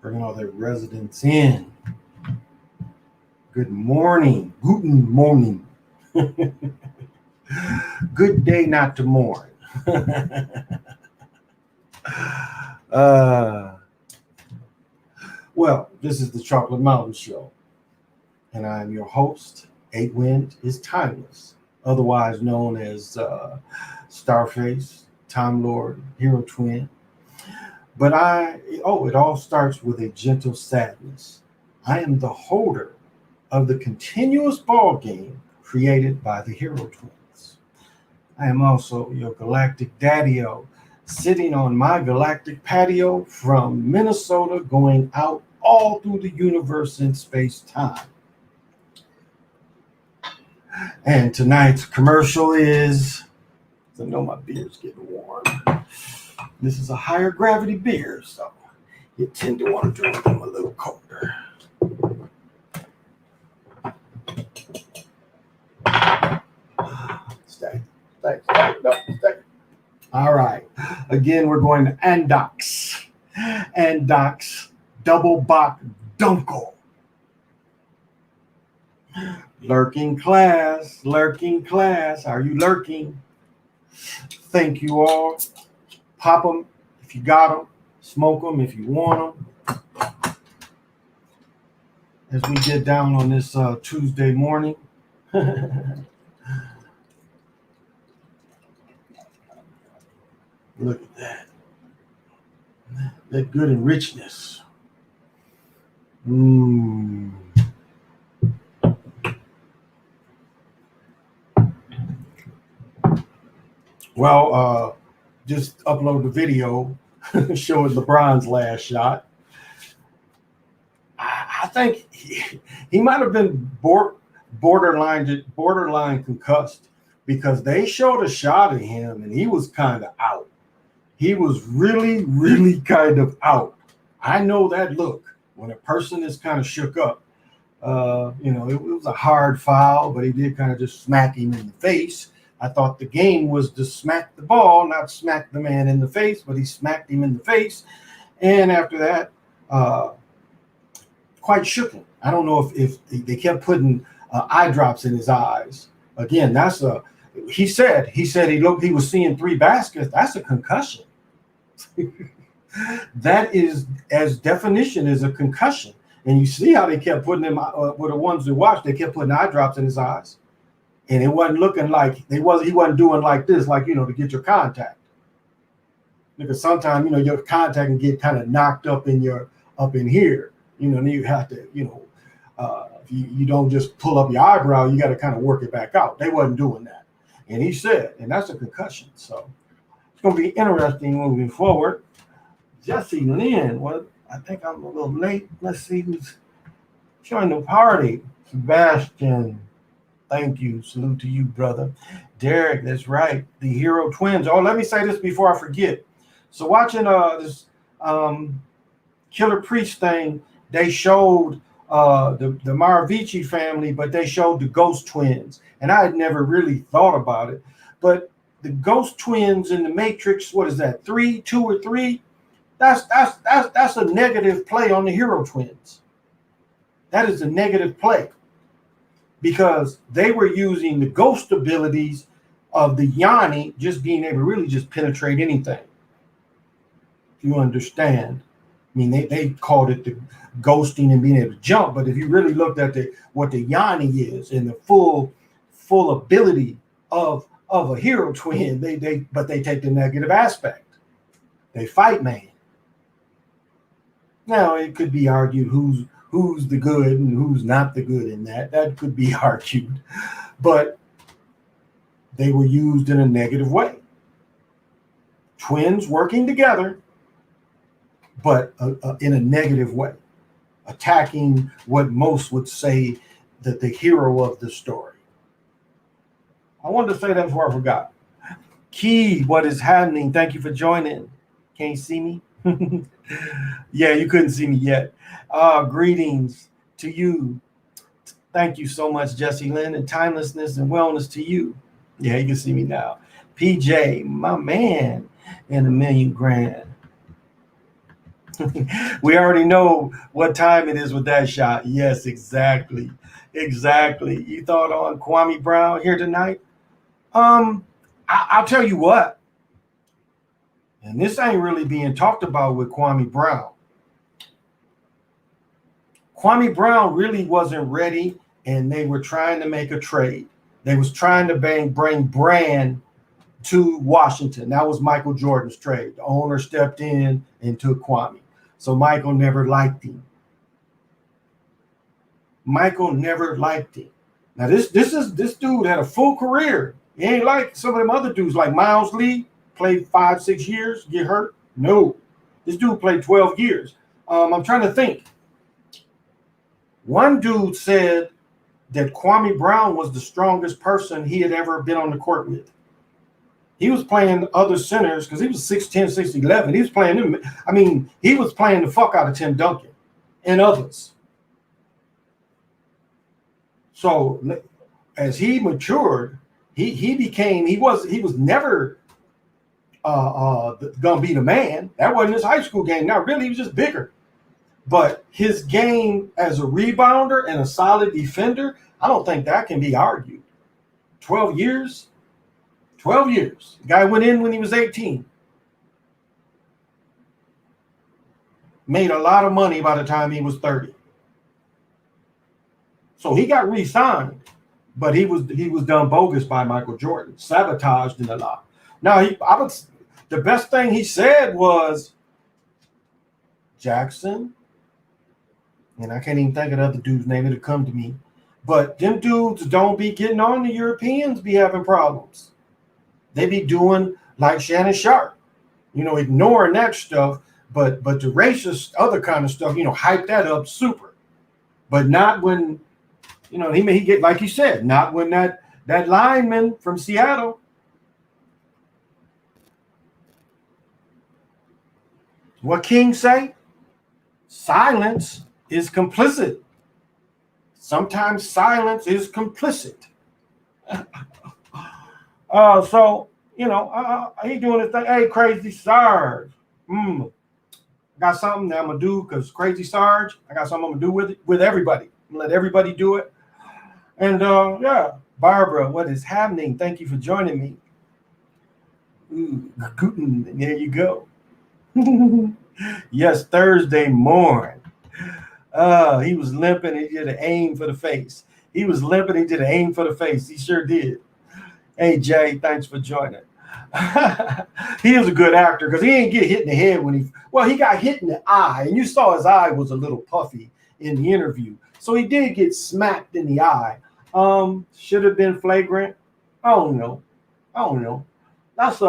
Bringing all their residents in. Good morning. Guten morning. Good day not to mourn. Well, this is the Chocolate Mountain Show, and I'm your host. Eight Wind is Timeless, otherwise known as Starface, Time Lord, Hero Twin. But it all starts with a gentle sadness. I am the holder of the continuous ball game created by the Hero Twins. I am also your galactic daddy-o, sitting on my galactic patio from Minnesota, going out all through the universe in space-time. And tonight's commercial is, I know my beer's getting warm. This is a higher gravity beer, so you tend to want to drink them a little colder. Stay. All right. Again, we're going to Andox. Andox Double Bach Dunkel. Lurking class. Are you lurking? Thank you all. Pop them if you got them. Smoke them if you want them. As we get down on this Tuesday morning. Look at that. That good and richness. Well, just upload the video showing LeBron's last shot. I think he might have been borderline concussed, because they showed a shot of him and he was kind of out. He was really, really kind of out. I know that look when a person is kind of shook up. It was a hard foul, but he did kind of just smack him in the face. I thought the game was to smack the ball, not smack the man in the face, but he smacked him in the face. And after that, quite shook him. I don't know if they kept putting eye drops in his eyes. Again, he said he was seeing 3 baskets. That's a concussion. That is, as definition, is a concussion. And you see how they kept putting him, with the ones who watched, they kept putting eye drops in his eyes. And it wasn't looking like he wasn't doing like this, to get your contact. Because sometimes, your contact can get kind of knocked up in here. Then you have to, if you don't just pull up your eyebrow, you got to kind of work it back out. They wasn't doing that. And he said, and that's a concussion. So it's going to be interesting moving forward. Jesse Lynn, I think I'm a little late. Let's see who's joining the party. Sebastian, thank you. Salute to you, brother. Derek, that's right. The Hero Twins. Oh, let me say this before I forget. So watching this Killer Priest thing, they showed the Maravicci family, but they showed the Ghost Twins. And I had never really thought about it. But the Ghost Twins in the Matrix, what is that, 2 or 3? That's a negative play on the Hero Twins. That is a negative play, because they were using the ghost abilities of the Yanni, just being able to really just penetrate anything. If you understand. I mean, they called it the ghosting and being able to jump, but if you really looked at what the Yanni is and the full ability of a Hero Twin, they take the negative aspect. They fight man. Now it could be argued who's the good and who's not the good in that. That could be argued, but they were used in a negative way. Twins working together, but in a negative way, attacking what most would say that the hero of the story. I wanted to say that before I forgot. Key, what is happening? Thank you for joining. Can't you see me? Yeah, you couldn't see me yet. Greetings to you. Thank you so much, Jesse Lynn, and timelessness and wellness to you. Yeah, you can see me now. PJ, my man, and $1,000,000 grand. We already know what time it is with that shot. Yes, exactly. Exactly. You thought on Kwame Brown here tonight? I'll tell you what, and this ain't really being talked about with Kwame Brown. Kwame Brown really wasn't ready, and they were trying to make a trade. They was trying to bring Brand to Washington. That was Michael Jordan's trade. The owner stepped in and took Kwame. So Michael never liked him. Michael never liked him. Now this dude had a full career. He ain't like some of them other dudes like Miles Lee, played 5-6 years, get hurt. No, this dude played 12 years. I'm trying to think. One dude said that Kwame Brown was the strongest person he had ever been on the court with. He was playing other centers because he was 6'10", 6'11". He was playing them. I mean, he was playing the fuck out of Tim Duncan and others. So as he matured, he was never gonna be the man. That wasn't his high school game. Not really. He was just bigger. But his game as a rebounder and a solid defender, I don't think that can be argued. 12 years. 12 years. The guy went in when he was 18. Made a lot of money by the time he was 30. So he got re-signed, but he was done bogus by Michael Jordan, sabotaged in a lot. Now the best thing he said was Jackson, and I can't even think of the other dude's name, it'll come to me. But them dudes don't be getting on, the Europeans be having problems. They be doing like Shannon Sharp, ignoring that stuff, but the racist other kind of stuff, hype that up super. But not when, he get, like you said, not when that lineman from Seattle. What King say? Silence is complicit. Sometimes silence is complicit. So, he doing his thing. Hey, Crazy Sarge. Got something that I'm going to do because Crazy Sarge, I got something I'm going to do with everybody. I'm going to let everybody do it. And, Barbara, what is happening? Thank you for joining me. There you go. Yes, Thursday morning. He was limping. He did an aim for the face. He was limping. He did an aim for the face. He sure did. Hey, Jay, thanks for joining. He is a good actor because he didn't get hit in the head he got hit in the eye, and you saw his eye was a little puffy in the interview. So he did get smacked in the eye. Should have been flagrant. I don't know. That's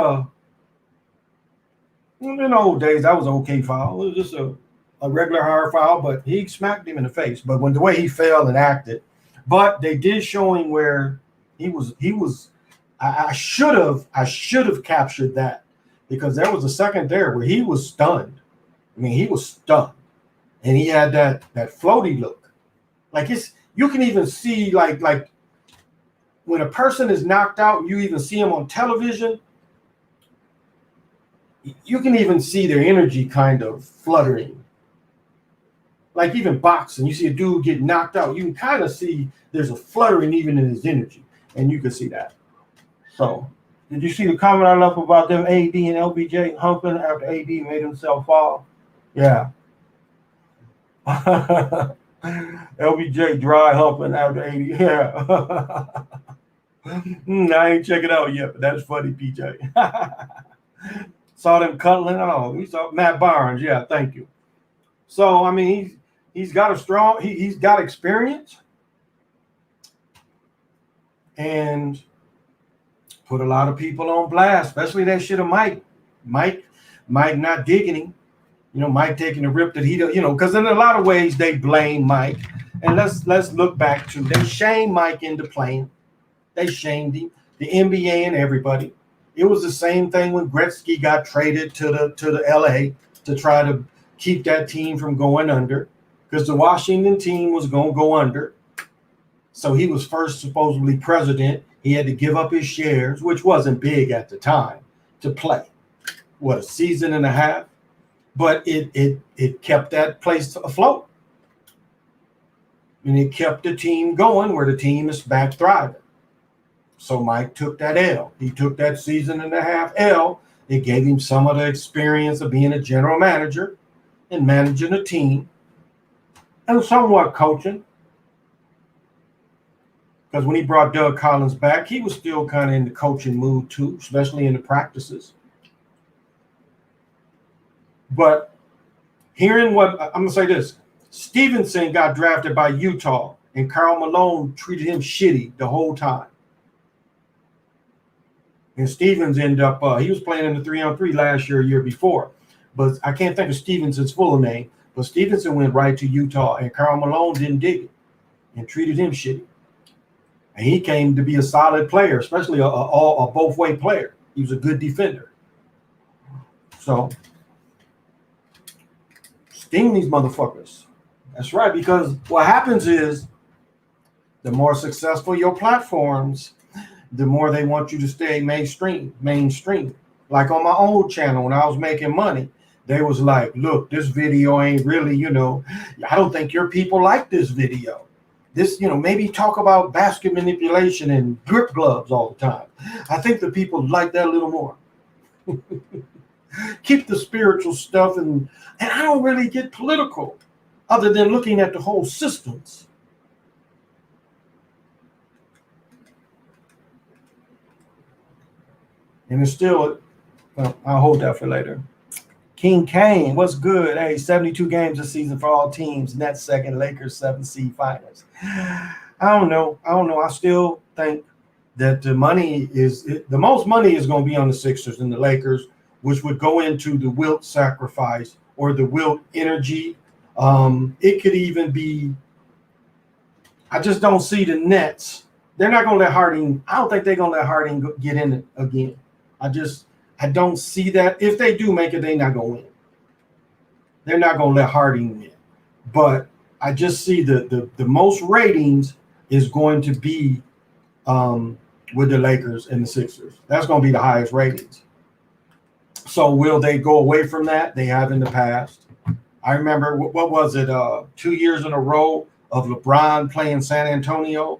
in the old days, that was an okay foul. It was just a regular hard foul, but he smacked him in the face. But when the way he fell and acted, but they did show him where he was. I should have captured that because there was a second there where he was stunned. I mean, he was stunned, and he had that floaty look. Like you can even see like when a person is knocked out, you even see him on television. You can even see their energy kind of fluttering. Like even boxing, you see a dude get knocked out, you can kind of see there's a fluttering even in his energy, and you can see that. So, did you see the comment I left about them AD and LBJ humping after AD made himself fall? Yeah. LBJ dry humping after AD. Yeah. I ain't check it out yet, but that's funny, PJ. Saw them cuddling. Oh, we saw Matt Barnes. Yeah, thank you. So, I mean, he's got he's got experience and put a lot of people on blast, especially that shit of Mike. Mike not digging him. Mike taking the rip that he, because in a lot of ways they blame Mike. And let's look back to, they shamed Mike into playing. They shamed him, the NBA and everybody. It was the same thing when Gretzky got traded to the LA to try to keep that team from going under, because the Washington team was going to go under. So he was first supposedly president. He had to give up his shares, which wasn't big at the time, to play. A season and a half? but it kept that place afloat. And it kept the team going where the team is back thriving. So Mike took that L. He took that season and a half L. It gave him some of the experience of being a general manager and managing a team and somewhat coaching. Because when he brought Doug Collins back, he was still kind of in the coaching mood too, especially in the practices. But hearing what I'm going to say this, Stevenson got drafted by Utah and Karl Malone treated him shitty the whole time. And Stevens ended up, he was playing in the 3-on-3 last year before. But I can't think of Stevenson's full name. But Stevenson went right to Utah and Karl Malone didn't dig it and treated him shitty. And he came to be a solid player, especially a both-way player. He was a good defender. So, sting these motherfuckers. That's right, because what happens is the more successful your platforms, the more they want you to stay mainstream. Like on my old channel, when I was making money, they was like, look, this video ain't really, I don't think your people like this video. This, maybe talk about basket manipulation and grip gloves all the time. I think the people like that a little more. Keep the spiritual stuff, and I don't really get political other than looking at the whole systems. And it's still, I'll hold that for later. King Kane, what's good? Hey, 72 games this season for all teams. Nets second, Lakers 7 seed finals. I don't know. I still think that the most money is going to be on the Sixers and the Lakers, which would go into the Wilt sacrifice or the Wilt energy. It could even be, I just don't see the Nets. They're not going to let Harden. I don't think they're going to let Harden get in it again. I don't see that. If they do make it, they're not going to win. They're not going to let Harden win. But I just see the most ratings is going to be with the Lakers and the Sixers. That's going to be the highest ratings. So will they go away from that? They have in the past. I remember, what was it, 2 years in a row of LeBron playing San Antonio?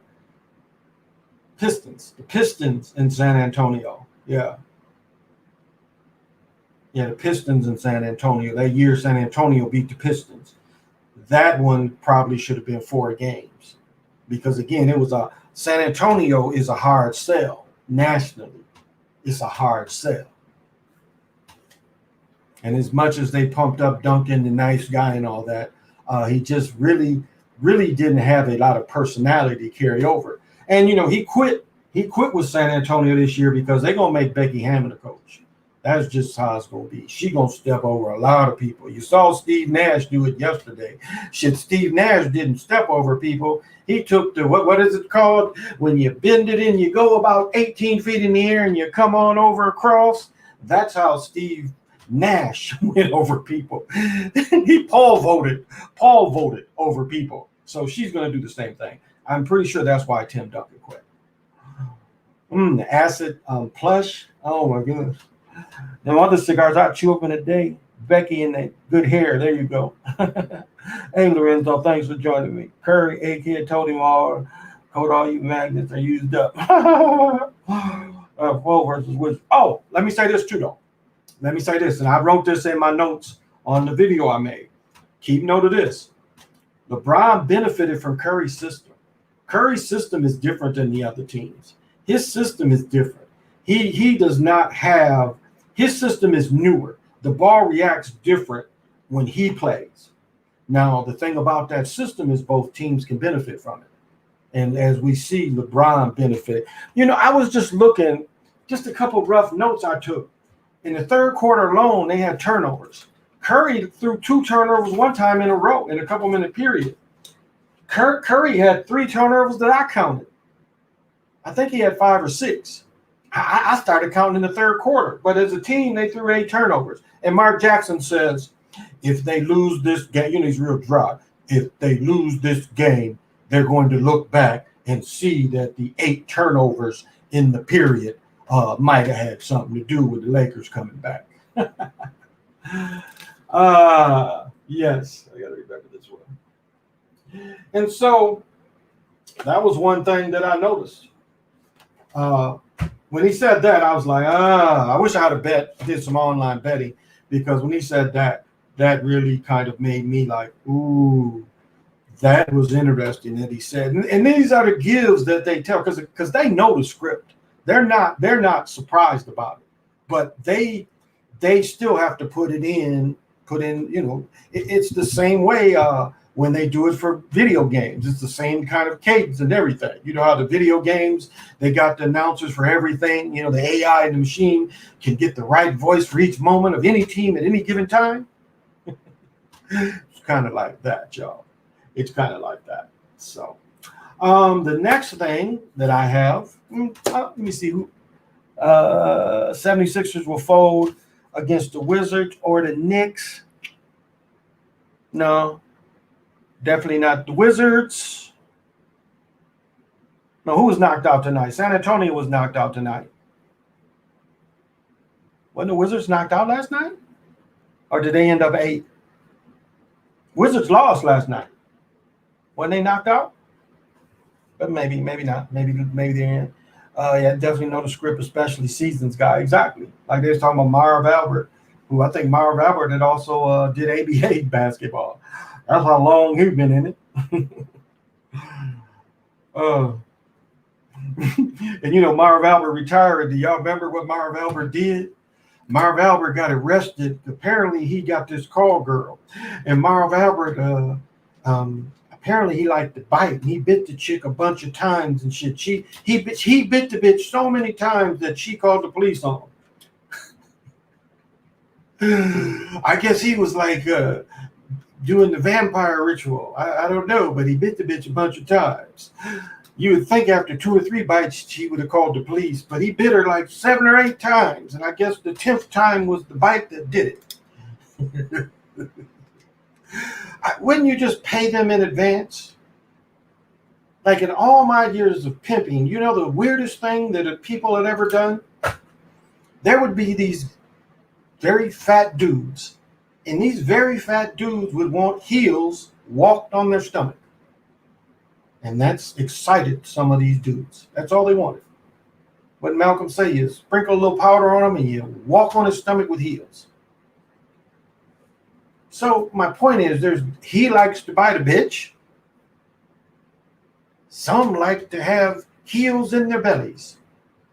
The Pistons in San Antonio. Yeah. Yeah, the Pistons in San Antonio. That year, San Antonio beat the Pistons. That one probably should have been 4 games. Because, again, San Antonio is a hard sell. Nationally, it's a hard sell. And as much as they pumped up Duncan, the nice guy and all that, he just really, really didn't have a lot of personality to carry over. And, he quit. He quit with San Antonio this year because they're going to make Becky Hammon a coach. That's just how it's going to be. She's going to step over a lot of people. You saw Steve Nash do it yesterday. Shit, Steve Nash didn't step over people. He took the, what is it called? When you bend it in, you go about 18 feet in the air and you come on over across. That's how Steve Nash went over people. Paul voted over people. So she's going to do the same thing. I'm pretty sure that's why Tim Duncan quit. The acid plush. Oh my goodness. Them other cigars I chew up in a day. Becky and that good hair. There you go. Hey Lorenzo, thanks for joining me. Curry, A-Kid told him all, code all you magnets are used up. 4 versus which. Oh, let me say this too though. Let me say this, and I wrote this in my notes on the video I made. Keep note of this. LeBron benefited from Curry's system. Curry's system is different than the other teams. His system is different. He does not have, his system is newer. The ball reacts different when he plays. Now, the thing about that system is both teams can benefit from it. And as we see, LeBron benefit. I was just looking, just a couple of rough notes I took. In the third quarter alone, they had turnovers. Curry threw 2 turnovers one time in a row in a couple-minute period. Curry had 3 turnovers that I counted. I think he had 5 or 6. I started counting in the third quarter. But as a team, they threw 8 turnovers. And Mark Jackson says, if they lose this game, he's real dry. If they lose this game, they're going to look back and see that the 8 turnovers in the period might have had something to do with the Lakers coming back. Yes, I got to remember this one. And so that was one thing that I noticed. Uh, when he said that, I was like, I wish I had did some online betting, because when he said that, that really kind of made me like, ooh, that was interesting that he said. And these are the gives that they tell, because they know the script. They're not surprised about it, but they still have to put in, it's the same way when they do it for video games. It's the same kind of cadence and everything. You know how the video games, they got the announcers for everything. The AI and the machine can get the right voice for each moment of any team at any given time. It's kind of like that, y'all. It's kind of like that. So the next thing that I have, let me see who 76ers will fold against the Wizards or the Knicks. No, definitely not the Wizards. No, who was knocked out tonight? San Antonio was knocked out tonight. Wasn't the Wizards knocked out last night? Or did they end up 8? Wizards lost last night. When they knocked out? But maybe not. Maybe they're in. Yeah, definitely know the script, especially seasons guy. Exactly. Like they was talking about Marv Albert, who I think Marv Albert had also did ABA basketball. That's how long he's been in it. And Marv Albert retired. Do y'all remember what Marv Albert did? Marv Albert got arrested. Apparently, he got this call girl, and Marv Albert, apparently, he liked to bite. And he bit the chick a bunch of times and shit. He bit the bitch so many times that she called the police on him. I guess he was like doing the vampire ritual. I don't know, but he bit the bitch a bunch of times. You would think after 2 or 3 bites, she would have called the police, but he bit her like 7 or 8 times. And I guess the 10th time was the bite that did it. Wouldn't you just pay them in advance? Like in all my years of pimping, the weirdest thing that people had ever done? There would be these very fat dudes, and these very fat dudes would want heels walked on their stomach. And that's excited some of these dudes. That's all they wanted. What Malcolm say is sprinkle a little powder on him and you walk on his stomach with heels. So my point is, he likes to bite a bitch. Some like to have heels in their bellies.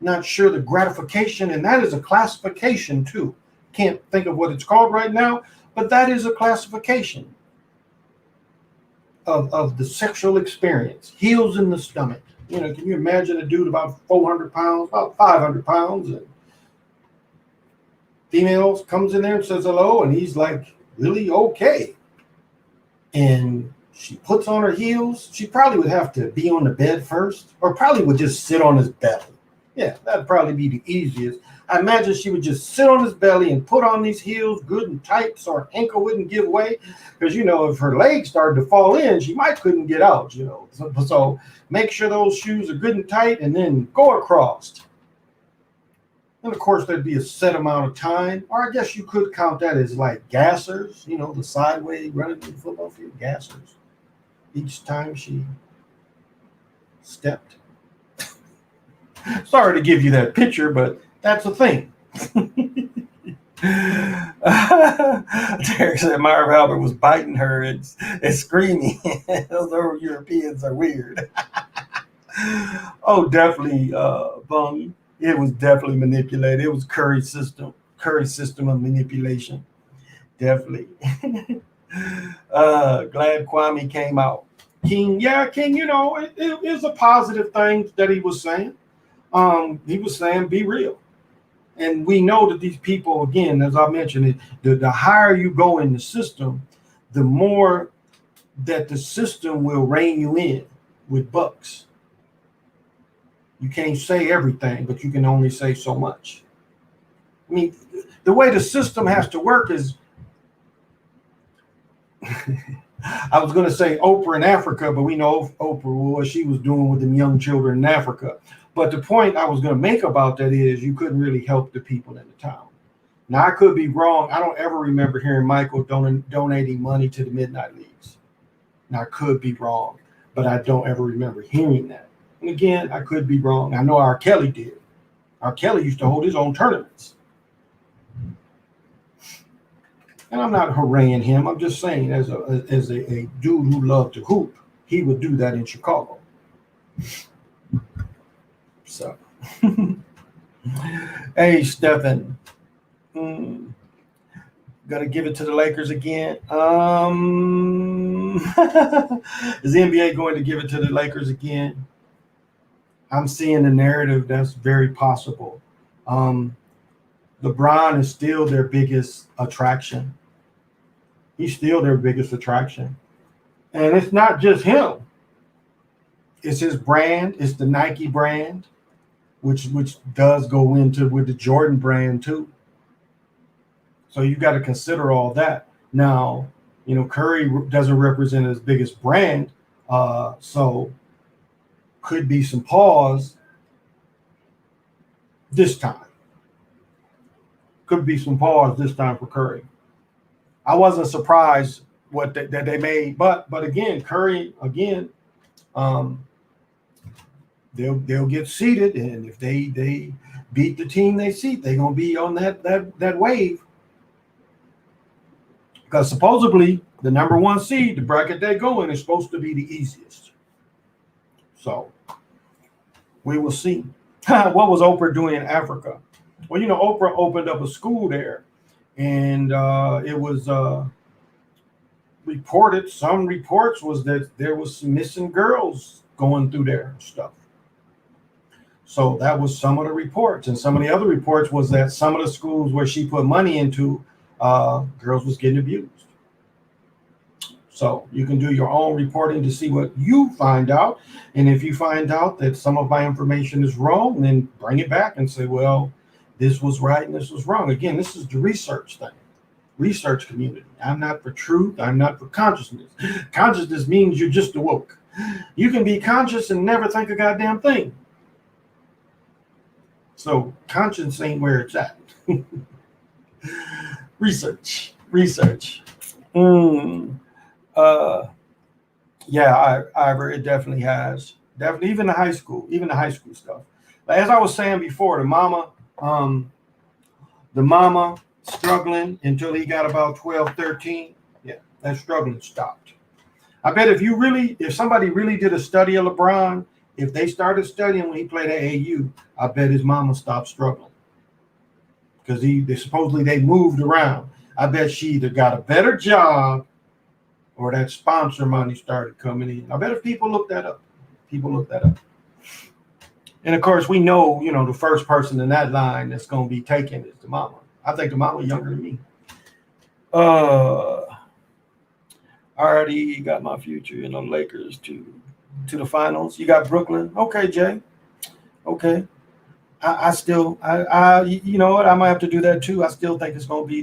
Not sure the gratification, and that is a classification too. Can't think of what it's called right now, but that is a classification of the sexual experience. Heels in the stomach. Can you imagine a dude about 400 pounds, about 500 pounds, and female comes in there and says hello, and he's like, really okay. And she puts on her heels. She probably would have to be on the bed first, or probably would just sit on his belly. Yeah, that'd probably be the easiest. I imagine she would just sit on his belly and put on these heels good and tight so her ankle wouldn't give way. Because, if her legs started to fall in, she might couldn't get out, So make sure those shoes are good and tight and then go across. And, of course, there'd be a set amount of time. Or I guess you could count that as like gassers, the sideways running in the football field, gassers. Each time she stepped. Sorry to give you that picture, but that's a thing. Derek said Marv Albert was biting her and screaming. Those Europeans are weird. Oh, definitely, Bungie. It was definitely manipulated. It was Curry system of manipulation. Definitely. Glad Kwame came out. King, it is a positive thing that he was saying. He was saying, be real. And we know that these people, again, as I mentioned, the higher you go in the system, the more that the system will rein you in with bucks. You can't say everything, but you can only say so much. I mean, the way the system has to work is, I was going to say Oprah in Africa, but we know Oprah, what she was doing with them young children in Africa. But the point I was going to make about that is you couldn't really help the people in the town. Now I could be wrong. I don't ever remember hearing Michael donating money to the Midnight Leagues. Now I could be wrong, but I don't ever remember hearing that. And again, I could be wrong. I know R. Kelly did. R. Kelly used to hold his own tournaments. And I'm not haranguing him. I'm just saying, as a dude who loved to hoop, he would do that in Chicago. So, hey, Stephen, gonna give it to the Lakers again. Is the NBA going to give it to the Lakers again? I'm seeing the narrative that's very possible. LeBron is still their biggest attraction. He's still their biggest attraction. And it's not just him. It's his brand. It's the Nike brand, which does go into with the Jordan brand too. So you got to consider all that. Now, Curry doesn't represent his biggest brand. So could be some pause this time. Could be some pause this time for Curry. I wasn't surprised that they made, but again, Curry they'll get seeded, and if they beat the team they seed, they're gonna be on that wave. Because supposedly the number one seed, the bracket they go in, is supposed to be the easiest. So we will see. What was Oprah doing in Africa? Well, Oprah opened up a school there, and it was reported. Some reports was that there was some missing girls going through there and stuff. So that was some of the reports, and some of the other reports was that some of the schools where she put money into, girls was getting abused. So you can do your own reporting to see what you find out, and if you find out that some of my information is wrong, then bring it back and say, well, this was right and this was wrong. Again, this is the research thing, research community. I'm not for truth. I'm not for consciousness. Consciousness means you're just awoke. You can be conscious and never think a goddamn thing. So conscience ain't where it's at. Research. Yeah, Ivor, it definitely has. Definitely, even the high school stuff. But as I was saying before, the mama struggling until he got about 12, 13. Yeah, that struggling stopped. I bet if somebody really did a study of LeBron, if they started studying when he played at AU, I bet his mama stopped struggling. Because they moved around. I bet she either got a better job or that sponsor money started coming in. I bet if people look that up. And of course, we know, the first person in that line that's going to be taken is the mama. I think the mama younger than me. I already got my future in the Lakers to the finals. You got Brooklyn. Okay, Jay. Okay. I still, you know what? I might have to do that too. I still think it's going to be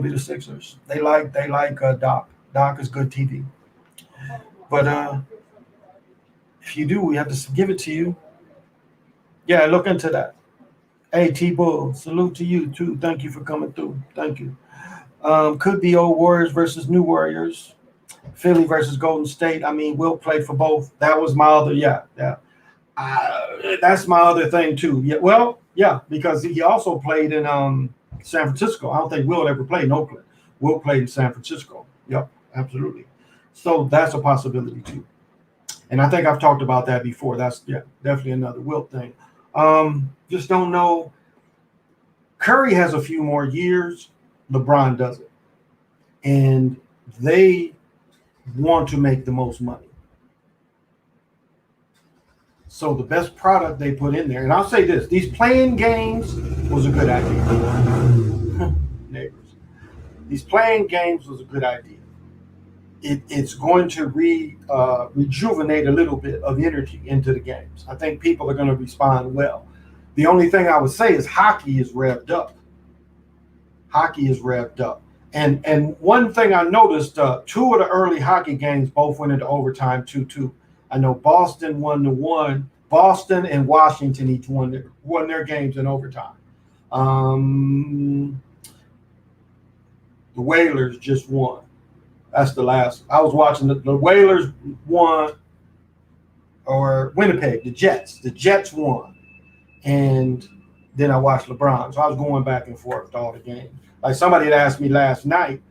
the Sixers. They like Doc. Doc is good TV. But if you do, we have to give it to you. Yeah, look into that. Hey, T-Bull, salute to you too. Thank you for coming through. Thank you. Could be old Warriors versus new Warriors. Philly versus Golden State. I mean, Wilt played for both. That was my other, yeah. That's my other thing too. Yeah, well, yeah, because he also played in San Francisco. I don't think Wilt ever played in Oakland. Wilt played in San Francisco. Yep, absolutely. So that's a possibility too. And I think I've talked about that before. That's definitely another Wilt thing. Just don't know. Curry has a few more years. LeBron doesn't. And they want to make the most money. So the best product they put in there, and I'll say this, these playing games was a good idea. Neighbors. These playing games was a good idea. It's going to rejuvenate a little bit of energy into the games. I think people are going to respond well. The only thing I would say is hockey is revved up. And one thing I noticed, two of the early hockey games both went into overtime 2-2. I know Boston 1-1. Boston and Washington each won their games in overtime. The Whalers just won. That's the last. I was watching the Whalers won, or Winnipeg, the Jets. The Jets won. And then I watched LeBron. So I was going back and forth to all the games. Like somebody had asked me last night,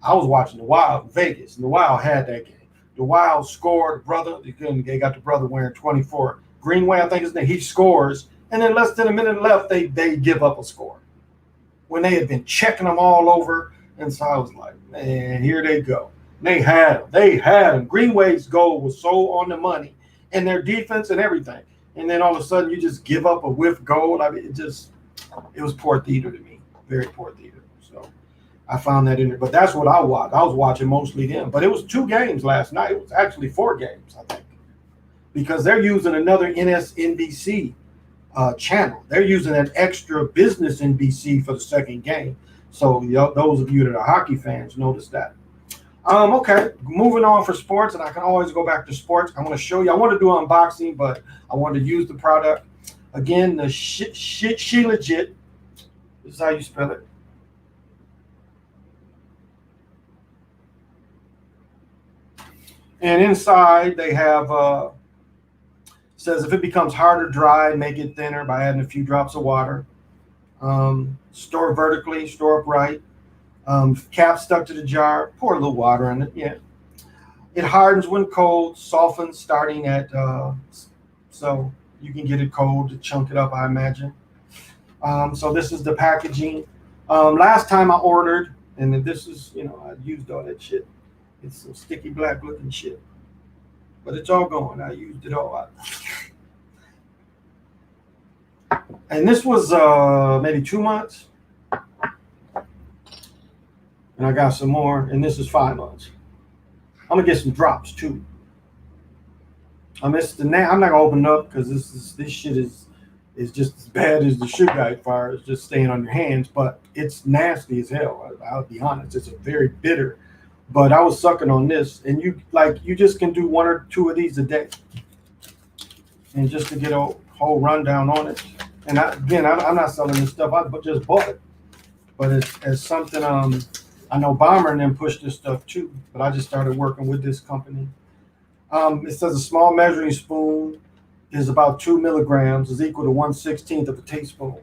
I was watching the Wild in Vegas, and the Wild had that game. The Wild scored, brother. They got the brother wearing 24. Greenway, I think his name. He scores, and then less than a minute left, they give up a score when they had been checking them all over. And so I was like, man, here they go. And they had them. They had them. Greenway's goal was so on the money, and their defense and everything. And then all of a sudden, you just give up a whiff goal. I mean, it was poor theater to me. Very poor theater. So I found that in there. But that's what I watched. I was watching mostly them. But it was 2 games last night. It was actually 4 games, I think. Because they're using another NBC channel. They're using an extra business NBC for the second game. So those of you that are hockey fans notice that. Okay, moving on for sports, and I can always go back to sports. I want to show you. I want to do unboxing, but I want to use the product. Again, the Shilajit. This is how you spell it. And inside they have says if it becomes hard or dry, make it thinner by adding a few drops of water. Store vertically, store upright. Cap stuck to the jar, pour a little water in it. Yeah. It hardens when cold, softens starting at, so you can get it cold to chunk it up, I imagine. So this is the packaging. Last time I ordered, and this is, I used all that shit. It's some sticky black looking shit. But it's all gone. I used it all out. And this was maybe 2 months. And I got some more, and this is 5 months. I'm gonna get some drops too. I'm not gonna open it up because this shit is just as bad as the Shugite fire. It's just staying on your hands, but it's nasty as hell. I'll be honest. It's a very bitter. But I was sucking on this, and you just can do 1 or 2 of these a day, and just to get a whole rundown on it. And I'm not selling this stuff. I just bought it, but it's something. I know Bomber and them pushed this stuff too, but I just started working with this company. It says a small measuring spoon is about 2 milligrams, is equal to 1/16 of a teaspoon.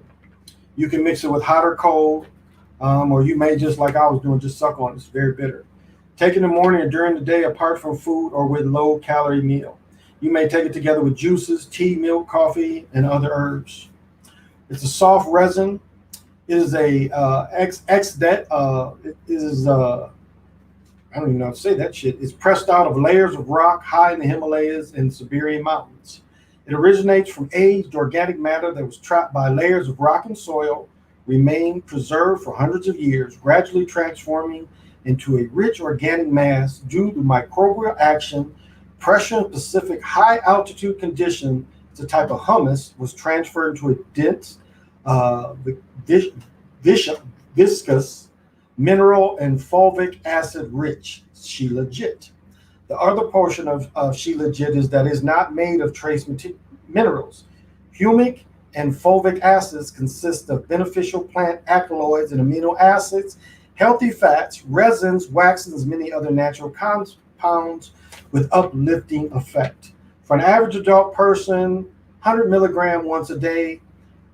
You can mix it with hot or cold, or you may just like I was doing, just suck on it. It's very bitter. Take in the morning or during the day apart from food or with low-calorie meal. You may take it together with juices, tea, milk, coffee, and other herbs. It's a soft resin. It is a I don't even know how to say that shit. It's pressed out of layers of rock high in the Himalayas and Siberian mountains. It originates from aged organic matter that was trapped by layers of rock and soil, remained preserved for hundreds of years, gradually transforming into a rich organic mass due to microbial action, pressure in specific high altitude condition. It's a type of humus, was transferred into a dense, viscous, mineral and fulvic acid rich Shilajit. The other portion of Shilajit is that is not made of trace minerals. Humic and fulvic acids consist of beneficial plant alkaloids and amino acids, healthy fats, resins, waxes, and many other natural compounds with uplifting effect. For an average adult person, 100 milligram once a day,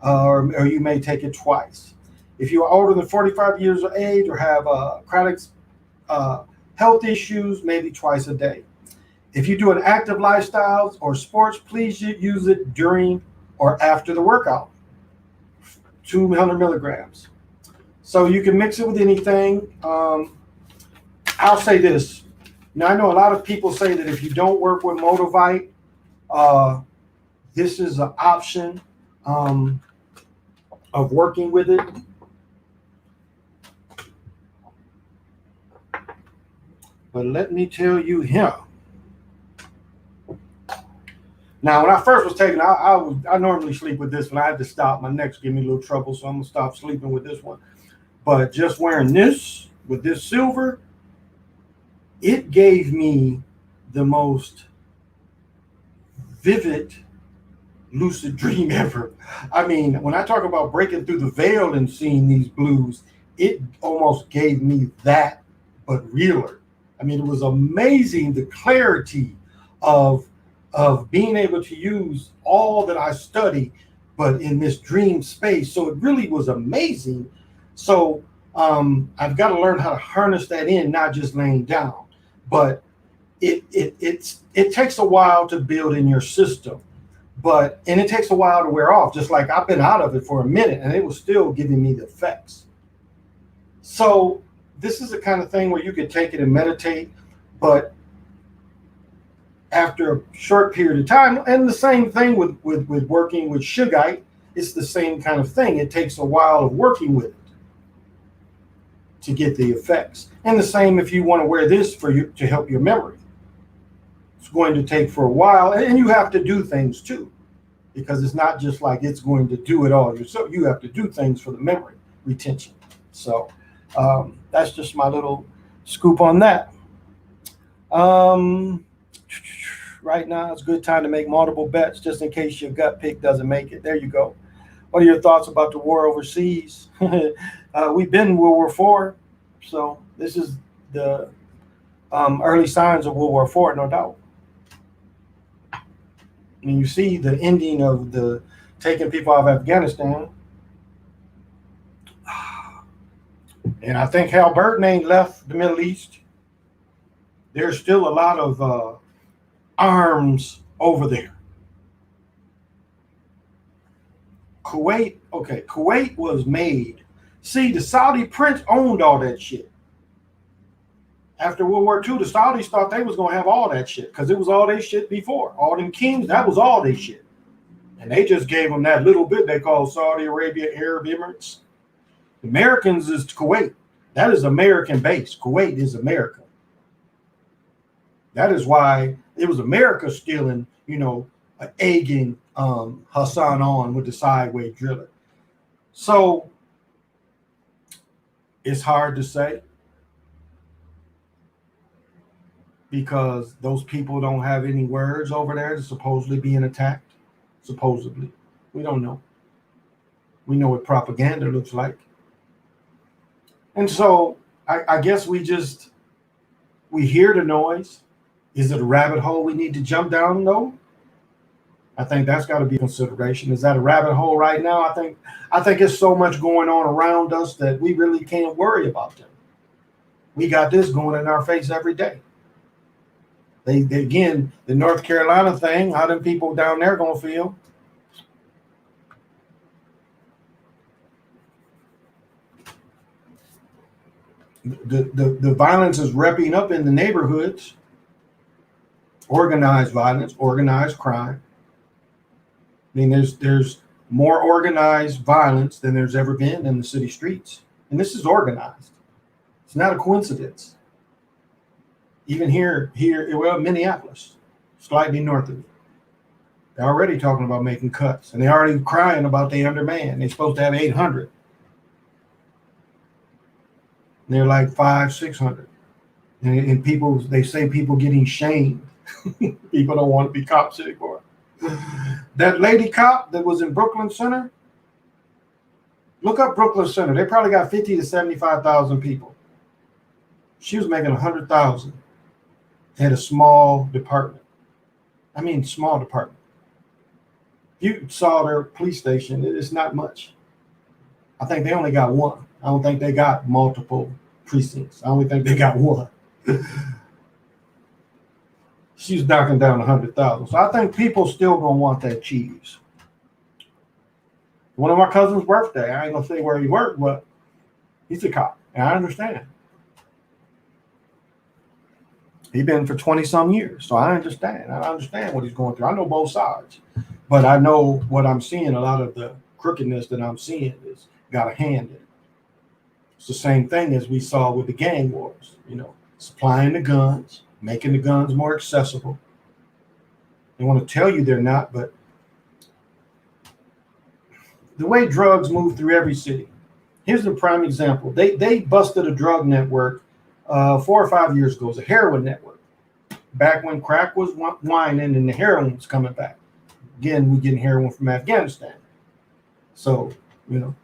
or you may take it twice. If you are older than 45 years of age or have chronic health issues, maybe twice a day. If you do an active lifestyle or sports, please use it during or after the workout. 200 milligrams. So you can mix it with anything. I'll say this. Now, I know a lot of people say that if you don't work with Motivite, this is an option of working with it. But let me tell you here. Now, when I first was taking, I normally sleep with this one. I had to stop. My neck's giving me a little trouble, so I'm gonna stop sleeping with this one. But just wearing this with this silver, it gave me the most vivid, lucid dream ever. I mean, when I talk about breaking through the veil and seeing these blues, it almost gave me that, but realer. I mean, it was amazing the clarity of being able to use all that I study, but in this dream space. So it really was amazing. So I've got to learn how to harness that in, not just laying down, but it takes a while to build in your system, and it takes a while to wear off. Just like I've been out of it for a minute, and it was still giving me the effects. So this is the kind of thing where you could take it and meditate, but after a short period of time, and the same thing with working with Shugite, it's the same kind of thing. It takes a while of working with it to get the effects. And the same if you want to wear this for you to help your memory. It's going to take for a while, and you have to do things too, because it's not just like it's going to do it all yourself. You have to do things for the memory retention. So that's just my little scoop on that. Right now, it's a good time to make multiple bets just in case your gut pick doesn't make it. There you go. What are your thoughts about the war overseas? We've been in World War IV, so this is the early signs of World War IV, no doubt. And you see the ending of the taking people out of Afghanistan. And I think Hal Burton ain't left the Middle East. There's still a lot of arms over there. Kuwait was made. See, the Saudi prince owned all that shit. After World War II, the Saudis thought they was gonna have all that shit because it was all their shit before. All them kings, that was all their shit. And they just gave them that little bit they call Saudi Arabia, Arab Emirates. Americans is Kuwait. That is American base. Kuwait is America. That is why it was America stealing, egging Hassan on with the sideways driller. So it's hard to say because those people don't have any words over there. They're supposedly being attacked. Supposedly. We don't know. We know what propaganda looks like. And so I guess we hear the noise. Is it a rabbit hole we need to jump down? No. I think that's got to be consideration. Is that a rabbit hole right now? I think there's so much going on around us that we really can't worry about them. We got this going in our face every day. They again, the North Carolina thing, how them people down there gonna feel? The violence is repping up in the neighborhoods. Organized violence, organized crime. I mean, there's more organized violence than there's ever been in the city streets. And this is organized. It's not a coincidence. Even here, Minneapolis, slightly north of it. They're already talking about making cuts. And they're already crying about they undermanned. They're supposed to have 800. And they're like 500-600. And people, they say people getting shamed. People don't want to be cops anymore. That lady cop that was in Brooklyn Center, look up Brooklyn Center. They probably got 50 to 75,000 people. She was making 100,000. Had a small department. I mean, small department. You saw their police station. It's not much. I think they only got one. I don't think they got multiple precincts. I only think they got one. She's knocking down 100,000. So I think people still gonna want that cheese. One of my cousin's birthday, I ain't gonna say where he worked, but he's a cop, and I understand. He's been for 20 some years, so I understand. I understand what he's going through. I know both sides, but I know what I'm seeing. A lot of the crookedness that I'm seeing is got a hand in it. It's the same thing as we saw with the gang wars. Supplying the guns, making the guns more accessible. They want to tell you they're not, but the way drugs move through every city. Here's the prime example. They busted a drug network 4 or 5 years ago. It was a heroin network. Back when crack was whining and the heroin was coming back. Again, we're getting heroin from Afghanistan. So, you know,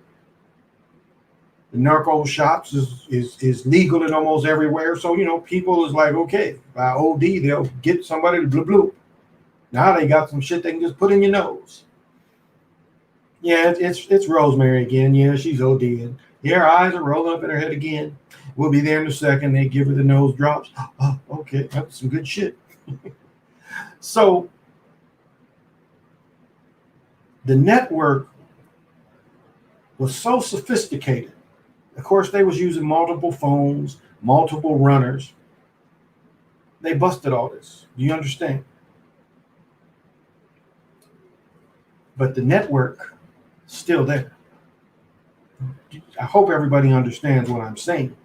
the narco shops is legal in almost everywhere. So, you know, people is like, okay, by OD, they'll get somebody to blue blue. Now they got some shit they can just put in your nose. Yeah, it's Rosemary again. Yeah, she's ODing. Yeah, her eyes are rolling up in her head again. We'll be there in a second. They give her the nose drops. Oh, okay, that's some good shit. So the network was so sophisticated. Of course, they was using multiple phones, multiple runners. They busted all this. Do you understand? But the network still there. I hope everybody understands what I'm saying.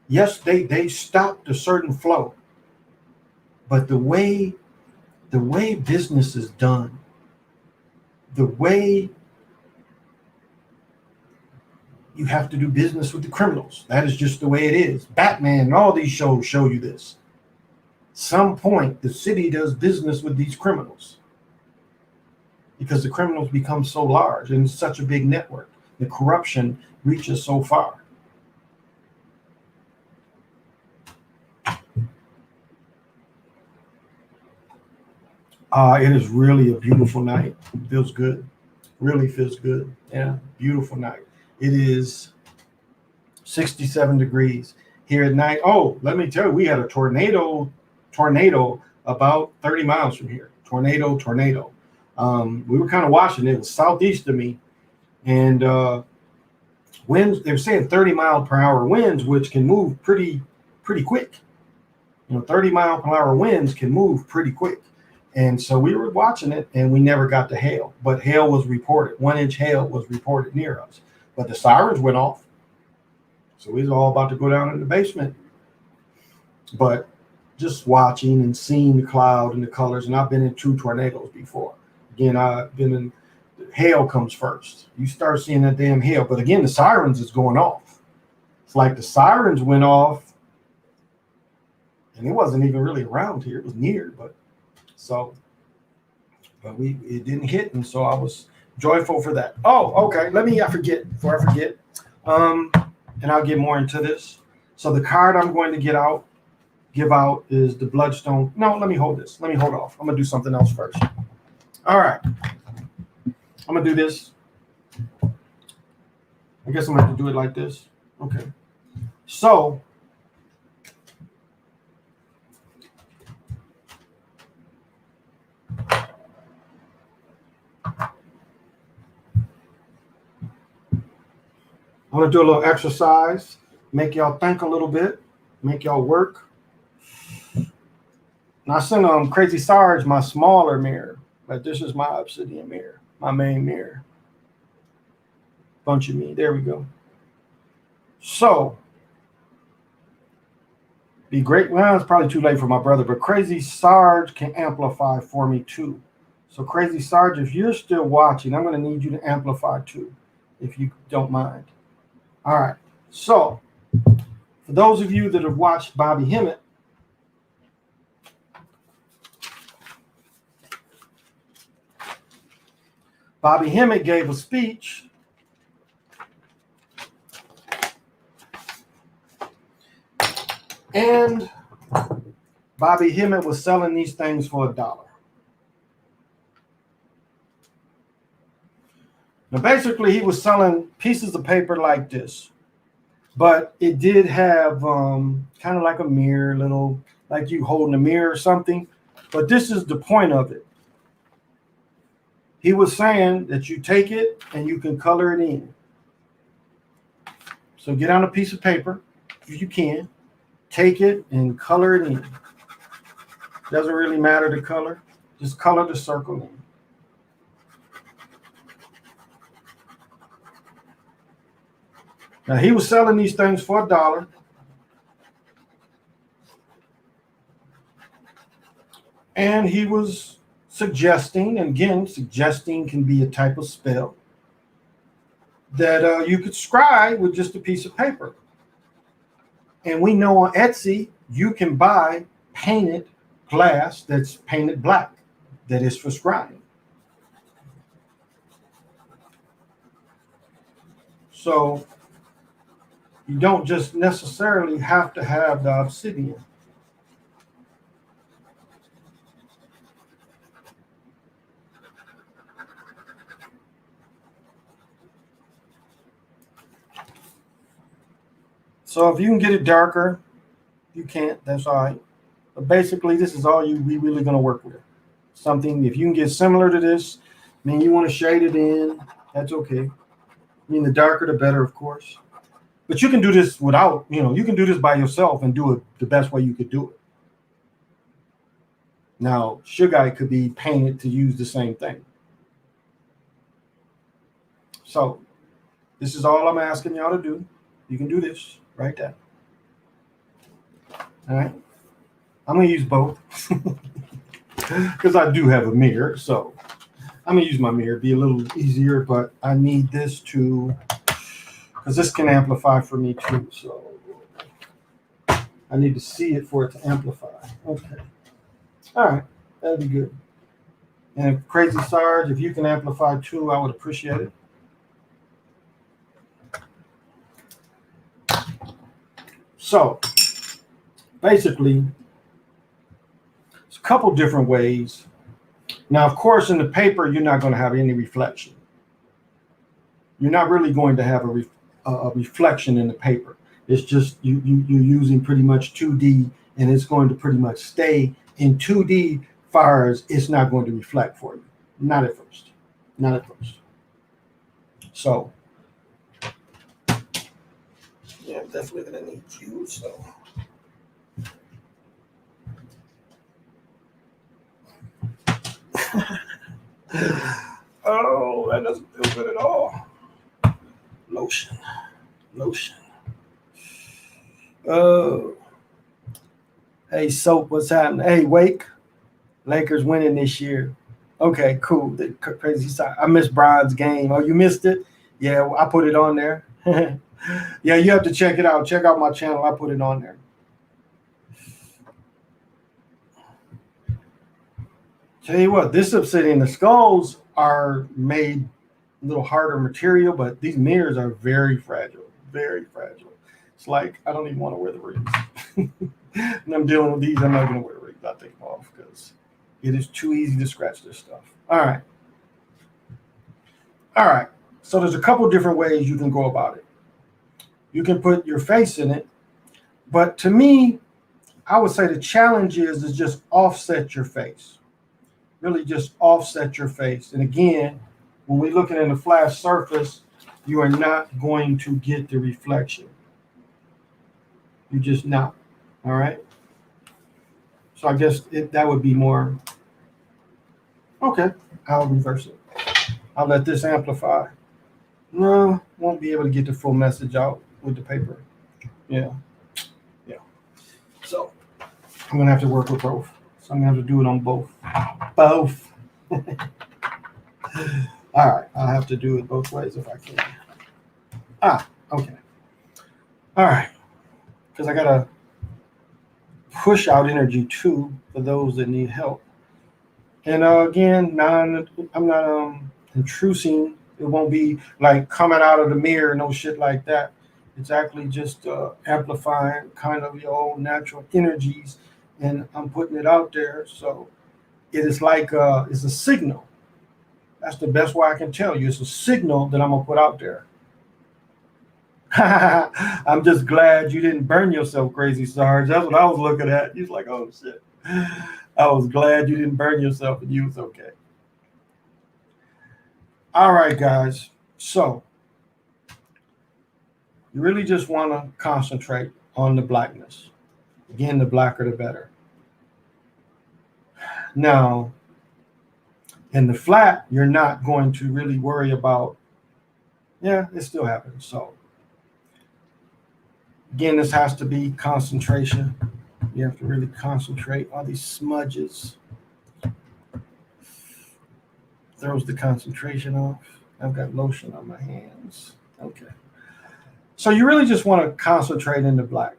Yes, they stopped a certain flow, but the way business is done, the way you have to do business with the criminals, that is just the way it is. Batman and all these shows show you this. Some point the city does business with these criminals because the criminals become so large and such a big network. The corruption reaches so far. It is really a beautiful night. It feels good. Really feels good. Yeah, beautiful night. It is 67 degrees here at night. Oh, let me tell you, we had a tornado about 30 miles from here. Tornado. We were kind of watching it. It was southeast of me. And winds, they were saying 30-mile-per-hour winds, which can move pretty quick. You know, 30-mile-per-hour winds can move pretty quick. And so we were watching it, and we never got to hail. But hail was reported. 1-inch hail was reported near us. But the sirens went off. So we was all about to go down in the basement. But just watching and seeing the cloud and the colors, and I've been in 2 tornadoes before. Again, I've been in, hail comes first. You start seeing that damn hail. But again, the sirens is going off. It's like the sirens went off, and it wasn't even really around here. It was near, but it didn't hit, and so I was joyful for that. Oh, okay. Before I forget, and I'll get more into this. So the card I'm going to give out is the Bloodstone. No, let me hold this. Let me hold off. I'm gonna do something else first. All right. I'm gonna do this. I guess I'm gonna have to do it like this. Okay. So I'm gonna do a little exercise, make y'all think a little bit, make y'all work. And I sent Crazy Sarge my smaller mirror, but this is my obsidian mirror, my main mirror. Bunch of me. There we go. So be great. Well, it's probably too late for my brother, but Crazy Sarge can amplify for me too. So Crazy Sarge, if you're still watching, I'm gonna need you to amplify too, if you don't mind. All right. So for those of you that have watched Bobby Hemmitt, Bobby Hemmitt gave a speech and Bobby Hemmitt was selling these things for $1. Now, basically, he was selling pieces of paper like this, but it did have kind of like a mirror, little, like you holding a mirror or something. But this is the point of it. He was saying that you take it and you can color it in. So get on a piece of paper, if you can, take it and color it in. Doesn't really matter the color, just color the circle in. Now, he was selling these things for $1. And he was suggesting, and again, suggesting can be a type of spell, that you could scribe with just a piece of paper. And we know on Etsy, you can buy painted glass that's painted black, that is for scribing. So you don't just necessarily have to have the obsidian. So if you can get it darker, you can't, that's all right. But basically, this is all we really going to work with. Something, if you can get similar to this, I mean, you want to shade it in, that's okay. I mean, the darker, the better, of course. But you can do this without, you can do this by yourself and do it the best way you could do it. Now, Sugar could be painted to use the same thing. So this is all I'm asking y'all to do. You can do this right there. All right. I'm going to use both because I do have a mirror. So I'm going to use my mirror. It'd be a little easier, but I need this because this can amplify for me too. So I need to see it for it to amplify. Okay. All right. That'd be good. And if Crazy Sarge, if you can amplify too, I would appreciate it. So basically, it's a couple different ways. Now, of course, in the paper, you're not going to have any reflection. You're not really going to have a reflection in the paper. It's just you're using pretty much 2D, and it's going to pretty much stay in 2D far as it's not going to reflect for you. Not at first. Not at first. So, yeah, I'm definitely going to need you, so. Oh, that doesn't feel good at all. Lotion. Oh. Hey, Soap, what's happening? Hey, Wake. Lakers winning this year. Okay, cool. The Crazy side. I missed Brian's game. Oh, you missed it? Yeah, I put it on there. Yeah, you have to check it out. Check out my channel. I put it on there. Tell you what, this obsidian, the skulls are made a little harder material, but these mirrors are very fragile, very fragile. It's like, I don't even want to wear the rings. And I'm dealing with these, I'm not going to wear the rings. I'll take them off because it is too easy to scratch this stuff. All right. So there's a couple different ways you can go about it. You can put your face in it, but to me, I would say the challenge is just offset your face. Really just offset your face. And again, when we're looking at a flat surface, you are not going to get the reflection. You're just not. All right. So I guess that would be more. Okay. I'll reverse it. I'll let this amplify. No, won't be able to get the full message out with the paper. Yeah. So I'm going to have to work with both. So I'm going to have to do it on both. Both. All right. I'll have to do it both ways if I can. Okay. All right. Because I got to push out energy too for those that need help. And again, I'm not intruding. It won't be like coming out of the mirror, no shit like that. It's actually just amplifying kind of your own natural energies, and I'm putting it out there. So it is like it's a signal. That's the best way I can tell you. It's a signal that I'm gonna put out there. I'm just glad you didn't burn yourself, Crazy Sarge. That's what I was looking at. He's like, oh shit. I was glad you didn't burn yourself and you was okay. All right, guys. So you really just want to concentrate on the blackness. Again, the blacker the better. Now, in the flat, you're not going to really worry about, it still happens. So again, this has to be concentration. You have to really concentrate on these smudges. Throws the concentration off. I've got lotion on my hands. Okay. So you really just want to concentrate in the black.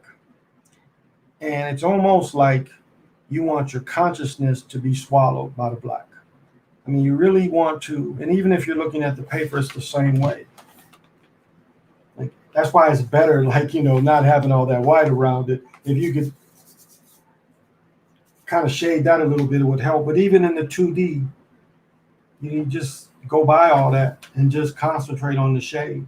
And it's almost like you want your consciousness to be swallowed by the black. I mean, you really want to, and even if you're looking at the paper, it's the same way. That's why it's better, like, not having all that white around it. If you could kind of shade that a little bit, it would help. But even in the 2D, you just go by all that and just concentrate on the shade.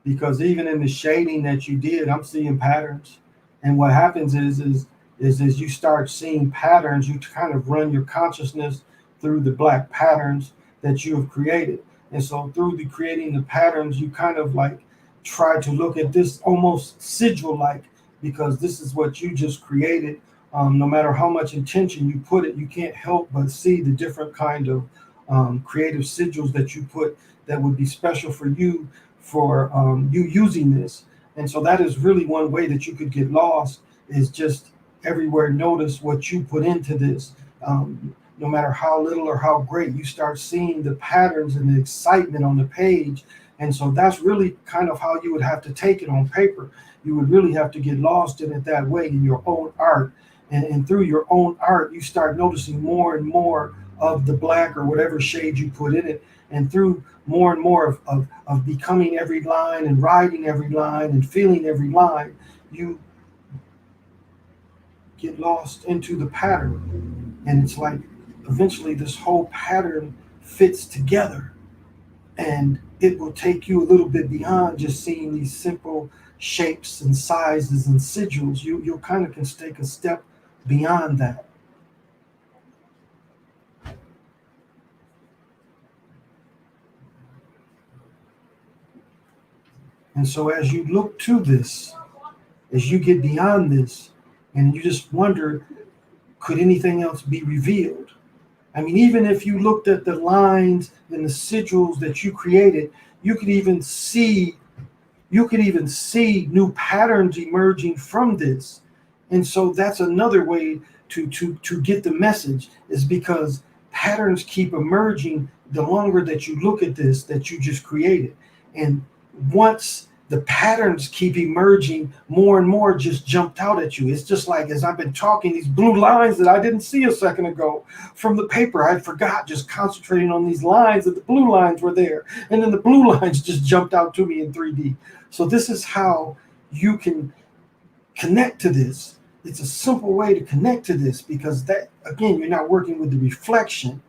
Because even in the shading that you did, I'm seeing patterns. And what happens is as you start seeing patterns, you kind of run your consciousness through the black patterns that you have created. And so through the creating the patterns, you kind of like try to look at this almost sigil like, because this is what you just created. No matter how much intention you put it, you can't help but see the different kind of creative sigils that you put that would be special for you for you using this. And so that is really one way that you could get lost, is just everywhere notice what you put into this. No matter how little or how great, you start seeing the patterns and the excitement on the page. And so that's really kind of how you would have to take it on paper. You would really have to get lost in it that way, in your own art. And through your own art, you start noticing more and more of the black or whatever shade you put in it. And through more and more of becoming every line and writing every line and feeling every line, you get lost into the pattern. And it's like eventually this whole pattern fits together, and it will take you a little bit beyond just seeing these simple shapes and sizes and sigils. You'll kind of can take a step beyond that. And so as you look to this, as you get beyond this, and you just wonder, could anything else be revealed? I mean, even if you looked at the lines and the sigils that you created, you could even see new patterns emerging from this. And so that's another way to get the message, is because patterns keep emerging the longer that you look at this that you just created. And once the patterns keep emerging, more and more just jumped out at you. It's just like, as I've been talking, these blue lines that I didn't see a second ago from the paper, I forgot, just concentrating on these lines, that the blue lines were there. And then the blue lines just jumped out to me in 3D. So this is how you can connect to this. It's a simple way to connect to this, because that, again, you're not working with the reflection.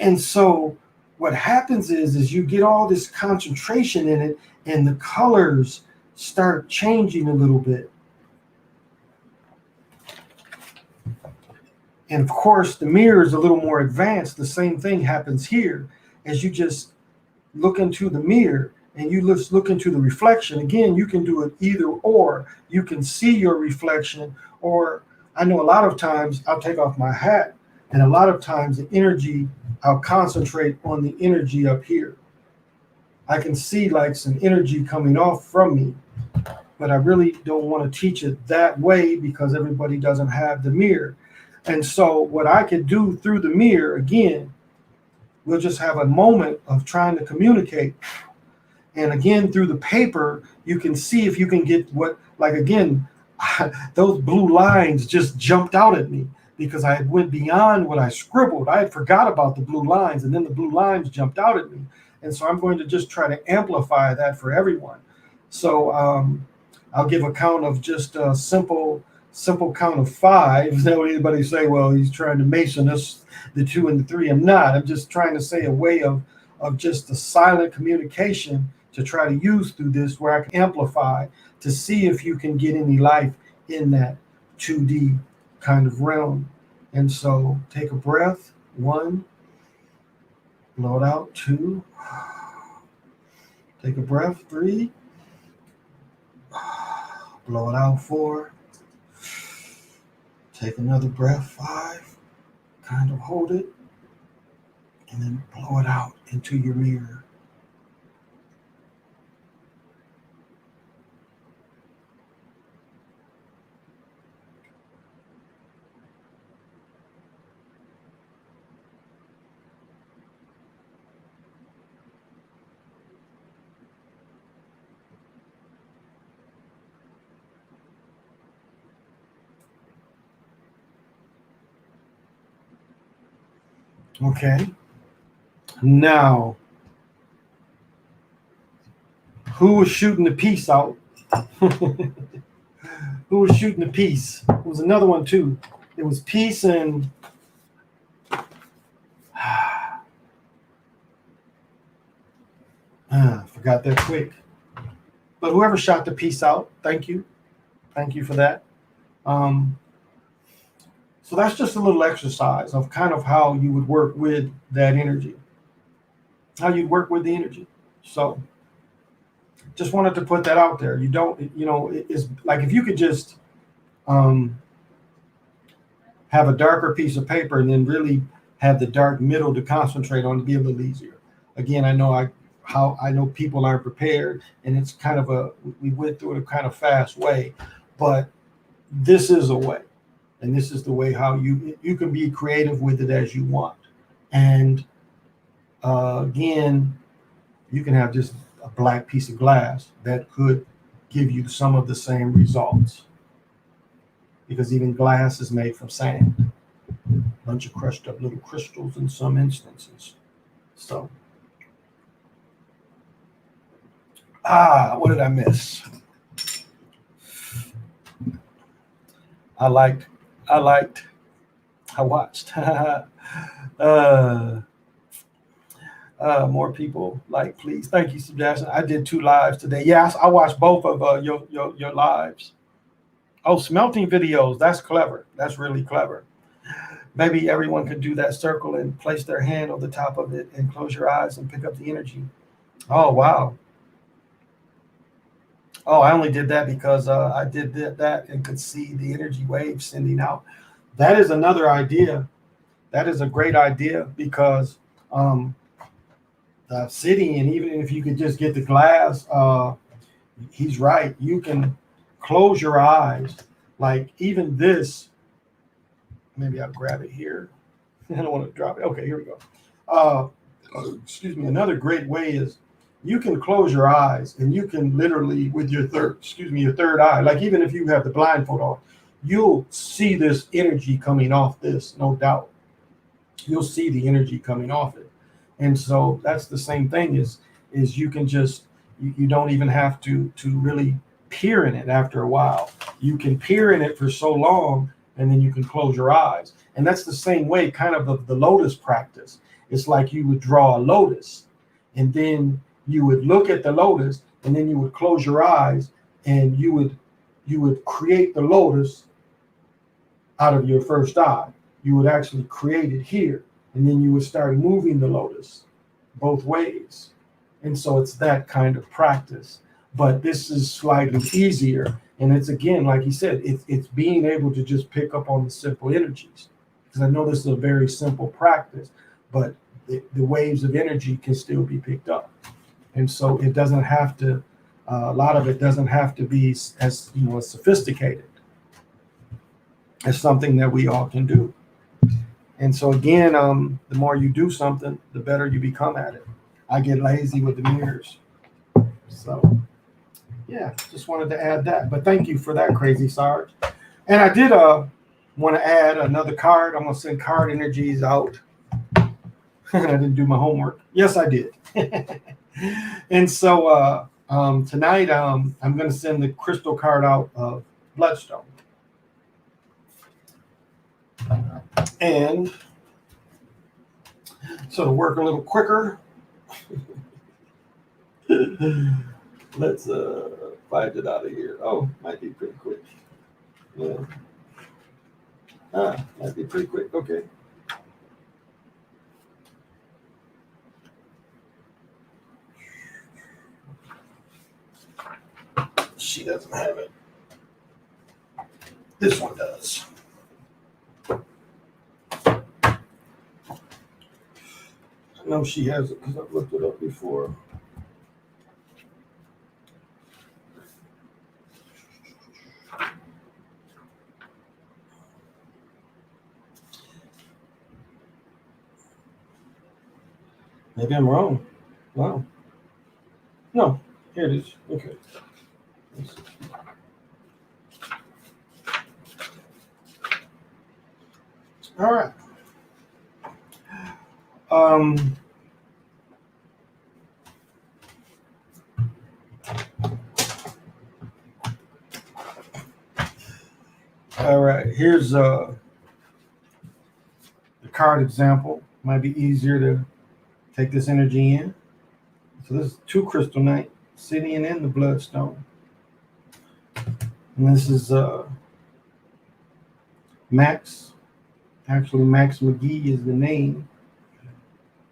And so what happens is you get all this concentration in it, and the colors start changing a little bit. And of course, the mirror is a little more advanced. The same thing happens here. As you just look into the mirror and you look into the reflection, again, you can do it either or. You can see your reflection, or I know a lot of times I'll take off my hat, and a lot of times the energy, I'll concentrate on the energy up here. I can see like some energy coming off from me, but I really don't want to teach it that way because everybody doesn't have the mirror. And so what I could do through the mirror, again, we'll just have a moment of trying to communicate. And again, through the paper, you can see if you can get what, like, again, those blue lines just jumped out at me because I went beyond what I scribbled. I had forgot about the blue lines, and then the blue lines jumped out at me. And so I'm going to just try to amplify that for everyone. So I'll give a count of just a simple count of 5. Now anybody say, well, he's trying to mason us, the 2 and the 3. I'm not. I'm just trying to say a way of just a silent communication to try to use through this, where I can amplify to see if you can get any life in that 2D kind of realm. And so take a breath. 1, blow it out. 2, take a breath. 3, blow it out. 4, take another breath. 5, kind of hold it, and then blow it out into your mirror. Okay. Now, Who was shooting the piece out? Who was shooting the piece? It was another one too. It was Peace and forgot that quick. But whoever shot the piece out, thank you for that. So that's just a little exercise of kind of how you would work with that energy, how you'd work with the energy. So just wanted to put that out there. You don't, it's like if you could just have a darker piece of paper and then really have the dark middle to concentrate on, to be a little easier. Again, I know people aren't prepared, and it's kind of we went through it a kind of fast way, but this is a way, and this is the way how you can be creative with it as you want. And again, you can have just a black piece of glass that could give you some of the same results, because even glass is made from sand, a bunch of crushed up little crystals in some instances. So, what did I miss? I watched. More people like, please. Thank you, Sebastian. I did 2 lives today. Yes, I watched both of your lives. Oh, smelting videos. That's clever. That's really clever. Maybe everyone could do that circle and place their hand on the top of it and close your eyes and pick up the energy. Oh, wow. Oh, I only did that because I did that and could see the energy waves sending out. That is another idea. That is a great idea, because the obsidian, even if you could just get the glass, he's right. You can close your eyes. Like even this, maybe I'll grab it here. I don't want to drop it. Okay, here we go. Excuse me. Another great way is you can close your eyes and you can literally, with your third eye, like even if you have the blindfold on, you'll see this energy coming off this, no doubt. You'll see the energy coming off it. And so that's the same thing is you can just, you don't even have to really peer in it after a while. You can peer in it for so long, and then you can close your eyes. And that's the same way kind of the lotus practice. It's like you would draw a lotus, and then you would look at the lotus, and then you would close your eyes, and you would create the lotus out of your first eye. You would actually create it here, and then you would start moving the lotus both ways. And so it's that kind of practice. But this is slightly easier. And it's, again, like he said, it's being able to just pick up on the simple energies. Because I know this is a very simple practice, but the waves of energy can still be picked up. And so it doesn't have to, a lot of it doesn't have to be as sophisticated as something that we all can do. And so again, the more you do something, the better you become at it. I get lazy with the mirrors. So yeah, just wanted to add that. But thank you for that, Crazy Sarge. And I did want to add another card. I'm going to send card energies out. I didn't do my homework. Yes, I did. And so tonight I'm going to send the crystal card out of Bloodstone. And so to work a little quicker, let's find it out of here. Oh, might be pretty quick. Yeah. Might be pretty quick. Okay. She doesn't have it. This one does. I know she has it because I've looked it up before. Maybe I'm wrong. Wow. No, here it is. Okay. All right. All right, here's the card example. Might be easier to take this energy in. So this is 2 crystalite, obsidian, and the bloodstone. And this is Max. Actually, Max McGee is the name.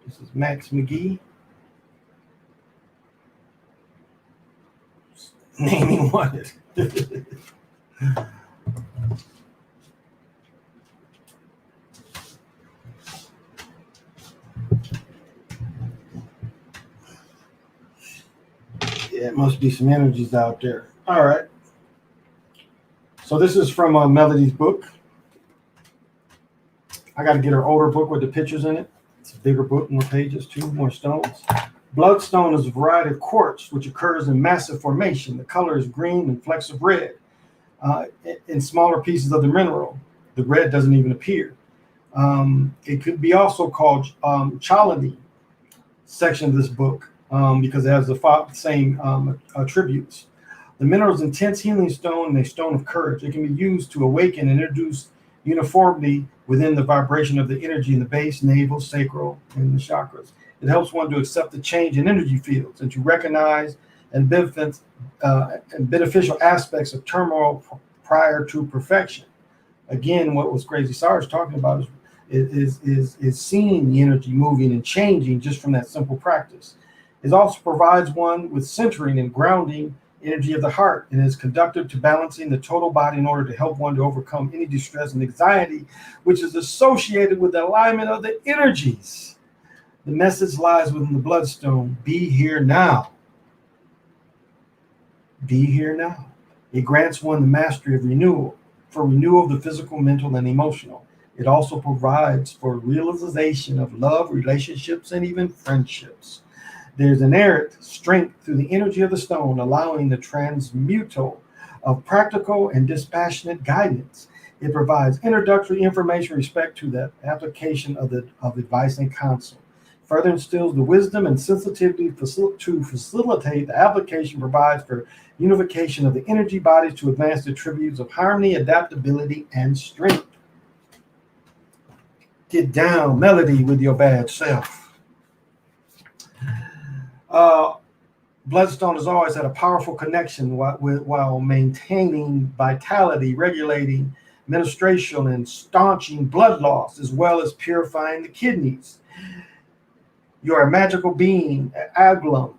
This is Max McGee. Naming what? Yeah, it must be some energies out there. All right. So this is from Melody's book. I got to get her older book with the pictures in it. It's a bigger book, more pages, 2 more stones. Bloodstone is a variety of quartz which occurs in massive formation. The color is green and flecks of red. In smaller pieces of the mineral, the red doesn't even appear. It could be also called chalcedony section of this book because it has the same attributes. The mineral is intense healing stone and a stone of courage. It can be used to awaken and introduce uniformity within the vibration of the energy in the base, navel, sacral, and the chakras. It helps one to accept the change in energy fields and to recognize and beneficial aspects of turmoil prior to perfection. Again, what was Crazy Sarge talking about is seeing the energy moving and changing just from that simple practice. It also provides one with centering and grounding energy of the heart and is conducive to balancing the total body in order to help one to overcome any distress and anxiety which is associated with the alignment of the energies. The message lies within the bloodstone. Be here now. Be here now. It grants one the mastery of renewal, for renewal of the physical, mental, and emotional. It also provides for realization of love, relationships, and even friendships. There's inherent strength through the energy of the stone, allowing the transmutal of practical and dispassionate guidance. It provides introductory information with respect to the application of advice and counsel. Further instills the wisdom and sensitivity to facilitate the application, provides for unification of the energy bodies to advance the attributes of harmony, adaptability, and strength. Get down, Melody, with your bad self. Bloodstone has always had a powerful connection while maintaining vitality, regulating menstruation, and staunching blood loss, as well as purifying the kidneys. You're a magical being, aglum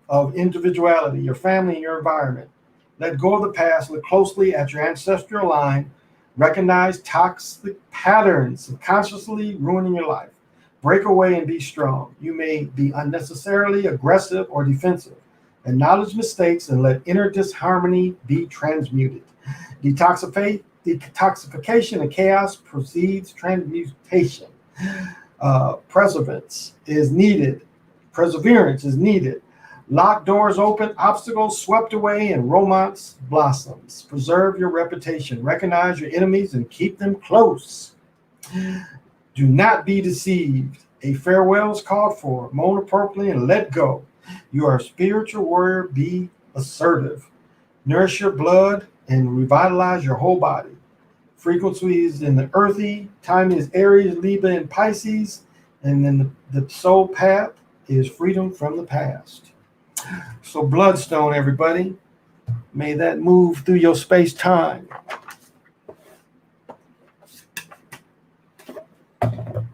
of individuality, your family and your environment. Let go of the past, look closely at your ancestral line, recognize toxic patterns subconsciously ruining your life. Break away and be strong. You may be unnecessarily aggressive or defensive. Acknowledge mistakes and let inner disharmony be transmuted. Detoxification and chaos precedes transmutation. Perseverance is needed. Locked doors open, obstacles swept away, and romance blossoms. Preserve your reputation. Recognize your enemies and keep them close. Do not be deceived. A farewell is called for. Moan appropriately and let go. You are a spiritual warrior. Be assertive. Nourish your blood and revitalize your whole body. Frequency is in the earthy. Timing is Aries, Libra, and Pisces. And then the soul path is freedom from the past. So bloodstone, everybody. May that move through your space-time.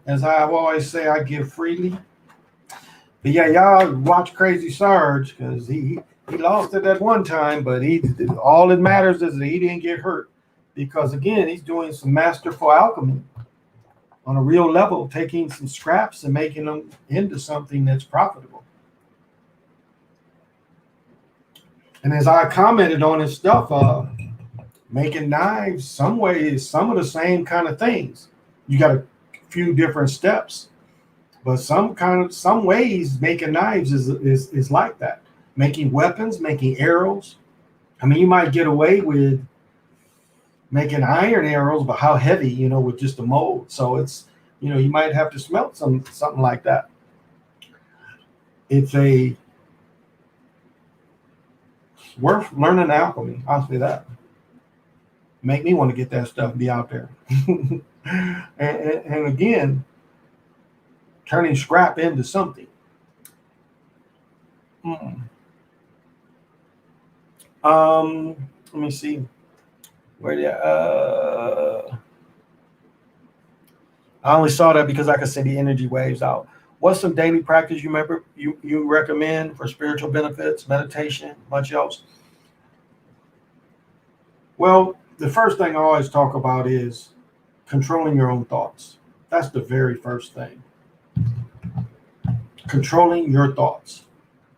As I always say, I give freely. But yeah, y'all watch Crazy Sarge because he lost it at one time, but all that matters is that he didn't get hurt. Because again, he's doing some masterful alchemy on a real level, taking some scraps and making them into something that's profitable. And as I commented on his stuff, making knives, some ways, some of the same kind of things. You got a few different steps, but some ways making knives is like that. Making weapons, making arrows. I mean, you might get away with making iron arrows, but how heavy, with just a mold. So it's, you might have to smelt something like that. It's worth learning alchemy. I'll say that. Make me want to get that stuff and be out there. And again, turning scrap into something. Let me see. Where I only saw that because I could see the energy waves out. What's some daily practice you recommend for spiritual benefits, meditation, much else? Well, the first thing I always talk about is controlling your own thoughts. That's the very first thing. Controlling your thoughts.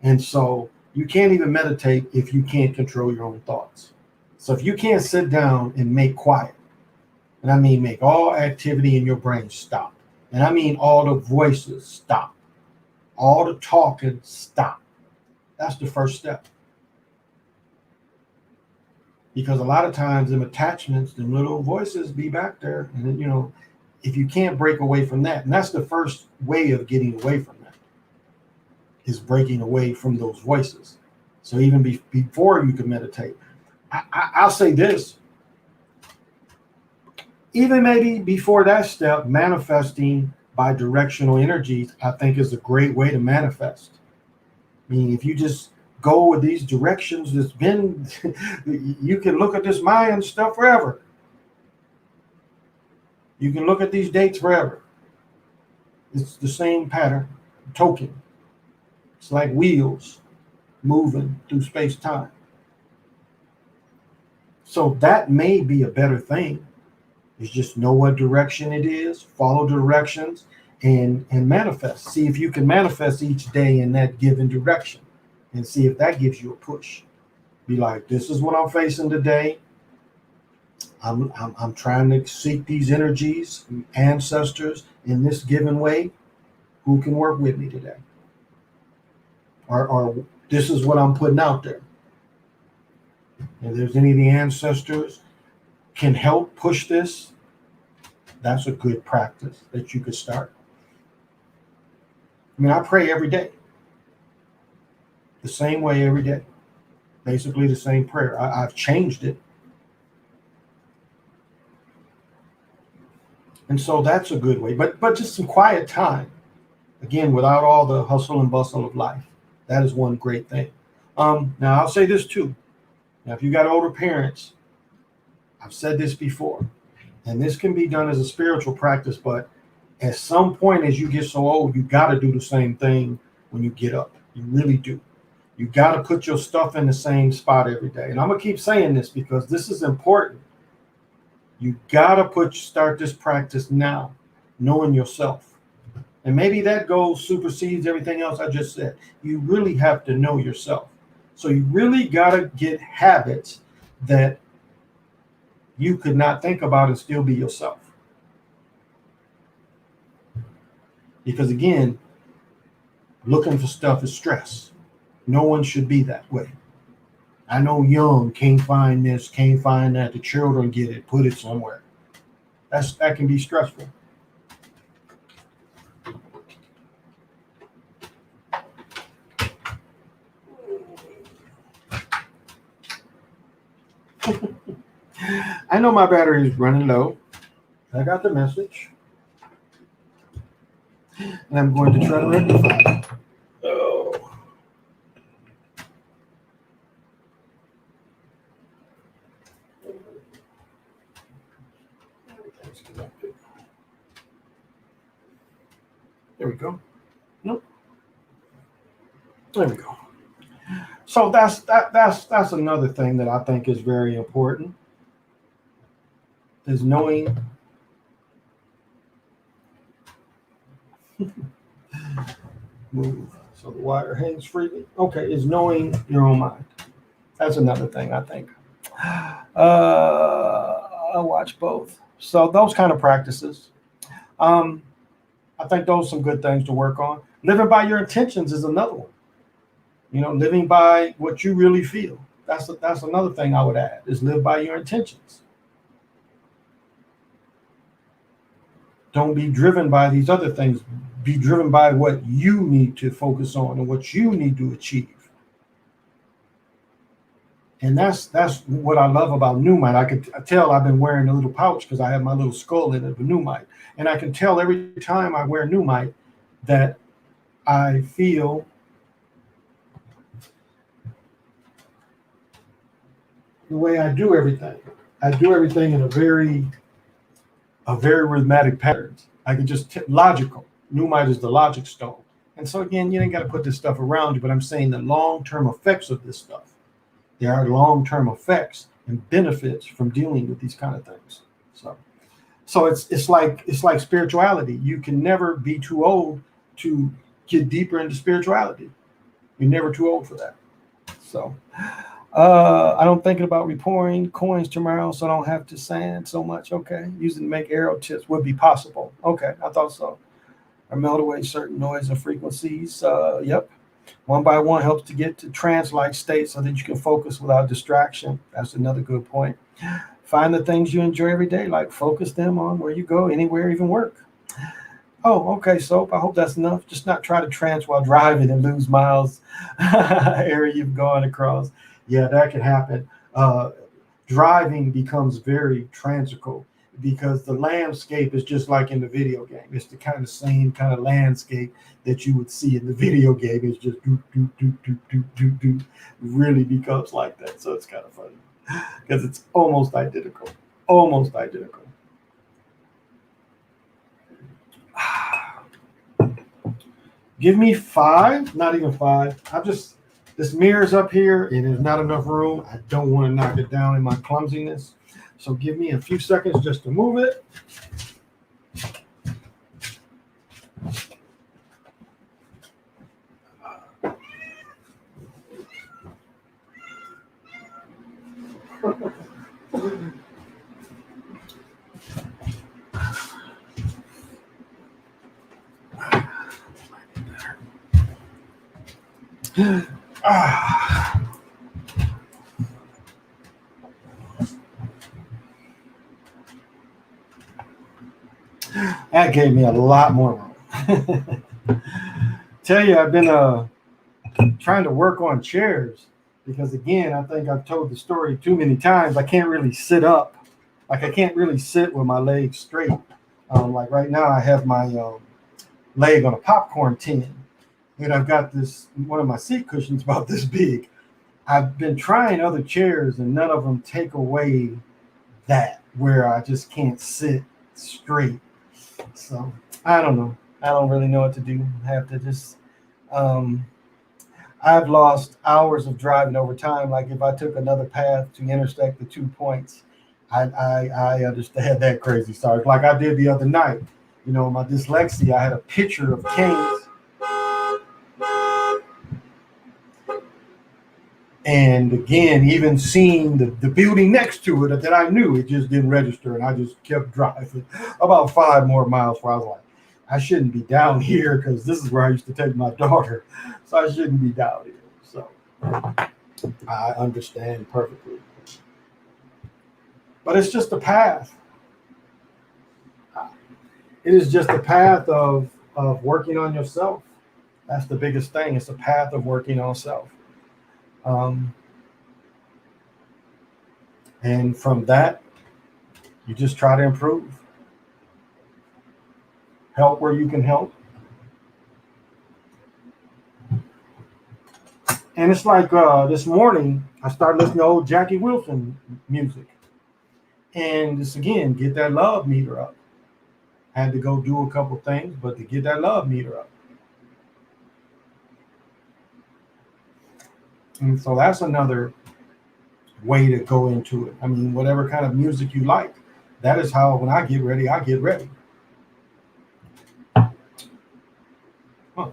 And so you can't even meditate if you can't control your own thoughts. So if you can't sit down and make quiet, and I mean make all activity in your brain stop, and I mean all the voices stop, all the talking stop. That's the first step. Because a lot of times them attachments, them little voices be back there. And then, if you can't break away from that, and that's the first way of getting away from that, is breaking away from those voices. So even before you can meditate, I'll say this, even maybe before that step, manifesting by directional energies, I think is a great way to manifest. I mean, if you just go with these directions that's been, you can look at this Mayan stuff forever. You can look at these dates forever. It's the same pattern, token. It's like wheels moving through space-time. So that may be a better thing, is just know what direction it is, follow directions, and manifest. See if you can manifest each day in that given direction. And see if that gives you a push. Be like, this is what I'm facing today. I'm trying to seek these energies, ancestors in this given way. Who can work with me today? Or this is what I'm putting out there. If there's any of the ancestors can help push this, that's a good practice that you could start. I mean, I pray every day. The same way every day. Basically the same prayer. I've changed it. And so that's a good way. But just some quiet time. Again, without all the hustle and bustle of life. That is one great thing. Now, I'll say this too. Now, if you got older parents, I've said this before, and this can be done as a spiritual practice, but at some point as you get so old, you got to do the same thing when you get up. You really do. You got to put your stuff in the same spot every day. And I'm going to keep saying this because this is important. You got to start this practice now, knowing yourself. And maybe that goal supersedes everything else I just said. You really have to know yourself. So you really got to get habits that you could not think about and still be yourself. Because again, looking for stuff is stress. No one should be that way. I know young can't find this, can't find that. The children get it, put it somewhere. That can be stressful. I know my battery is running low. I got the message. And I'm going to try to rectify it. Oh. There we go. Nope. There we go. So that's another thing that I think is very important, is knowing move so the wire hangs freely. Okay, is knowing your own mind. That's another thing I think. I'll watch both. So those kind of practices. I think those are some good things to work on. Living by your intentions is another one. Living by what you really feel. That's another thing I would add, is live by your intentions. Don't be driven by these other things. Be driven by what you need to focus on and what you need to achieve. And that's what I love about Numite. I could tell I've been wearing a little pouch because I have my little skull in it with Numite. And I can tell every time I wear Numite that I feel the way I do everything. I do everything in a very rhythmic patterns. I can just logical. Numite is the logic stone. And so again, you ain't got to put this stuff around you, but I'm saying the long-term effects of this stuff. There are long-term effects and benefits from dealing with these kind of things. So it's like spirituality. You can never be too old to get deeper into spirituality. You're never too old for that. So I don't thinking about repouring coins tomorrow, so I don't have to sand so much. Okay, using to make arrow tips would be possible. Okay, I thought so. Or melt away certain noise and frequencies. Yep. One by one helps to get to trance-like state so that you can focus without distraction. That's another good point. Find the things you enjoy every day, like focus them on where you go, anywhere, even work. Oh, okay, Soap. I hope that's enough. Just not try to trance while driving and lose miles area you've gone across. Yeah, that can happen. Driving becomes very transical because the landscape is just like in the video game. It's the kind of same kind of landscape that you would see in the video game. It's just do. Really becomes like that. So it's kind of funny because it's almost identical. Almost identical. Give me 5, not even 5. This mirror's up here and there's not enough room. I don't want to knock it down in my clumsiness. So give me a few seconds just to move it. That gave me a lot more room. Tell you, I've been trying to work on chairs because, again, I think I've told the story too many times. I can't really sit up. Like I can't really sit with my legs straight. Like right now, I have my leg on a popcorn tin, and I've got one of my seat cushions about this big. I've been trying other chairs, and none of them take away that where I just can't sit straight. So I don't know. I don't really know what to do. I have to just. I've lost hours of driving over time. Like if I took another path to intersect the 2 points, I understand that crazy story. Like I did the other night. You know, my dyslexia. I had a picture of Keynes. And again, even seeing the building next to it that I knew, it just didn't register. And I just kept driving about 5 more miles where I was like, I shouldn't be down here because this is where I used to take my daughter. So I shouldn't be down here. So I understand perfectly. But it's just a path. It is just a path of working on yourself. That's the biggest thing. It's a path of working on self. And from that, you just try to improve. Help where you can help. And it's like this morning, I started listening to old Jackie Wilson music. And just again, get that love meter up. Had to go do a couple things, but to get that love meter up. And so that's another way to go into it. I mean, whatever kind of music you like, that is how when I get ready, I get ready. Huh.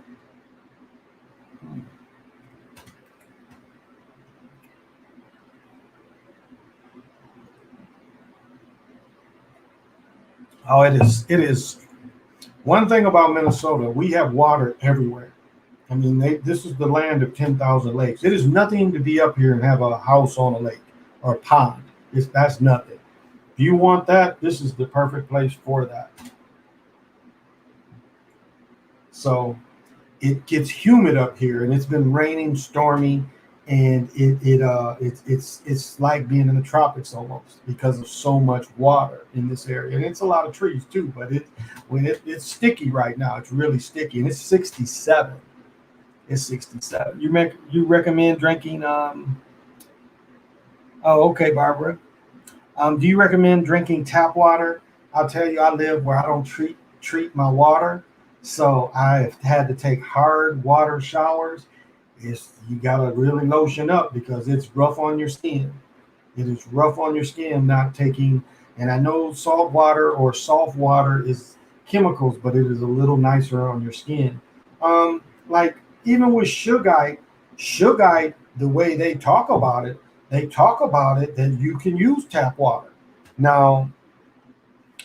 Oh, it is. One thing about Minnesota, we have water everywhere. I mean, this is the land of 10,000 lakes. It is nothing to be up here and have a house on a lake or a pond. That's nothing. If you want that, this is the perfect place for that. So it gets humid up here, and it's been raining, stormy, and it's like being in the tropics almost because of so much water in this area, and it's a lot of trees too. But it's sticky right now. It's really sticky, and it's 67. It's 67. You recommend drinking? Oh, okay, Barbara. Do you recommend drinking tap water? I'll tell you, I live where I don't treat my water, so I've had to take hard water showers. You gotta really lotion up because it's rough on your skin. It is rough on your skin not taking. And I know salt water or soft water is chemicals, but it is a little nicer on your skin. Like even with Sugite, the way they talk about it that you can use tap water. Now,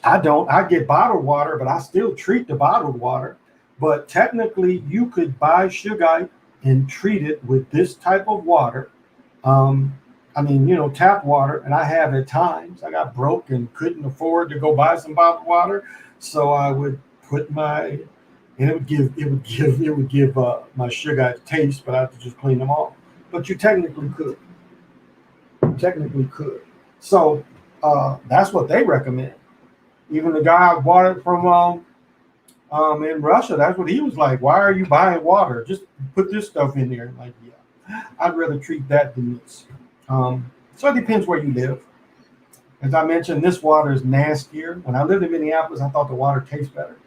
I don't. I get bottled water, but I still treat the bottled water. But technically, you could buy Sugite and treat it with this type of water. Um, I mean, tap water, and I have at times. I got broke and couldn't afford to go buy some bottled water, so I would put and it would give my Sugite taste, but I have to just clean them off. But you technically could. So that's what they recommend. Even the guy I bought it from in Russia, that's what he was like. Why are you buying water? Just put this stuff in there. Like, yeah, I'd rather treat that than this. So it depends where you live. As I mentioned, this water is nastier. When I lived in Minneapolis, I thought the water tastes better.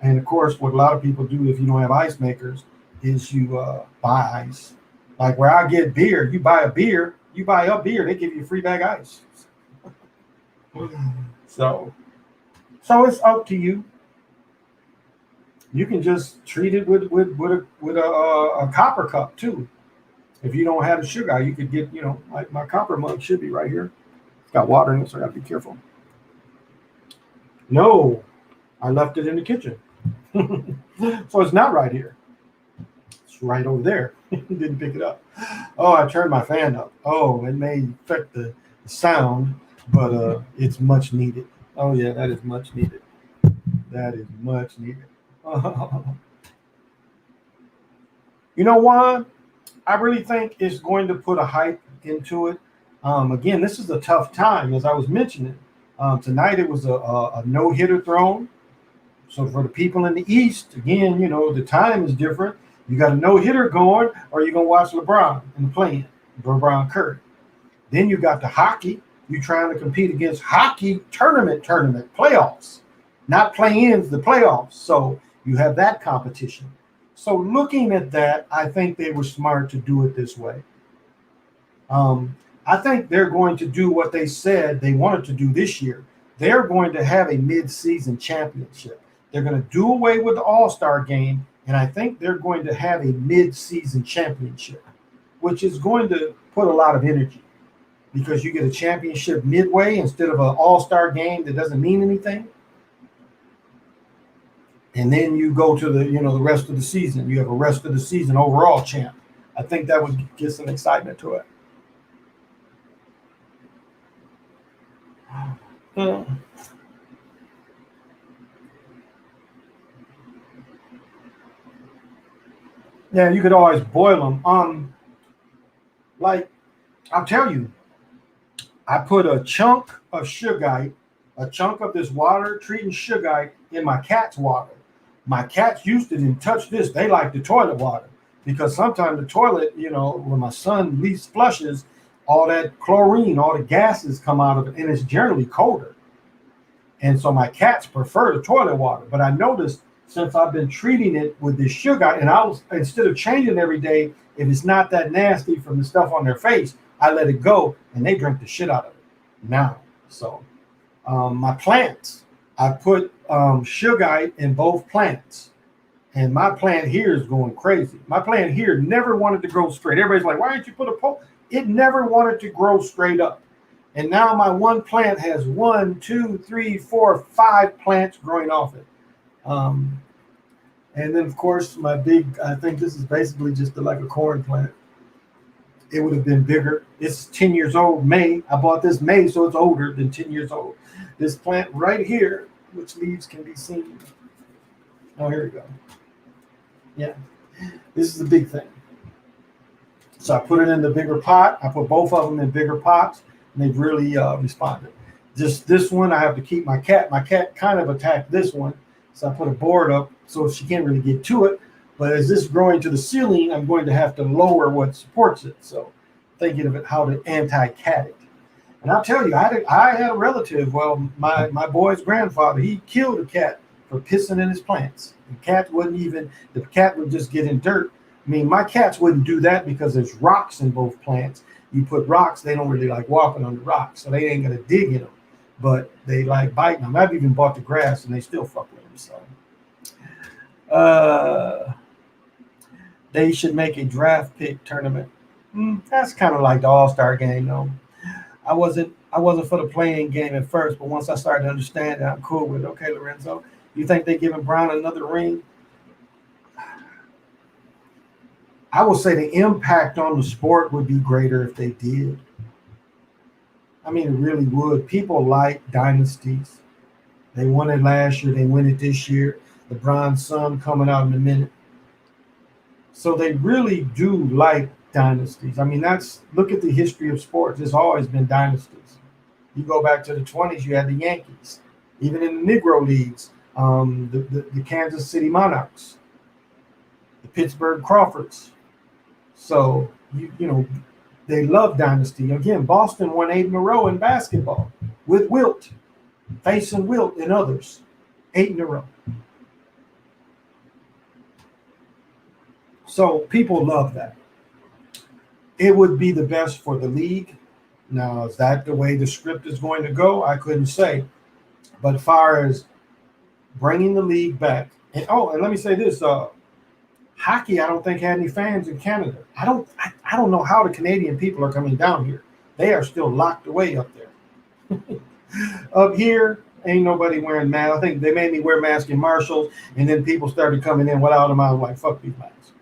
And of course, what a lot of people do if you don't have ice makers is you buy ice. Like where I get beer, you buy a beer, they give you a free bag of ice. So it's up to you. You can just treat it with a copper cup too. If you don't have the sugar, you could get, like my copper mug should be right here. It's got water in it, so I gotta be careful. No, I left it in the kitchen. So it's not right here. It's right over there. Didn't pick it up. Oh, I turned my fan up. Oh, it may affect the sound, but it's much needed. Oh yeah, that is much needed. That is much needed. You know why? I really think it's going to put a hype into it. Again, this is a tough time, as I was mentioning. Tonight it was a no-hitter thrown. So for the people in the East, again, the time is different. You got a no-hitter going, or you're going to watch LeBron in the play-in, LeBron Curry. Then you got the hockey. You're trying to compete against hockey tournament playoffs, not play-ins, the playoffs. So you have that competition. So looking at that, I think they were smart to do it this way. I think they're going to do what they said they wanted to do this year. They're going to have a mid-season championship. They're going to do away with the All-Star game, and I think they're going to have a mid-season championship, which is going to put a lot of energy because you get a championship midway instead of an All-Star game that doesn't mean anything. And then you go to the rest of the season. You have a rest of the season overall champ. I think that would get some excitement to it. Yeah, you could always boil them. Like I'll tell you, I put a chunk of Sugite, a chunk of this water treating Sugite in my cat's water. My cats used it and touched this. They like the toilet water because sometimes the toilet, when my son least flushes, all that chlorine, all the gases come out of it, and it's generally colder. And so my cats prefer the toilet water. But I noticed since I've been treating it with this Sugite, and instead of changing every day, if it's not that nasty from the stuff on their face, I let it go, and they drink the shit out of it now. So my plants, I put Sugite in both plants, and my plant here is going crazy. My plant here never wanted to grow straight. Everybody's like, why didn't you put a pole? It never wanted to grow straight up. And now my one plant has 1, 2, 3, 4, 5 plants growing off it. And then, of course, I think this is basically just like a corn plant. It would have been bigger. It's 10 years old, May. I bought this May, so it's older than 10 years old. This plant right here, which leaves can be seen. Oh, here we go. Yeah, this is a big thing. So I put it in the bigger pot. I put both of them in bigger pots, and they've really responded. Just this one, I have to keep my cat. My cat kind of attacked this one, so I put a board up so she can't really get to it. But as this growing to the ceiling, I'm going to have to lower what supports it. So thinking of it how to anti-cat it. And I'll tell you, I had a relative. Well, my boy's grandfather, he killed a cat for pissing in his plants. The cat would just get in dirt. I mean, my cats wouldn't do that because there's rocks in both plants. You put rocks, they don't really like walking on the rocks, so they ain't gonna dig in them. But they like biting them. I've even bought the grass, and they still fuck with them. So, they should make a draft pick tournament. That's kind of like the All-Star game, though. I wasn't for the playing game at first, but once I started to understand that, I'm cool with it. Okay, Lorenzo, you think they're giving Brown another ring? I will say the impact on the sport would be greater if they did. I mean, it really would. People like dynasties. They won it last year. They win it this year. LeBron's son coming out in a minute. So they really do like dynasties. I mean, look at the history of sports. There's always been dynasties. You go back to the 20s, you had the Yankees. Even in the Negro leagues, the Kansas City Monarchs, the Pittsburgh Crawfords. So, you know, they love dynasty. Again, Boston won 8 in a row in basketball with Wilt, facing Wilt and others. 8 in a row. So people love that. It would be the best for the league. Now, is that the way the script is going to go? I couldn't say. But as far as bringing the league back, and let me say this: hockey, I don't think had any fans in Canada. I don't know how the Canadian people are coming down here. They are still locked away up there. Up here, ain't nobody wearing masks. I think they made me wear masks in Marshalls, and then people started coming in without them. I was like, fuck these masks.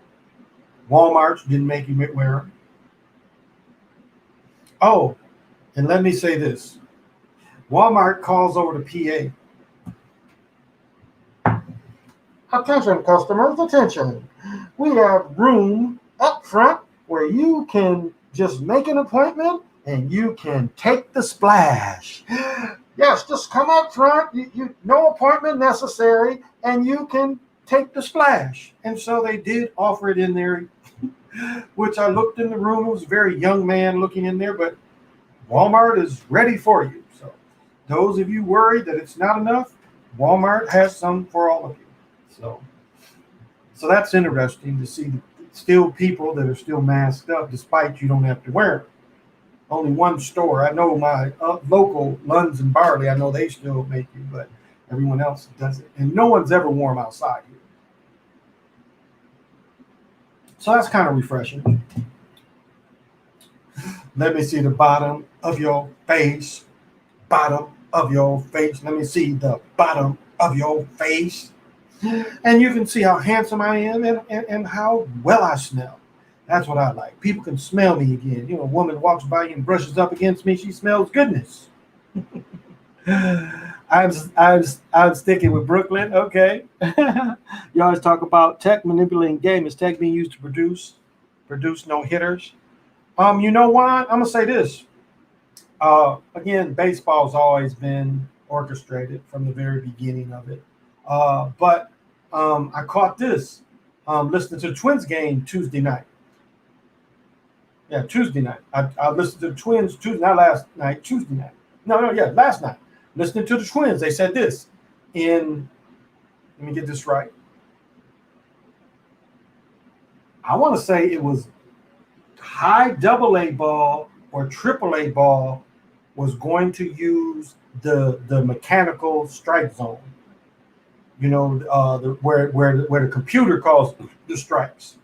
Walmart didn't make you wear them. Oh, and let me say this. Walmart calls over the PA. Attention, customers, attention. We have room up front where you can just make an appointment and you can take the splash. Yes, just come up front. You no appointment necessary, and you can take the splash. And so they did offer it in there, which I looked in the room. It was a very young man looking in there, but Walmart is ready for you. So those of you worried that it's not enough, Walmart has some for all of you. So that's interesting to see still people that are still masked up despite you don't have to wear them. Only one store. I know my local Lunds and Barley, I know they still make you, but everyone else does it. And no one's ever warm outside here. So that's kind of refreshing. Let me see the bottom of your face. Bottom of your face. Let me see the bottom of your face. And you can see how handsome I am and how well I smell. That's what I like. People can smell me again. You know, a woman walks by you and brushes up against me. She smells goodness. I'm sticking with Brooklyn. Okay. You always talk about tech manipulating game. Is tech being used to produce no hitters? You know why? I'm gonna say this. Again, baseball's always been orchestrated from the very beginning of it. But I caught this listening to the Twins game Tuesday night. Yeah, Tuesday night. I listened to the Twins Tuesday, not last night, Tuesday night. Last night. Listening to the Twins, they said this let me get this right. I want to say it was high AA ball or AAA ball was going to use the mechanical strike zone. You know, where the computer calls the strikes.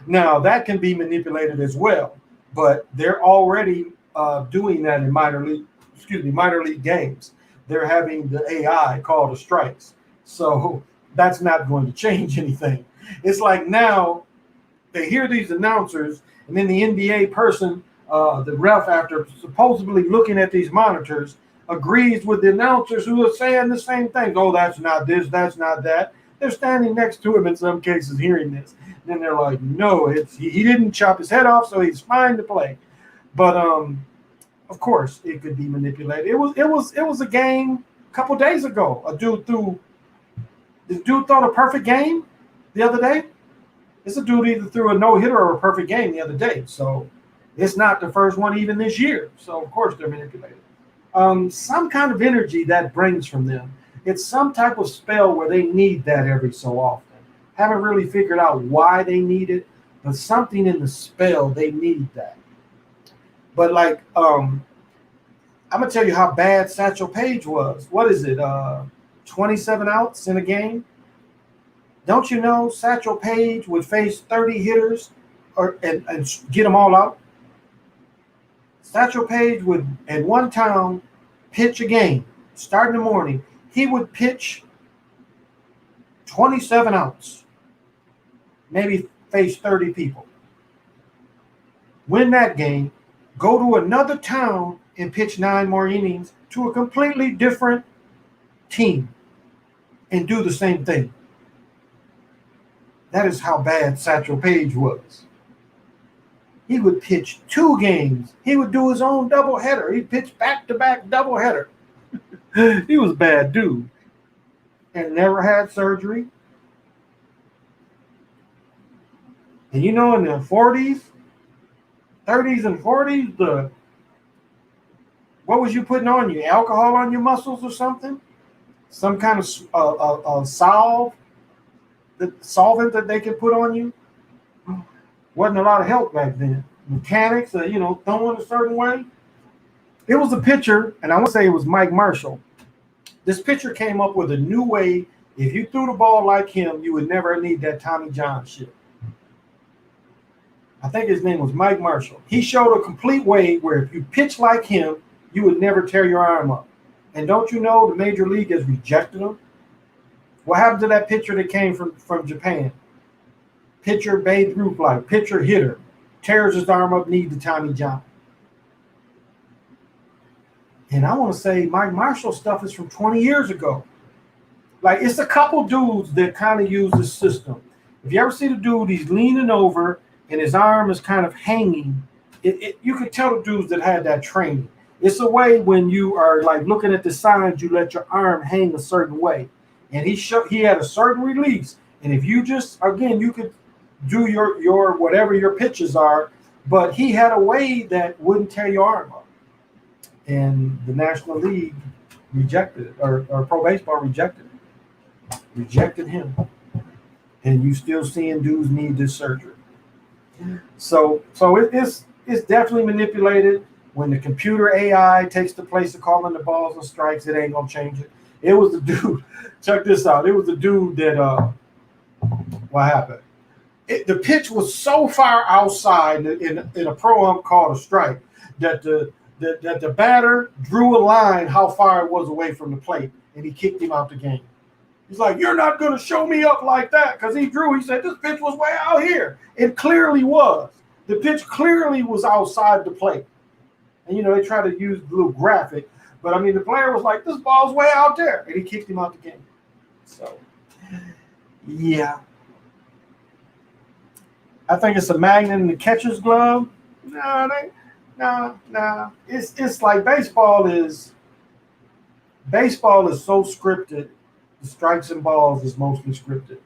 Now that can be manipulated as well, but they're already doing that in minor league games. They're having the AI call the strikes, so that's not going to change anything. It's like now they hear these announcers, and then the NBA person, the ref, after supposedly looking at these monitors, agrees with the announcers who are saying the same thing. Oh, that's not this, that's not that. They're standing next to him in some cases hearing this. Then they're like, no, he didn't chop his head off, so he's fine to play. But of course, it could be manipulated. It was a game a couple days ago. This dude threw a perfect game the other day. It's a dude either threw a no hitter or a perfect game the other day. So it's not the first one even this year. So of course they're manipulated. Some kind of energy that brings from them. It's some type of spell where they need that every so often. Haven't really figured out why they need it, but something in the spell they need that. But like, I'm gonna tell you how bad Satchel Paige was. What is it? 27 outs in a game. Don't you know Satchel Paige would face 30 hitters and get them all out? Satchel Paige would, at one time, pitch a game. Start in the morning. He would pitch 27 outs. Maybe face 30 people. Win that game. Go to another town and pitch 9 more innings to a completely different team and do the same thing. That is how bad Satchel Paige was. He would pitch 2 games. He would do his own doubleheader. He'd pitch back-to-back doubleheader. He was a bad dude. And never had surgery. And you know, in the 40s, 30s and 40s, what was you putting on you? Alcohol on your muscles or something? Some kind of solvent that they could put on you? Wasn't a lot of help back then. Mechanics, throwing a certain way. It was a pitcher, and I want to say it was Mike Marshall. This pitcher came up with a new way. If you threw the ball like him, you would never need that Tommy John shit. I think his name was Mike Marshall. He showed a complete way where if you pitch like him, you would never tear your arm up. And don't you know the Major League has rejected him? What happened to that pitcher that came from Japan? Pitcher Babe Ruth like, pitcher hitter, tears his arm up, need the Tommy John. And I want to say Mike Marshall stuff is from 20 years ago. Like, it's a couple dudes that kind of use this system. If you ever see the dude, he's leaning over and his arm is kind of hanging. You can tell the dudes that had that training. It's a way when you are like looking at the signs, you let your arm hang a certain way. And he had a certain release. And if you just, again, you could do your whatever your pitches are, but he had a way that wouldn't tear your arm up. And the National League rejected it, or Pro Baseball rejected him. And you still seeing dudes need this surgery. So it's definitely manipulated. When the computer AI takes the place of calling the balls and strikes, it ain't gonna change it. It was the dude. Check this out. It was the dude that what happened? The pitch was so far outside in a pro-ump called a strike that the batter drew a line how far it was away from the plate, and he kicked him out the game. He's like, you're not going to show me up like that, because he said, this pitch was way out here. It clearly was. The pitch clearly was outside the plate. And, they try to use the little graphic, but, the player was like, this ball's way out there, and he kicked him out the game. So, yeah. I think it's a magnet in the catcher's glove. No. It's like baseball is so scripted. The strikes and balls is mostly scripted.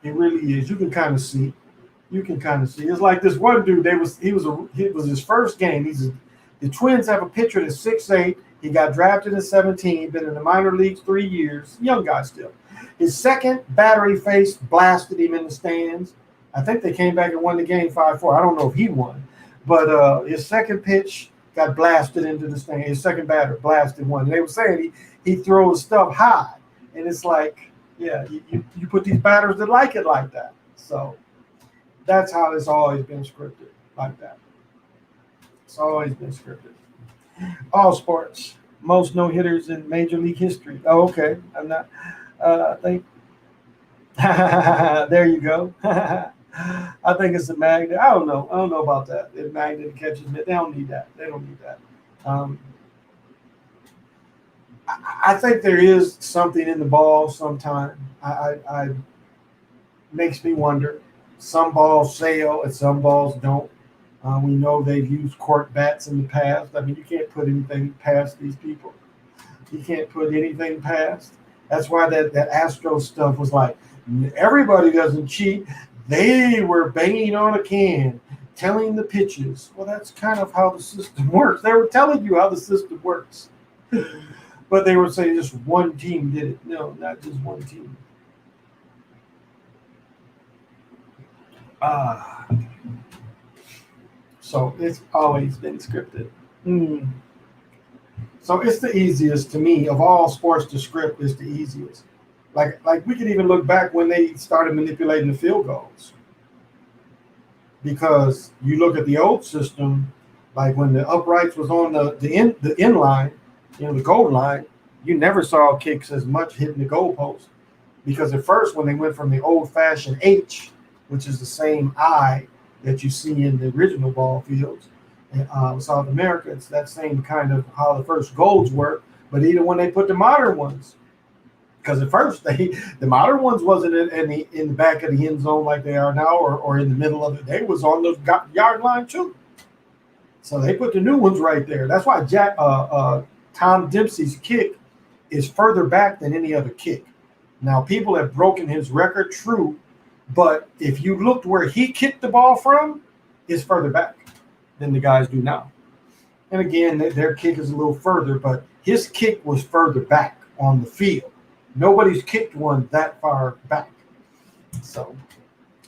It really is. You can kind of see. It's like this one dude. It was his first game. The Twins have a pitcher that's 6'8". He got drafted in 17. Been in the minor leagues 3 years. Young guy still. His second batter he faced blasted him in the stands. I think they came back and won the game 5-4. I don't know if he won, but his second pitch got blasted into the stand. His second batter blasted one. And they were saying he throws stuff high, and it's like, yeah, you put these batters that like it like that. So that's how it's always been scripted like that. It's always been scripted. All sports, most no hitters in Major League history. Oh, okay. I'm not. There you go. I think it's a magnet. I don't know about that. If magnet catches it, they don't need that. I think there is something in the ball sometime. makes me wonder. Some balls sail and some balls don't. We know they've used cork bats in the past. I mean, you can't put anything past these people. You can't put anything past. That's why that Astro stuff was like, everybody doesn't cheat. They were banging on a can, telling the pitches. Well, that's kind of how the system works. They were telling you how the system works. But they were saying just one team did it. No, not just one team. So it's always been scripted. So it's the easiest to me of all sports to script. Is the easiest. Like we can even look back when they started manipulating the field goals, because you look at the old system, like when the uprights was on the end line, the goal line, you never saw kicks as much hitting the goalpost, because at first when they went from the old-fashioned H, which is the same I that you see in the original ball fields in South America, it's that same kind of how the first goals were. But even when they put the modern ones, because at first the modern ones wasn't in the back of the end zone like they are now, or in the middle of it. They was on the yard line too. So they put the new ones right there. That's why Tom Dempsey's kick is further back than any other kick. Now, people have broken his record, true, but if you looked where he kicked the ball from, it's further back than the guys do now. And again, their kick is a little further, but his kick was further back on the field. Nobody's kicked one that far back. So,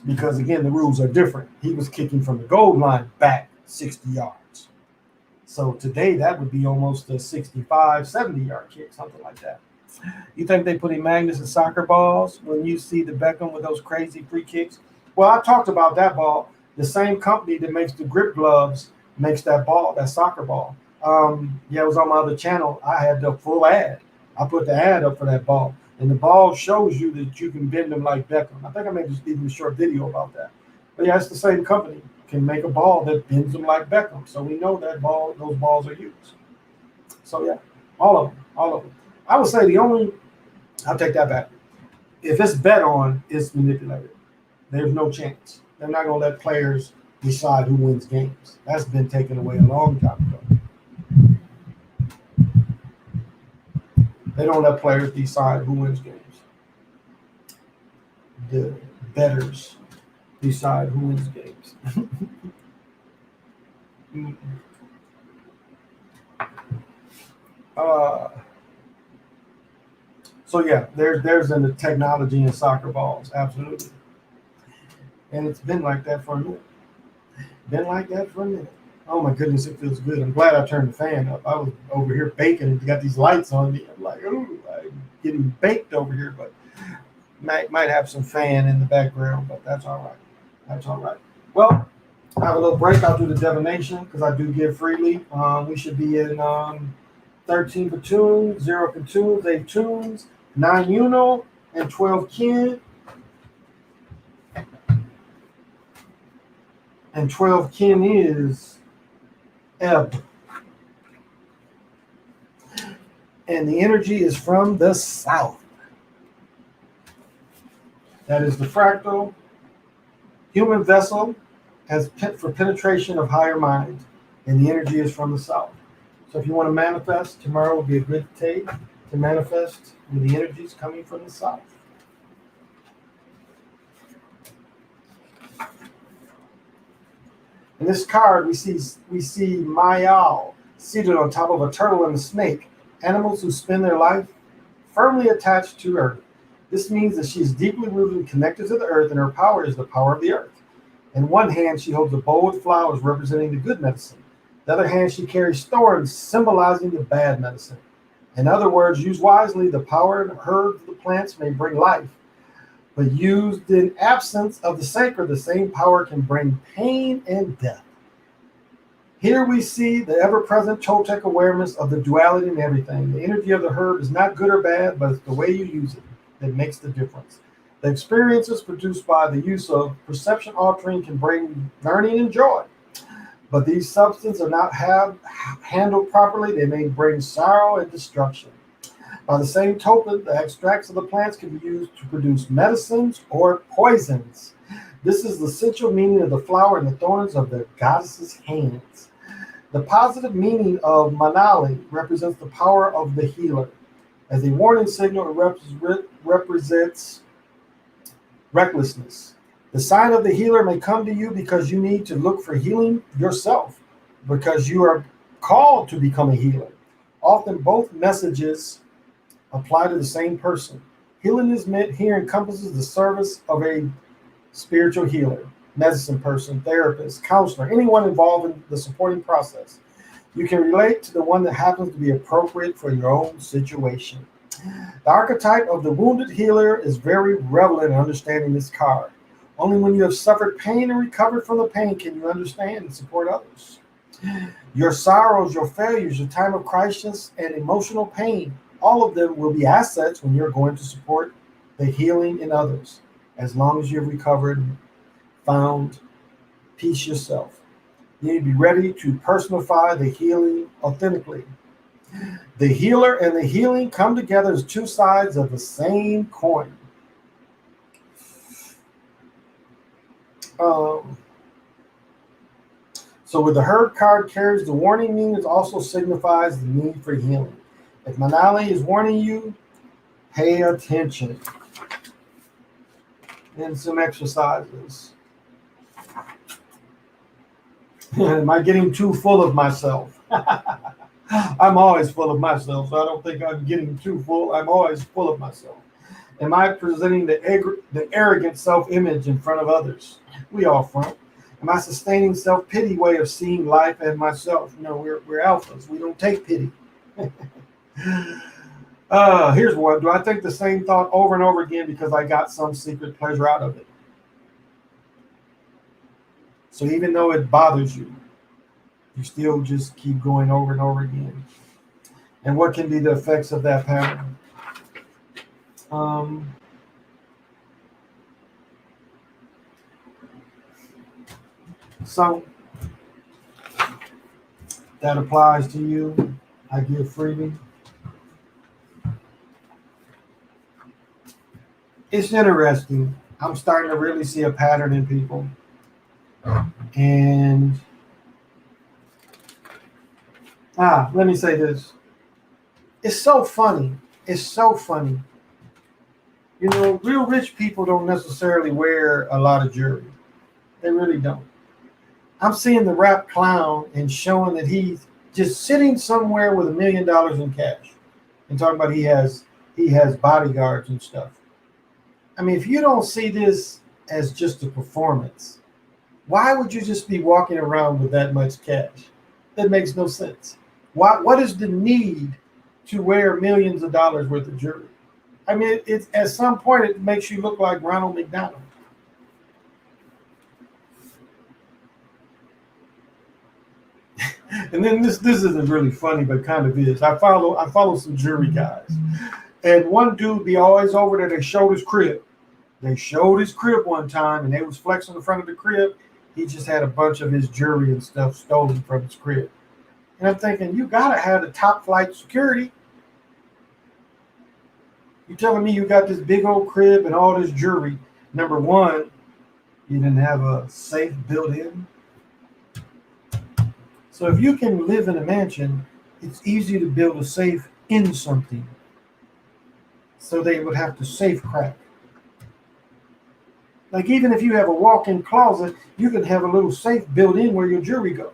because again, the rules are different. He was kicking from the goal line back 60 yards. So today that would be almost a 65, 70-yard kick, something like that. You think they put magnets in soccer balls when you see the Beckham with those crazy free kicks? Well, I talked about that ball. The same company that makes the grip gloves makes that ball, that soccer ball. It was on my other channel. I had the full ad. I put the ad up for that ball. And the ball shows you that you can bend them like Beckham. I think I made just even a short video about that. But yeah, it's the same company can make a ball that bends them like Beckham. So we know that those balls are used. So yeah, all of them. I would say I'll take that back. If it's bet on, it's manipulated. There's no chance. They're not going to let players decide who wins games. That's been taken away a long time ago. They don't let players decide who wins games. The bettors decide who wins games. So yeah, there's the technology in soccer balls, absolutely. And it's been like that for a minute. Oh my goodness, it feels good. I'm glad I turned the fan up. I was over here baking and got these lights on me. I'm like, ooh, I'm getting baked over here, but might have some fan in the background, but that's all right. Well, I have a little break. I'll do the divination because I do give freely. We should be in 13 platoons, 0 platoons, 8 tunes, 9 uno, and 12 kin. And 12 kin is ebb. And the energy is from the south. That is the fractal human vessel for penetration of higher mind. And the energy is from the south. So if you want to manifest, tomorrow will be a good day to manifest with the energies coming from the south. In this card, we see Mayal seated on top of a turtle and a snake, animals who spend their life firmly attached to Earth. This means that she is deeply rooted and connected to the Earth, and her power is the power of the Earth. In one hand, she holds a bowl with flowers representing the good medicine. The other hand, she carries thorns symbolizing the bad medicine. In other words, used wisely, the power of herbs, the plants may bring life. But used in absence of the sacred, the same power can bring pain and death. Here we see the ever-present Toltec awareness of the duality in everything. The energy of the herb is not good or bad, but it's the way you use it that makes the difference. The experiences produced by the use of perception altering can bring learning and joy. But these substances are not handled properly. They may bring sorrow and destruction. By the same token, the extracts of the plants can be used to produce medicines or poisons. This is the essential meaning of the flower and the thorns of the goddess's hands. The positive meaning of Manali represents the power of the healer. As a warning signal, it represents recklessness. The sign of the healer may come to you because you need to look for healing yourself, because you are called to become a healer. Often both messages apply to the same person. Healing is meant here encompasses the service of a spiritual healer, medicine person, therapist, counselor, anyone involved in the supporting process. You can relate to the one that happens to be appropriate for your own situation. The archetype of the wounded healer is very relevant in understanding this card. Only when you have suffered pain and recovered from the pain can you understand and support others. Your sorrows, your failures, your time of crisis, and emotional pain, all of them will be assets when you're going to support the healing in others, as long as you've recovered, found peace yourself. You need to be ready to personify the healing authentically. The healer and the healing come together as two sides of the same coin. So with the Herd card carries the warning meaning, it also signifies the need for healing. If Manali is warning you, pay attention. And some exercises. Am I getting too full of myself? I'm always full of myself, so I don't think I'm getting too full. I'm always full of myself. Am I presenting the arrogant self-image in front of others? We all front. Am I sustaining self-pity way of seeing life and myself? No, we're alphas. We don't take pity. Here's one. Do I think the same thought over and over again because I got some secret pleasure out of it? So even though it bothers you, you still just keep going over and over again. And what can be the effects of that pattern? So that applies to you. I give freely. It's interesting. I'm starting to really see a pattern in people. And let me say this. It's so funny. It's so funny. You know, real rich people don't necessarily wear a lot of jewelry. They really don't. I'm seeing the rap clown and showing that he's just sitting somewhere with $1 million in cash and talking about he has bodyguards and stuff. I mean, if you don't see this as just a performance, why would you just be walking around with that much cash? That makes no sense. What is the need to wear millions of dollars worth of jewelry? I mean, it's at some point it makes you look like Ronald McDonald. And then this isn't really funny, but kind of is. I follow some jewelry guys, and one dude be always over there. They showed his crib. They showed his crib one time, and they was flexing in front of the crib. He just had a bunch of his jewelry and stuff stolen from his crib. And I'm thinking, you gotta have the top flight security. You telling me you got this big old crib and all this jewelry? Number one, you didn't have a safe built in. So if you can live in a mansion, it's easy to build a safe in something. So they would have to safe crack. Like even if you have a walk-in closet, you can have a little safe built in where your jewelry goes.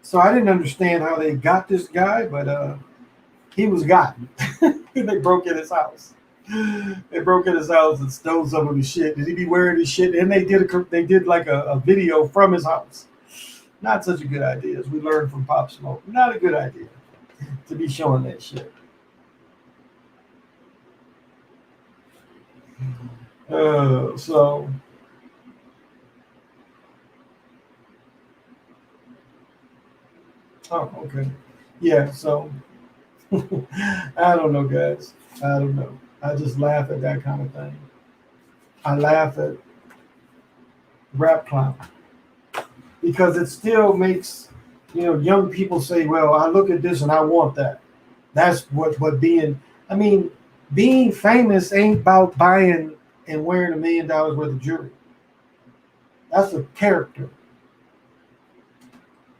So I didn't understand how they got this guy, but he was gotten. They broke in his house. They broke in his house and stole some of his shit. Did he be wearing his shit? And they did like a video from his house. Not such a good idea, as we learned from Pop Smoke. Not a good idea to be showing that shit. So oh, okay. Yeah, so I don't know, guys. I don't know. I just laugh at that kind of thing. I laugh at rap clown because it still makes, young people say, well, I look at this and I want that. That's what being, I mean, being famous ain't about buying and wearing $1 million worth of jewelry. That's a character.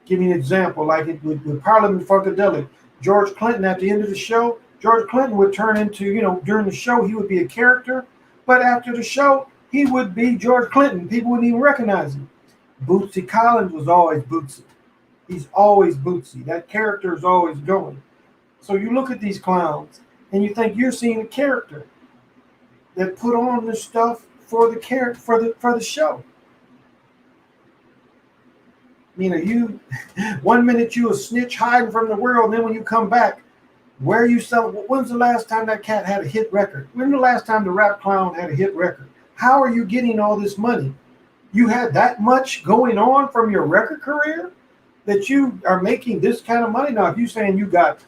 Give me an example, like with Parliament Funkadelic. George Clinton, at the end of the show, George Clinton would turn into, during the show, he would be a character, but after the show, he would be George Clinton. People wouldn't even recognize him. Bootsy Collins was always Bootsy. He's always Bootsy. That character is always going. So you look at these clowns and you think you're seeing a character that put on this stuff for the show. You 1 minute you a snitch hiding from the world, and then when you come back, where are you selling? When's the last time that cat had a hit record? When's the last time the rap clown had a hit record? How are you getting all this money? You had that much going on from your record career that you are making this kind of money? Now, if you're saying you've got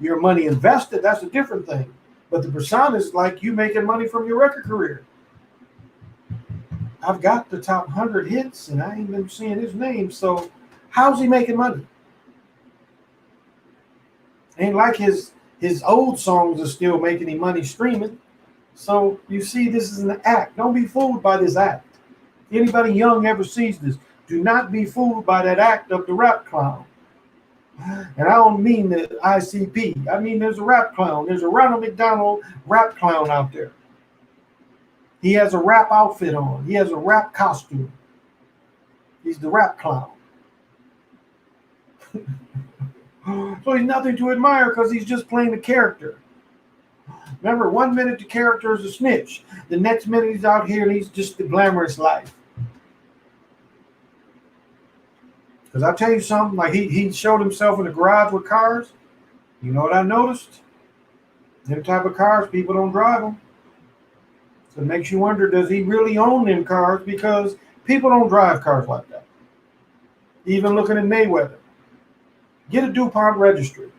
your money invested, that's a different thing. But the persona is like you making money from your record career. I've got the top 100 hits, and I ain't been seeing his name. So how's he making money? Ain't like his old songs are still making him money streaming. So you see, this is an act. Don't be fooled by this act. If anybody young ever sees this, do not be fooled by that act of the rap clown. And I don't mean the ICP. I mean, there's a rap clown. There's a Ronald McDonald rap clown out there. He has a rap outfit on. He has a rap costume. He's the rap clown. So he's nothing to admire because he's just playing a character. Remember, 1 minute the character is a snitch. The next minute he's out here and he's just the glamorous life. Because I'll tell you something, like he showed himself in the garage with cars. You know what I noticed? Them type of cars, people don't drive them. So it makes you wonder, does he really own them cars? Because people don't drive cars like that. Even looking at Mayweather. Get a DuPont registry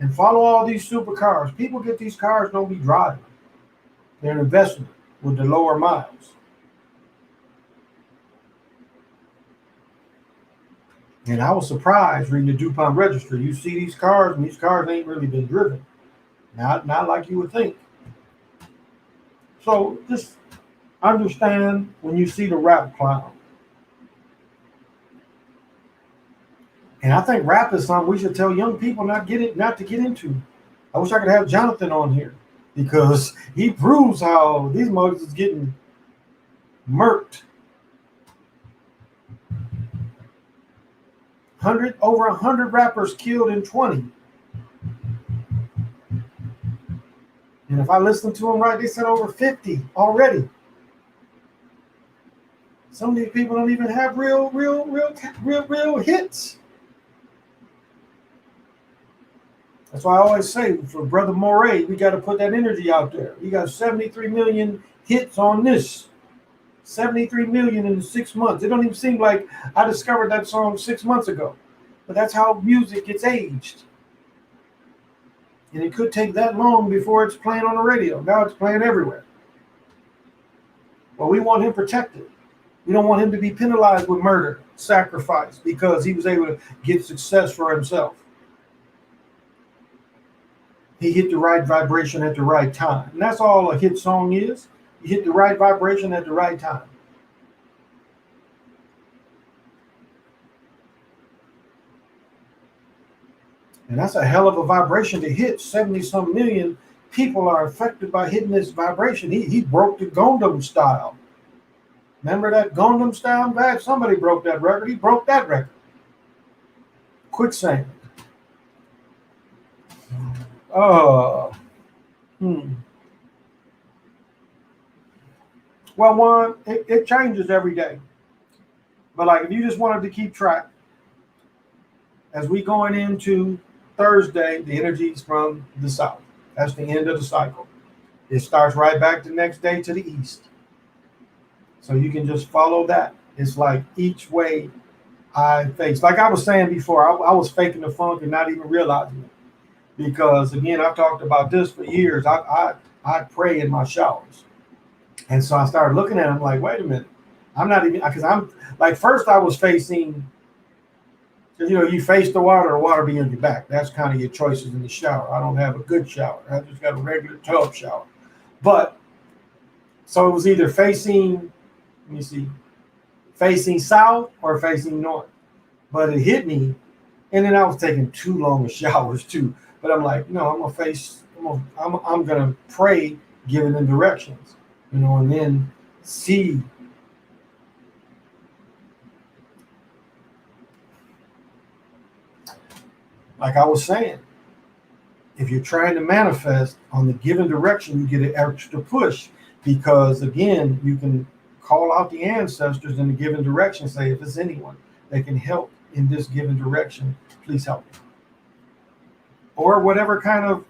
and follow all these supercars. People get these cars, don't be driving. They're an investment with the lower miles. And I was surprised reading the DuPont registry. You see these cars, and these cars ain't really been driven. Not like you would think. So just understand when you see the rap clown. And I think rap is something we should tell young people not to get into. I wish I could have Jonathan on here because he proves how these mugs is getting murked. Over 100 rappers killed in 20. And if I listen to them right, they said over 50 already. Some of these people don't even have real hits. That's why I always say, for Brother Moray, we got to put that energy out there. We got 73 million hits on this. 73 million in 6 months. It don't even seem like I discovered that song 6 months ago. But that's how music gets aged. And it could take that long before it's playing on the radio. Now it's playing everywhere. Well, we want him protected. We don't want him to be penalized with murder, sacrifice, because he was able to get success for himself. He hit the right vibration at the right time. And that's all a hit song is. You hit the right vibration at the right time. And that's a hell of a vibration to hit. 70-some million people are affected by hitting this vibration. He broke the Gangnam Style. Remember that Gangnam Style badge? Somebody broke that record. He broke that record. Quicksand. Well, Juan, it changes every day. But like, if you just wanted to keep track, as we going into Thursday, the energies from the south. That's the end of the cycle. It starts right back the next day to the east. So you can just follow that. It's like each way I face. Like I was saying before, I was faking the funk and not even realizing it. Because again, I've talked about this for years. I pray in my showers. And so I started looking at him like, wait a minute. I'm not even because I'm like first I was facing. You face the water or water be on your back. That's kind of your choices in the shower. I don't have a good shower. I just got a regular tub shower. But so it was either facing, let me see, facing south or facing north. But it hit me, and then I was taking too long of showers too. But I'm like, no, I'm gonna face. I'm gonna pray, giving them directions, and then see. Like I was saying, if you're trying to manifest on the given direction, you get an extra push because again, you can call out the ancestors in the given direction. Say, if it's anyone that can help in this given direction, please help me. Or whatever kind of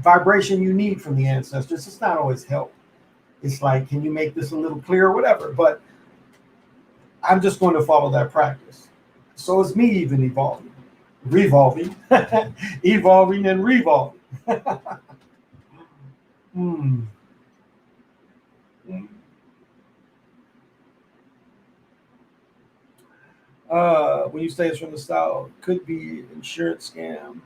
vibration you need from the ancestors. It's not always help. It's like, can you make this a little clearer, whatever. But I'm just going to follow that practice. So it's me even revolving, evolving and revolving. Hmm. When you say it's from the South, could be insurance scam.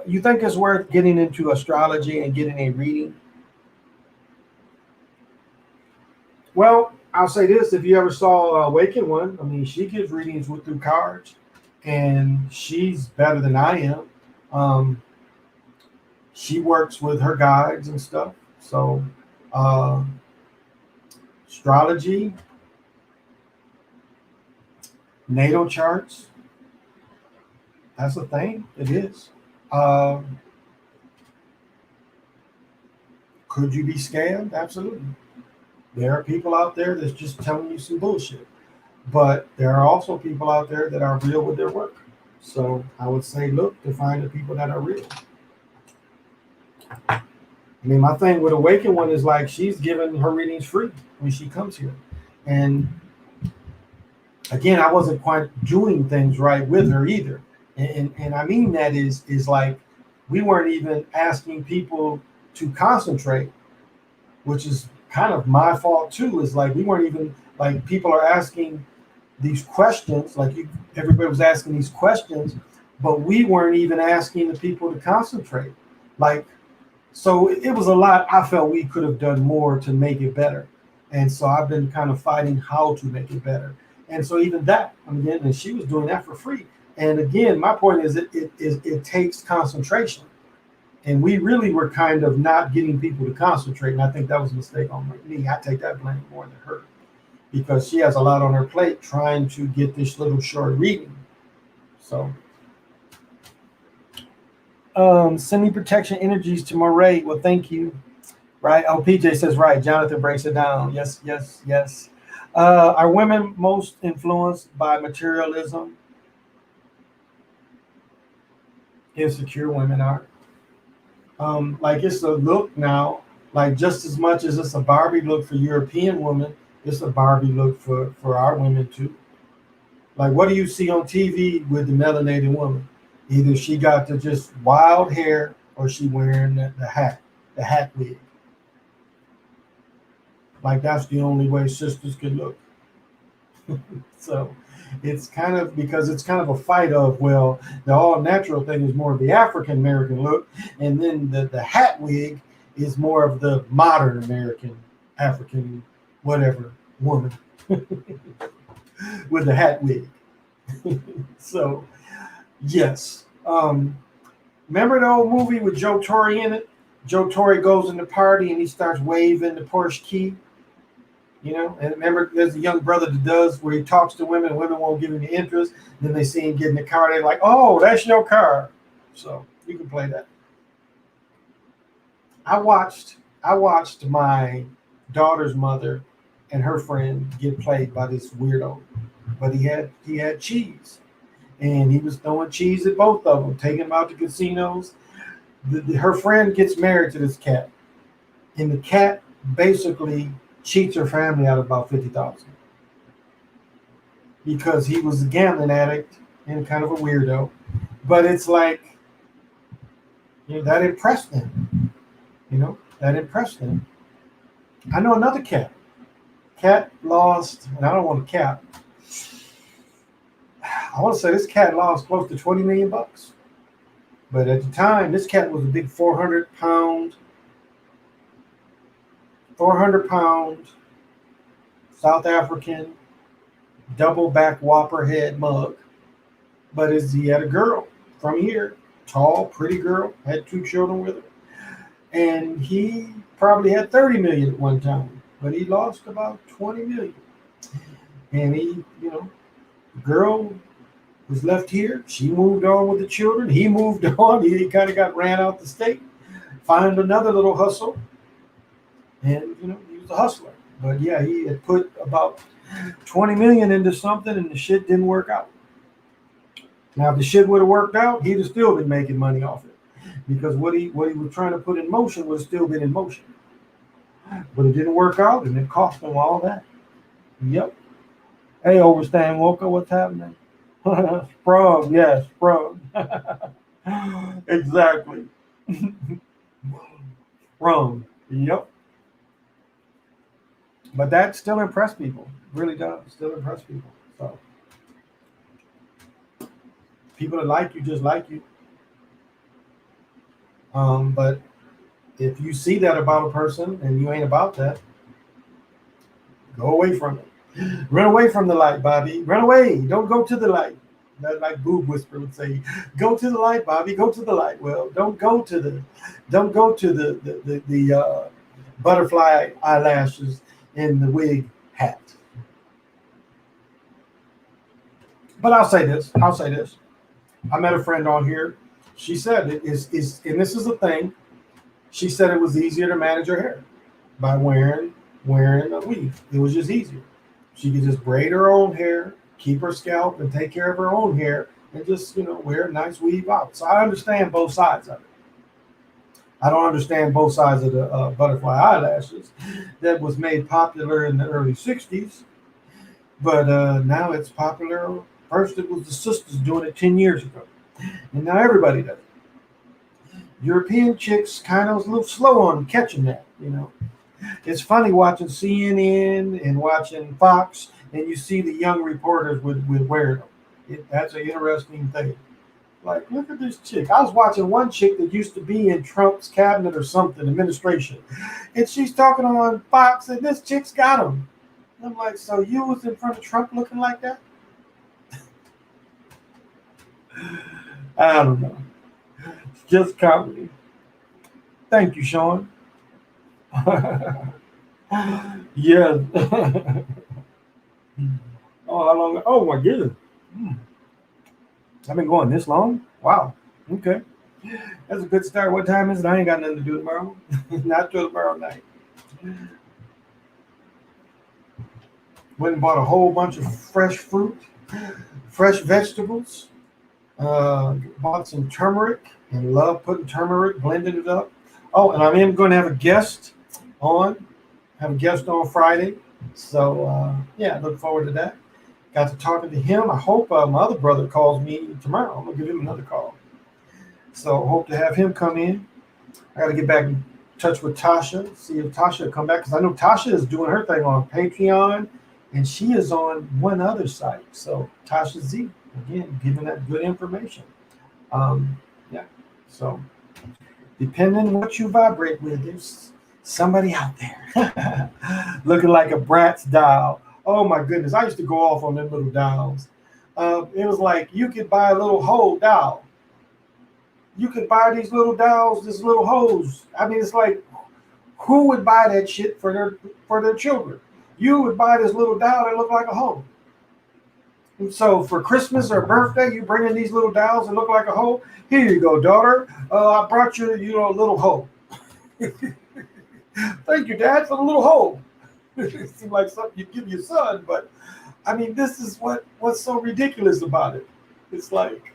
You think it's worth getting into astrology and getting a reading? Well, I'll say this: if you ever saw Awaken One, I mean, she gives readings through cards, and she's better than I am. Um, she works with her guides and stuff. So, uh, astrology, natal charts, that's a thing. It is. Um, could you be scammed? Absolutely. There are people out there that's just telling you some bullshit. But there are also people out there that are real with their work. So I would say look to find the people that are real. I mean, my thing with Awaken One is like she's giving her readings free when she comes here. And again, I wasn't quite doing things right with her either. And I mean that is like we weren't even asking people to concentrate, which is kind of my fault too. Is like we weren't even like people are asking these questions, like everybody was asking these questions, but we weren't even asking the people to concentrate. Like, so it was a lot. I felt we could have done more to make it better, and so I've been kind of fighting how to make it better. And so even that, again, and she was doing that for free. And again, my point is it takes concentration, and we really were kind of not getting people to concentrate. And I think that was a mistake on me. I take that blame more than her because she has a lot on her plate trying to get this little short reading. So, sending protection energies to Moray. Well, thank you. Right. Oh, PJ says, right. Jonathan breaks it down. Yes, yes, yes. Are women most influenced by materialism? Insecure women are. Like it's a look now, like just as much as it's a Barbie look for European women, it's a Barbie look for our women too. Like, what do you see on TV with the melanated woman? Either she got the just wild hair or she wearing the hat wig. Like, that's the only way sisters could look. So it's kind of because it's kind of a fight of, well, the all natural thing is more of the African American look, and then the hat wig is more of the modern American African whatever woman with the hat wig. So yes. Remember the old movie with Joe Torre in it? Joe Torre goes in the party and he starts waving the Porsche key. And remember, there's a young brother that does where he talks to women, and women won't give him the interest. Then they see him get in the car, they're like, "Oh, that's your car." So you can play that. I watched my daughter's mother and her friend get played by this weirdo, but he had cheese, and he was throwing cheese at both of them, taking them out to casinos. Her friend gets married to this cat, and the cat basically cheats her family out of about 50,000 because he was a gambling addict and kind of a weirdo. But it's like, that impressed them. That impressed them. I know another cat. Cat lost, and I don't want to cap. I want to say this cat lost close to 20 million bucks. But at the time, this cat was a big 400 pound South African double back whopper head mug. But he had a girl from here, tall, pretty girl, had 2 children with her. And he probably had 30 million at one time, but he lost about 20 million. And the girl was left here. She moved on with the children. He moved on. He kind of got ran out the state, found another little hustle. And, he was a hustler. But yeah, he had put about 20 million into something and the shit didn't work out. Now, if the shit would have worked out, he'd have still been making money off it. Because what he was trying to put in motion would have still been in motion. But it didn't work out and it cost him all that. Yep. Hey, Overstand Woka, what's happening? Sprung, yes, sprung. Exactly. Sprung. Yep. But that still impressed people. Really does. Still impress people. So people that like you just like you. But if you see that about a person and you ain't about that, go away from it. Run away from the light, Bobby. Run away. Don't go to the light. Like Boob Whisper would say, go to the light, Bobby. Go to the light. Well, don't go to the butterfly eyelashes in the wig hat. But I'll say this. I met a friend on here. She said it is, and this is a thing. She said it was easier to manage her hair by wearing a weave. It was just easier. She could just braid her own hair, keep her scalp, and take care of her own hair, and just wear a nice weave out. So I understand both sides of it. I don't understand both sides of the butterfly eyelashes that was made popular in the early '60s, but now it's popular. First, it was the sisters doing it 10 years ago. And now everybody does it. European chicks kind of was a little slow on catching that, It's funny watching CNN and watching Fox, and you see the young reporters with wearing them. That's an interesting thing. Like, look at this chick. I was watching one chick that used to be in Trump's cabinet or something, administration. And she's talking on Fox, and this chick's got them. I'm like, so you was in front of Trump looking like that? I don't know. It's just comedy. Thank you, Sean. Yes. Oh, how long? Oh, my goodness. I've been going this long? Wow. Okay. That's a good start. What time is it? I ain't got nothing to do tomorrow. Not till tomorrow night. Went and bought a whole bunch of fresh fruit, fresh vegetables. Bought some turmeric and love putting turmeric, blending it up. Oh, and I am going to have a guest on Friday. So, look forward to that. Got to talking to him. I hope my other brother calls me tomorrow. I'm going to give him another call. So, hope to have him come in. I got to get back in touch with Tasha, see if Tasha will come back. Because I know Tasha is doing her thing on Patreon, and she is on one other site. So, Tasha Z. Again, giving that good information. So depending on what you vibrate with, there's somebody out there looking like a Bratz doll. Oh my goodness, I used to go off on them little dolls. It was like you could buy a little hoe doll. You could buy these little dolls, these little hoes. I mean, it's like, who would buy that shit for their children? You would buy this little doll that looked like a hoe. And so for Christmas or birthday, you bring in these little dolls that look like a hoe. Here you go, daughter. I brought you, a little hoe. Thank you, Dad, for the little hoe. It seemed like something you'd give your son, but I mean, this is what's so ridiculous about it. It's like,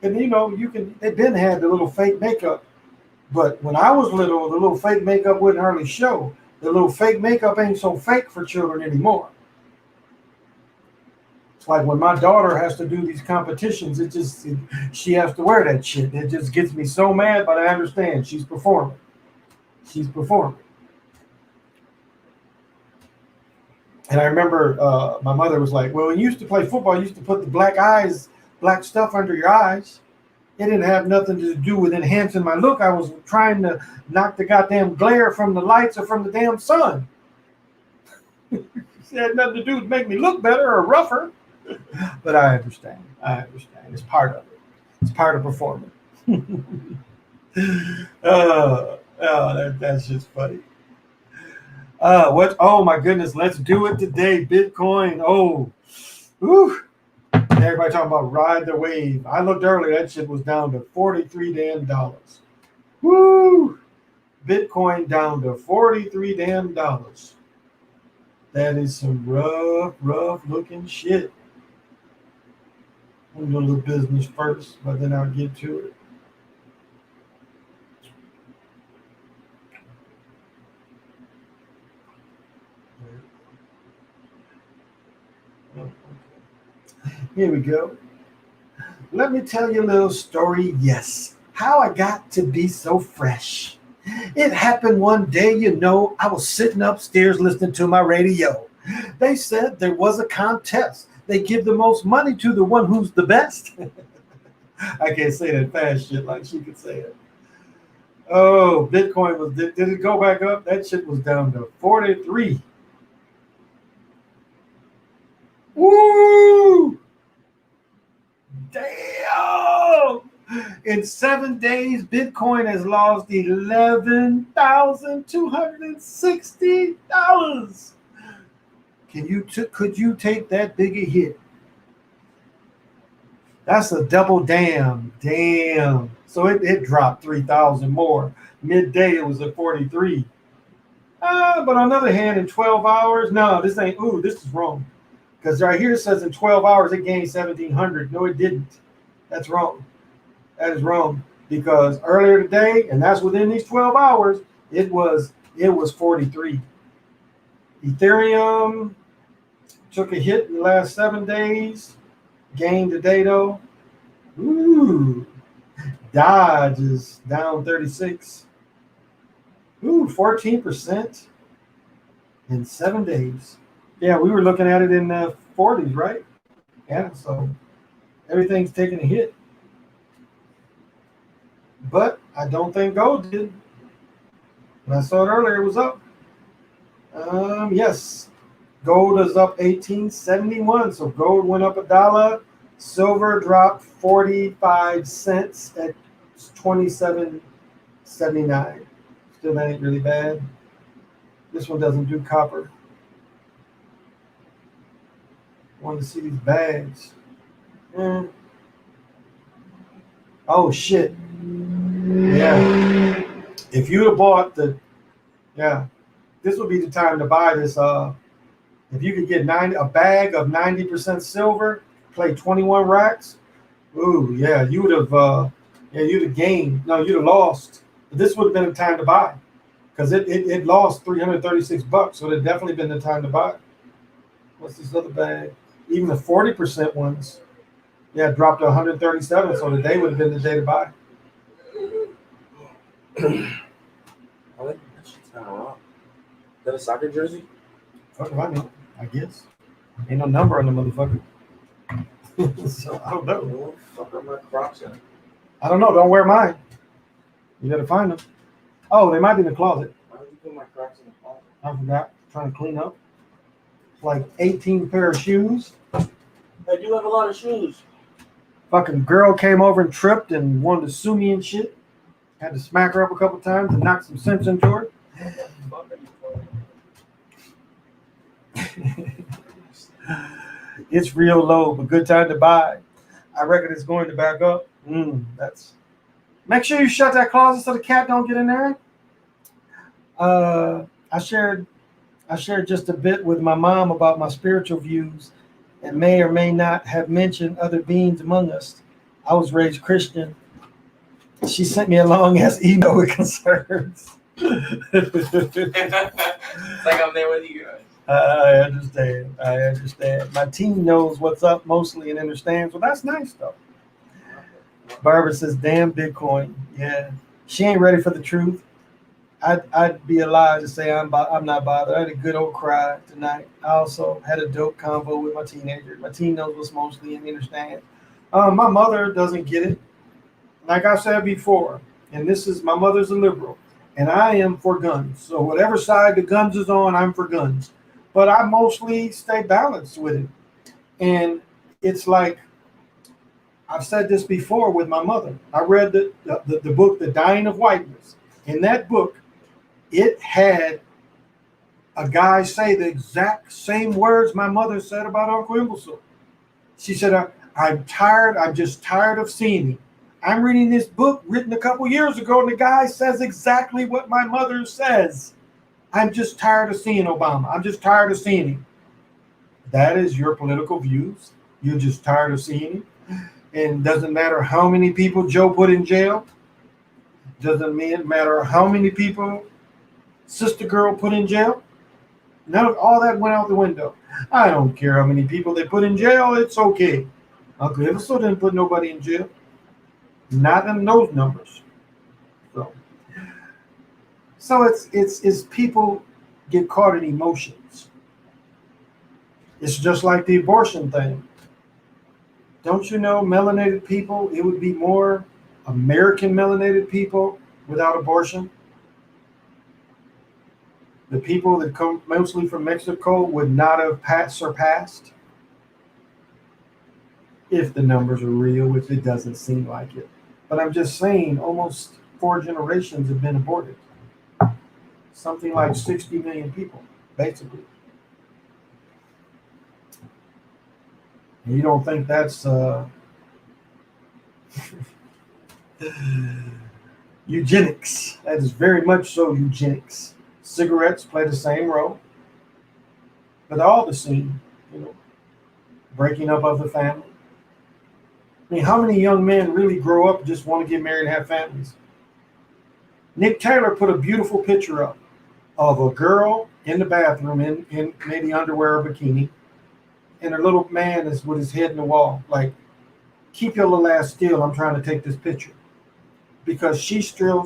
and they've been had the little fake makeup, but when I was little, the little fake makeup wouldn't hardly show. The little fake makeup ain't so fake for children anymore. It's like when my daughter has to do these competitions, she has to wear that shit. It just gets me so mad, but I understand she's performing. And I remember my mother was like, well, when you used to play football, you used to put the black stuff under your eyes. It didn't have nothing to do with enhancing my look. I was trying to knock the goddamn glare from the lights or from the damn sun. It had nothing to do with make me look better or rougher. But I understand. It's part of it. It's part of performing. That's just funny. What? Oh my goodness! Let's do it today. Bitcoin. Oh, whew. Everybody talking about ride the wave. I looked earlier. That shit was down to $43 damn. Woo! Bitcoin down to $43 damn. That is some rough looking shit. I'm gonna do a little business first, but then I'll get to it. Here we go. Let me tell you a little story. Yes, how I got to be so fresh. It happened one day, I was sitting upstairs listening to my radio. They said there was a contest. They give the most money to the one who's the best. I can't say that fast shit like she could say it. Oh, Bitcoin did it go back up? That shit was down to 43. Woo! Damn! In 7 days, Bitcoin has lost $11,260. Could you take that big a hit? That's a double damn. So it dropped 3,000 more. Midday it was at 43. But on the other hand, in 12 hours, no, this is wrong. Because right here it says in 12 hours it gained 1,700. No, it didn't. That's wrong. That is wrong. Because earlier today, and that's within these 12 hours, it was 43. Ethereum took a hit in the last 7 days. Gained today though. Ooh. Dodge is down 36. Ooh, 14% in 7 days. Yeah, we were looking at it in the 40s, right? Yeah, so everything's taking a hit. But I don't think gold did. When I saw it earlier, it was up. Yes, gold is up 1871. So gold went up $1. Silver dropped 45 cents at 27.79. Still ain't really bad. This one doesn't do copper. Wanted to see these bags. Oh shit. Yeah. If you'd have bought this would be the time to buy this. If you could get a bag of 90% silver, play 21 racks. Ooh, yeah, you would have you'd have gained. No, you'd have lost. But this would have been the time to buy. Because it lost $336, so it'd definitely been the time to buy. What's this other bag? Even the 40% ones, dropped to 137, so today would have been the day to buy. I think that shit's kind of wrong. Is that a soccer jersey? Fuck if I know. I guess. Ain't no number on the motherfucker. So I don't know. What the fuck are my Crocs in? I don't know. Don't wear mine. You gotta find them. Oh, they might be in the closet. Why would you put my Crocs in the closet? I forgot. Trying to clean up. It's like 18 pair of shoes. I do have a lot of shoes. Fucking girl came over and tripped and wanted to sue me and shit. Had to smack her up a couple times and knock some sense into her. It's real low, but good time to buy. I reckon it's going to back up. Make sure you shut that closet so the cat don't get in there. I shared just a bit with my mom about my spiritual views and may or may not have mentioned other beings among us. I was raised Christian. She sent me a long ass email with concerns. It's like I'm there with you guys. I understand. My team knows what's up mostly and understands. Well, that's nice though. Barbara says, damn Bitcoin. Yeah. She ain't ready for the truth. I'd be a lie to say I'm not bothered. I had a good old cry tonight. I also had a dope convo with my teenager. My teen knows what's mostly and understands. My mother doesn't get it. Like I said before, and this is my mother's a liberal, and I am for guns. So whatever side the guns is on, I'm for guns. But I mostly stay balanced with it. And it's like I've said this before with my mother. I read the book, The Dying of Whiteness. In that book, it had a guy say the exact same words my mother said about Uncle Imbecile. She said, I'm tired. I'm just tired of seeing him. I'm reading this book written a couple years ago, and the guy says exactly what my mother says. I'm just tired of seeing Obama. I'm just tired of seeing him. That is your political views. You're just tired of seeing him. And doesn't matter how many people Joe put in jail. Doesn't matter how many people Sister Girl put in jail. None of all that went out the window. I don't care how many people they put in jail. It's okay. Uncle Imbecile didn't put nobody in jail. Not in those numbers. So it's people get caught in emotions. It's just like the abortion thing. Don't you know melanated people, it would be more American melanated people without abortion? The people that come mostly from Mexico would not have surpassed if the numbers are real, which it doesn't seem like it. But I'm just saying almost 4 generations have been aborted. Something like 60 million people, basically. And you don't think that's eugenics? That is very much so eugenics. Cigarettes play the same role, but all the same, breaking up of the family. I mean, how many young men really grow up and just want to get married and have families? Nick Taylor put a beautiful picture up of a girl in the bathroom in maybe underwear or bikini, and her little man is with his head in the wall, like, keep your little ass still, I'm trying to take this picture. Because she's still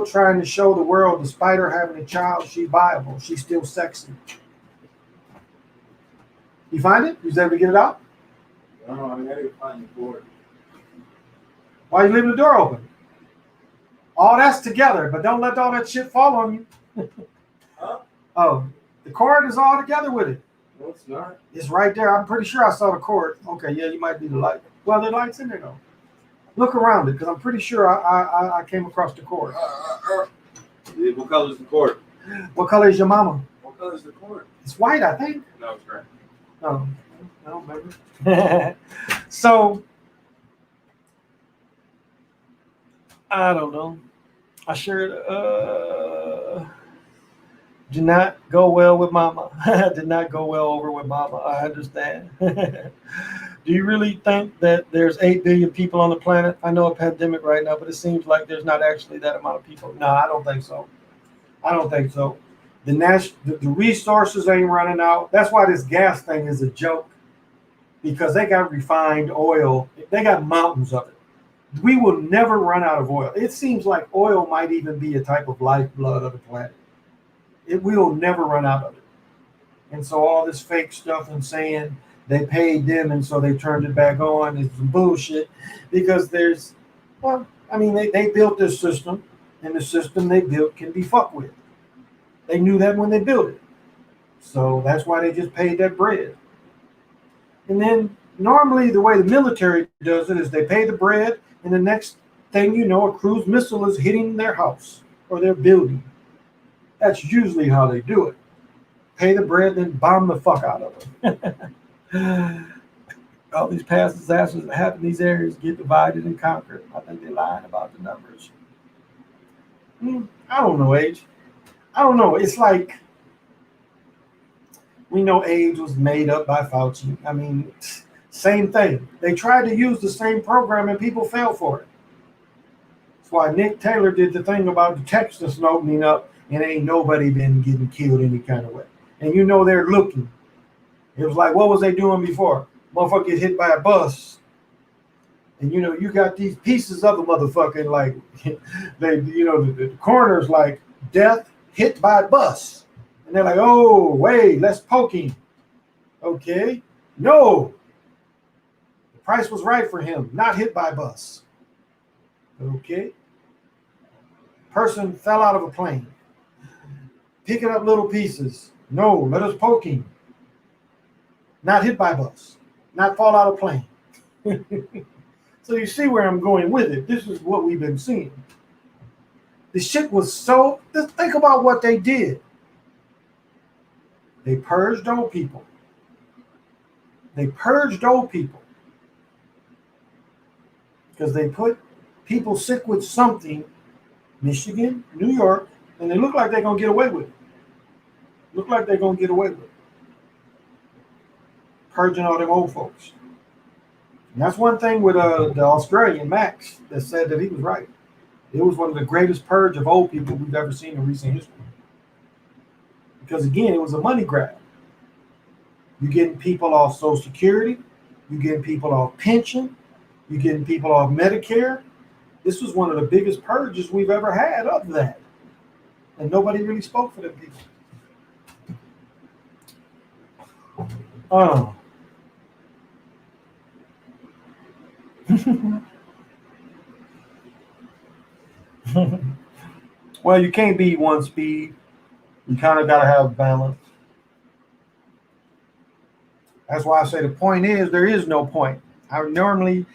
trying to show the world, despite her having a child, she's viable, she's still sexy. You find it? You was able to get it out? No, I gotta find the board. Why are you leaving the door open? All that's together, but don't let all that shit fall on you. Huh? Oh, the cord is all together with it. No, it's not. It's right there. I'm pretty sure I saw the cord. Okay, yeah, you might be the light. Well, the light's in there though. Look around it, because I'm pretty sure I came across the cord. What color is the cord? What color is your mama? What color is the cord? It's white, I think. No, it's gray. Oh, I don't remember. So, I don't know. I sure did not go well with mama. Did not go well over with mama. I understand. Do you really think that there's 8 billion people on the planet? I know a pandemic right now, but it seems like there's not actually that amount of people. No, I don't think so. I don't think so. The resources ain't running out. That's why this gas thing is a joke, because they got refined oil. They got mountains of it. We will never run out of oil. It seems like oil might even be a type of lifeblood of the planet. We will never run out of it. And so all this fake stuff and saying they paid them and so they turned it back on is some bullshit, because they built this system, and the system they built can be fucked with. They knew that when they built it. So that's why they just paid that bread. And then normally the way the military does it is they pay the bread, and the next thing you know, a cruise missile is hitting their house or their building. That's usually how they do it. Pay the bread, then bomb the fuck out of them. All these past disasters that happen in these areas get divided and conquered. I think they're lying about the numbers. I don't know, Age. I don't know. It's like, we know AIDS was made up by Fauci. I mean, same thing. They tried to use the same program and people fell for it. That's why Nick Taylor did the thing about the Texas opening up, and ain't nobody been getting killed any kind of way. And they're looking. It was like, what was they doing before? Motherfucker get hit by a bus. And you got these pieces of the motherfucking like the coroner's like death hit by bus. And they're like, oh wait, let's poke him. Okay. No. The price was right for him, not hit by bus. Okay. Person fell out of a plane. Picking up little pieces. No, let us poke him. Not hit by bus. Not fall out of plane. So you see where I'm going with it. This is what we've been seeing. The shit was so... Just think about what they did. They purged old people. They purged old people. Because they put people sick with something, Michigan, New York, and they look like they're going to get away with it. Look like they're going to get away with it. Purging all them old folks. And that's one thing with the Australian Max that said that he was right. It was one of the greatest purge of old people we've ever seen in recent history. Because again, it was a money grab. You're getting people off Social Security. You're getting people off pension. You're getting people off Medicare. This was one of the biggest purges we've ever had of that. And nobody really spoke for them people. Oh. Well, you can't be one speed. You kind of got to have balance. That's why I say the point is there is no point. I normally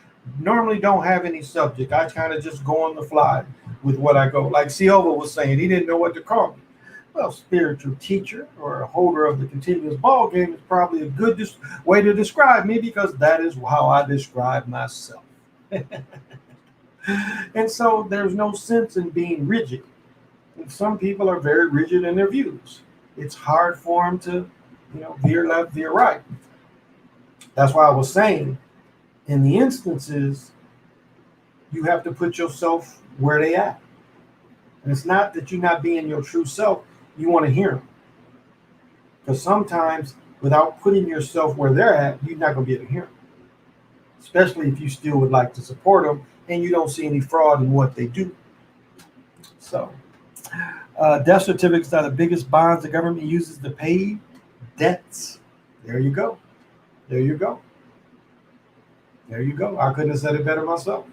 don't have any subject. I kind of just go on the fly with what I go. Like Ciova was saying, he didn't know what to call me. Well, spiritual teacher or a holder of the continuous ball game is probably a good way to describe me because that is how I describe myself. And so there's no sense in being rigid. And some people are very rigid in their views. It's hard for them to, veer left, veer right. That's why I was saying, in the instances, you have to put yourself where they at. And it's not that you're not being your true self. You want to hear them. Because sometimes, without putting yourself where they're at, you're not going to be able to hear them. Especially if you still would like to support them and you don't see any fraud in what they do. So, death certificates are the biggest bonds the government uses to pay debts. There you go. There you go. There you go. I couldn't have said it better myself.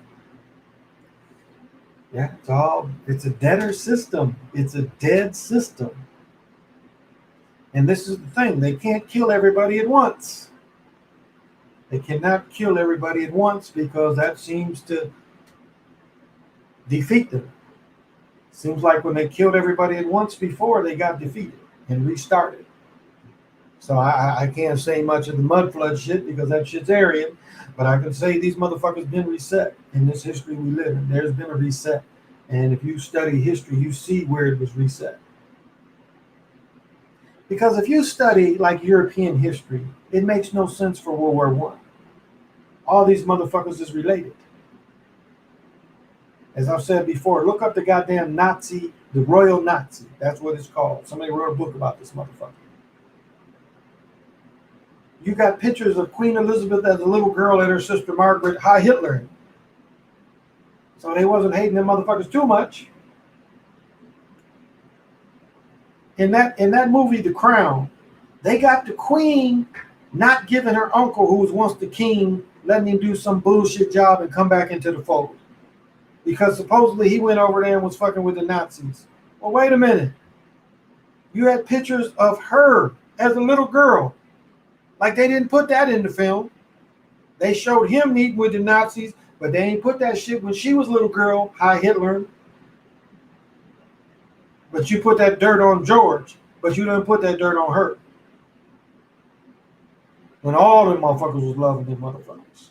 Yeah, it's a debtor system. It's a dead system. And this is the thing. They can't kill everybody at once. They cannot kill everybody at once because that seems to defeat them. Seems like when they killed everybody at once before, they got defeated and restarted. So I can't say much of the mud flood shit because that shit's Aryan, but I can say these motherfuckers been reset in this history we live in. There's been a reset. And if you study history, you see where it was reset. Because if you study like European history, it makes no sense for World War I. All these motherfuckers is related. As I've said before, look up the goddamn Nazi, the Royal Nazi. That's what it's called. Somebody wrote a book about this motherfucker. You got pictures of Queen Elizabeth as a little girl and her sister Margaret Heil Hitler. So they wasn't hating them motherfuckers too much. In that movie, The Crown, they got the queen not giving her uncle, who was once the king, letting him do some bullshit job and come back into the fold. Because supposedly he went over there and was fucking with the Nazis. Well, wait a minute. You had pictures of her as a little girl. Like they didn't put that in the film. They showed him meeting with the Nazis, but they ain't put that shit when she was a little girl, Heil Hitler. But you put that dirt on George, but you didn't put that dirt on her. When all them motherfuckers was loving them motherfuckers.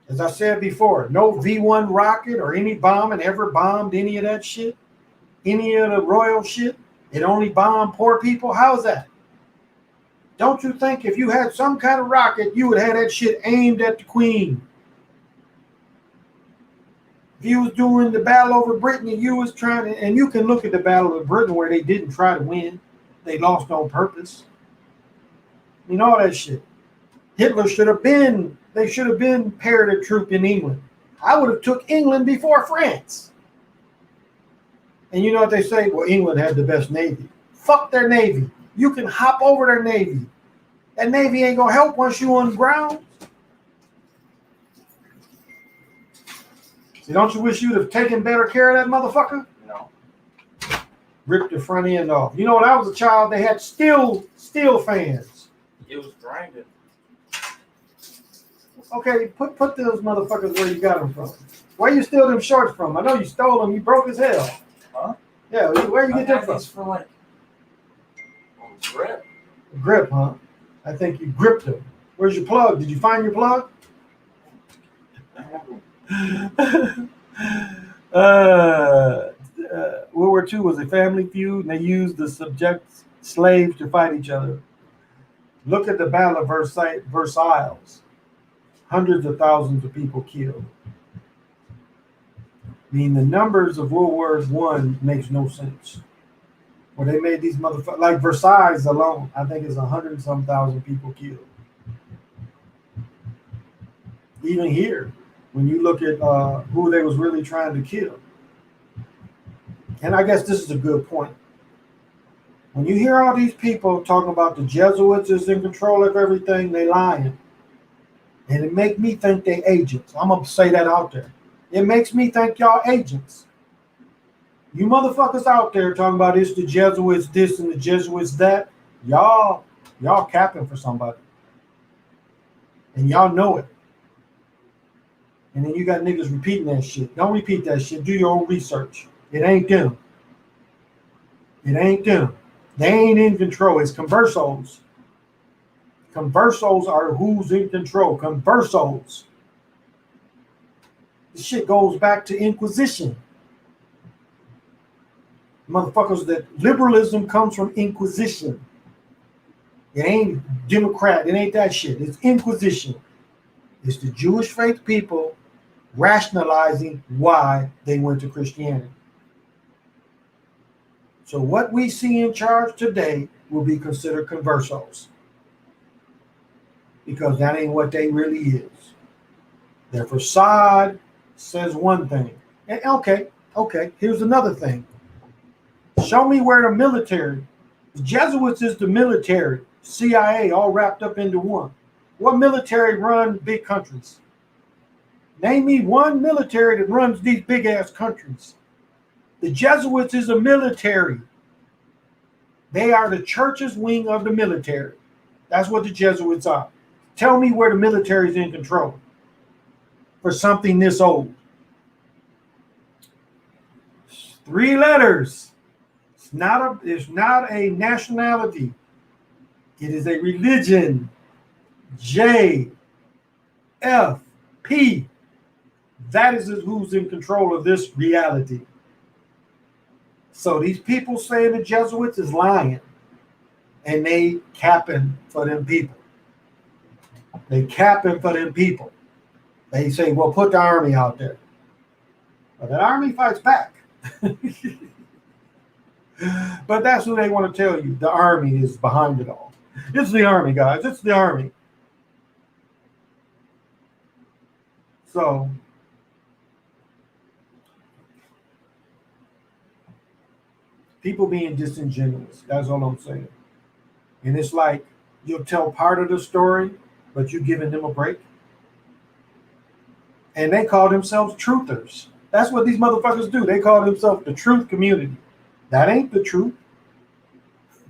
As I said before, no V1 rocket or any bombing ever bombed any of that shit. Any of the royal shit. It only bombed poor people. How's that? Don't you think if you had some kind of rocket, you would have that shit aimed at the queen? If you was doing the battle over Britain and you was trying to, and you can look at the battle of Britain where they didn't try to win. They lost on purpose. I mean, all that shit. Hitler should have been They should have been paired a troop in England. I would have took England before France. And you know what they say? Well, England had the best navy. Fuck their navy. You can hop over their navy. That navy ain't gonna help once you on the ground. See, don't you wish you'd have taken better care of that motherfucker? No. Ripped the front end off. You know, when I was a child, they had steel fans. It was grinding. Okay, put those motherfuckers where you got them from. Where you steal them shorts from? I know you stole them. You broke as hell. Huh? Yeah, where you get them I from? these for like grip. Grip, huh? I think you gripped them. Where's your plug? Did you find your plug? World War II was a family feud, and they used the subject slaves to fight each other. Look at the Battle of Versailles. Hundreds of thousands of people killed. I mean, the numbers of World War I makes no sense. Where they made these motherfuckers, like Versailles alone, I think it's 100-some thousand people killed. Even here, when you look at who they was really trying to kill. And I guess this is a good point. When you hear all these people talking about the Jesuits is in control of everything, they lying. And it make me think they agents. I'm going to say that out there. It makes me think y'all agents. You motherfuckers out there talking about it's the Jesuits this and the Jesuits that. Y'all capping for somebody. And y'all know it. And then you got niggas repeating that shit. Don't repeat that shit. Do your own research. It ain't them. It ain't them. They ain't in control. It's conversos. Conversos are who's in control. Conversos. This shit goes back to Inquisition. Motherfuckers, that liberalism comes from Inquisition. It ain't Democrat. It ain't that shit. It's Inquisition. It's the Jewish faith people rationalizing why they went to Christianity. So what we see in charge today will be considered conversos. Because that ain't what they really is. Their facade says one thing. And okay, here's another thing. Show me where the military, the Jesuits is the military, CIA all wrapped up into one. What military run big countries? Name me one military that runs these big ass countries. The Jesuits is a military. They are the church's wing of the military. That's what the Jesuits are. Tell me where the military is in control for something this old. 3 letters. It's not a nationality. It is a religion. JFP. That is who's in control of this reality. So these people saying the Jesuits is lying, and they capping for them people. They capping for them people. They say, well, put the army out there. But that army fights back. But that's who they want to tell you. The army is behind it all. It's the army, guys. It's the army. So people being disingenuous. That's all I'm saying. And it's like you'll tell part of the story, but you're giving them a break. And they call themselves truthers. That's what these motherfuckers do. They call themselves the truth community. That ain't the truth.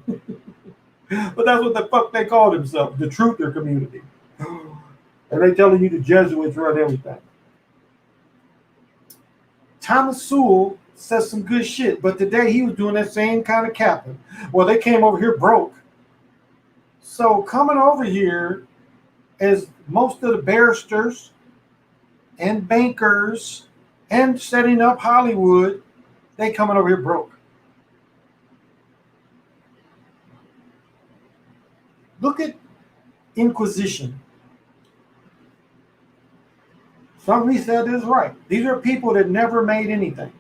But that's what the fuck they call themselves, the truther community. And they telling you the Jesuits run everything. Thomas Sewell says some good shit, but today he was doing that same kind of capping. Well, they came over here broke. So coming over here as most of the barristers and bankers and setting up Hollywood, they coming over here broke. Look at Inquisition. Somebody said this right. These are people that never made anything.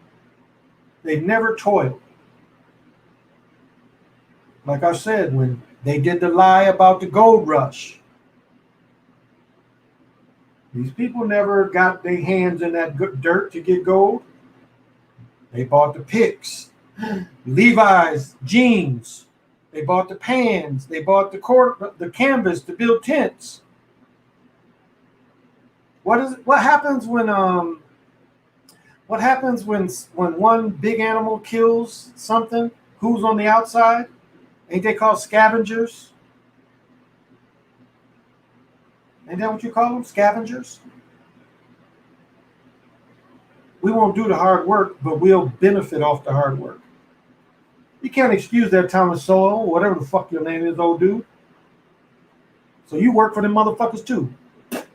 They never toiled. Like I said, when they did the lie about the gold rush, These people never got their hands in that good dirt to get gold. They bought the picks, Levi's jeans. They bought the pans. They bought the canvas to build tents. What happens when one big animal kills something? Who's on the outside? Ain't they called scavengers? Ain't that what you call them? Scavengers? We won't do the hard work, but we'll benefit off the hard work. You can't excuse that Thomas Sowell, whatever the fuck your name is, old dude. So you work for them motherfuckers too. But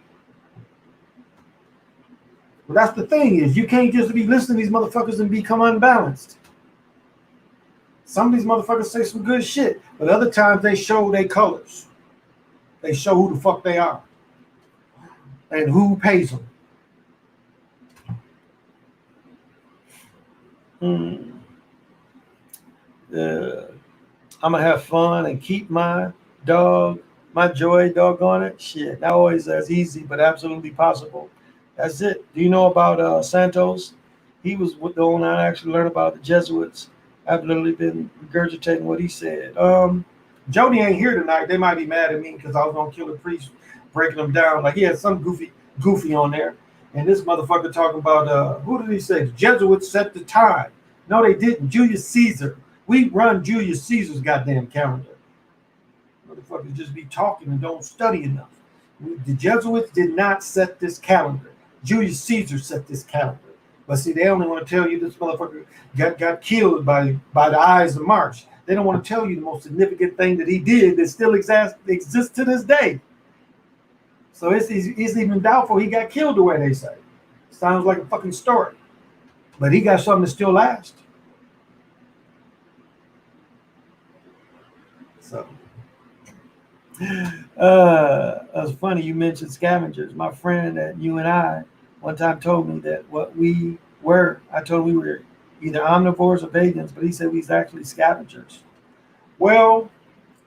that's the thing is, you can't just be listening to these motherfuckers and become unbalanced. Some of these motherfuckers say some good shit, but other times they show their colors. They show who the fuck they are and who pays them. I'm gonna have fun and keep my joy, doggone it. Shit, not always as easy, but absolutely possible. That's it. Do you know about Santos? He was the one I actually learned about the Jesuits. I've literally been regurgitating what he said. Jody ain't here tonight. They might be mad at me because I was gonna kill a priest, breaking them down. Like he had some goofy on there. And this motherfucker talking about who did he say? The Jesuits set the time. No, they didn't. Julius Caesar. We run Julius Caesar's goddamn calendar. Motherfuckers just be talking and don't study enough. The Jesuits did not set this calendar. Julius Caesar set this calendar. But see, they only want to tell you this motherfucker got killed by the Ides of March. They don't want to tell you the most significant thing that he did that still exists to this day. So it's even doubtful he got killed the way they say. Sounds like a fucking story. But he got something that still lasts. So it's funny you mentioned scavengers. My friend at UNI one time told me that what we were, I told him we were either omnivores or vegans, but he said we was actually scavengers. Well,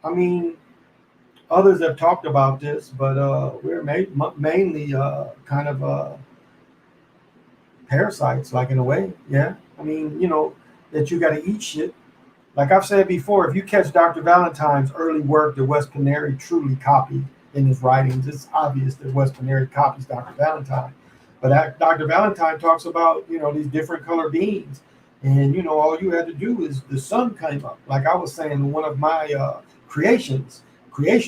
I mean, others have talked about this, but we're mainly kind of parasites, like in a way. Yeah. I mean, you know, that you got to eat shit. Like I've said before, if you catch Dr. Valentine's early work that Wes Panary truly copied in his writings, it's obvious that Wes Panary copies Dr. Valentine. But Dr. Valentine talks about, you know, these different color beans. And, you know, all you had to do is the sun came up. Like I was saying in one of my creation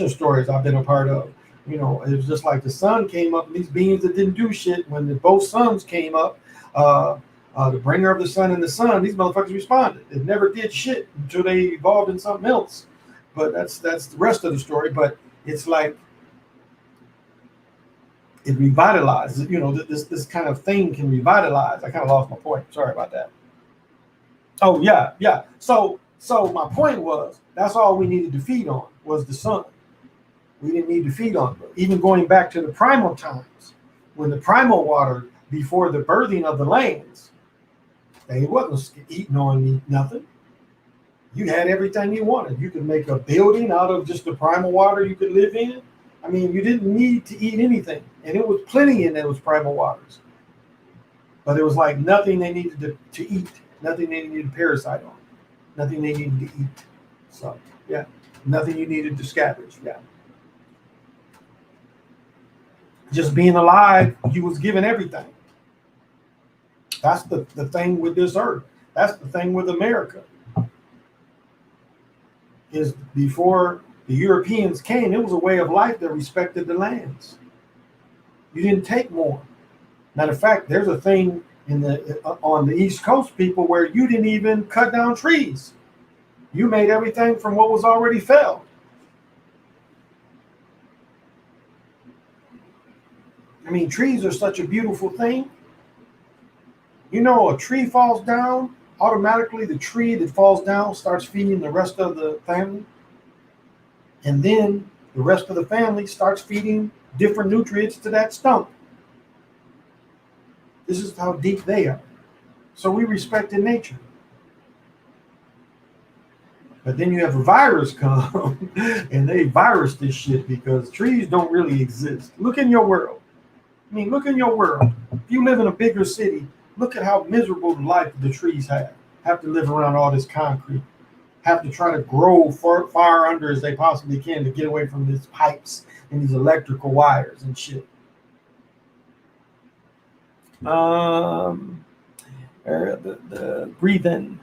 stories I've been a part of, you know, it was just like the sun came up and these beings that didn't do shit, when both suns came up, the bringer of the sun and the sun, these motherfuckers responded. It never did shit until they evolved in something else. But that's the rest of the story. But it's like it revitalizes, you know, this kind of thing can revitalize. I kind of lost my point. Sorry about that. Oh, yeah. So my point was, that's all we needed to feed on was the sun. We didn't need to feed on it. Even going back to the primal times, when the primal water, before the birthing of the lands, they wasn't eating on nothing. You had everything you wanted. You could make a building out of just the primal water you could live in. I mean, you didn't need to eat anything. And it was plenty in those primal waters. But it was like nothing they needed to eat. Nothing they needed to parasite on. Nothing they needed to eat. So, yeah. Nothing you needed to scavenge. Yeah. Just being alive, you was given everything. That's the thing with this earth. That's the thing with America. Is before the Europeans came, it was a way of life that respected the lands. You didn't take more. Matter of fact, there's a thing on the East Coast, people, where you didn't even cut down trees. You made everything from what was already felled. I mean, trees are such a beautiful thing. You know, a tree falls down, automatically the tree that falls down starts feeding the rest of the family. And then the rest of the family starts feeding different nutrients to that stump. This is how deep they are. So we respect in nature. But then you have a virus come and they virus this shit because trees don't really exist. Look in your world. I mean, look in your world. If you live in a bigger city, look at how miserable the life the trees have to live around all this concrete, have to try to grow far under as they possibly can to get away from these pipes and these electrical wires and shit. The breathe in.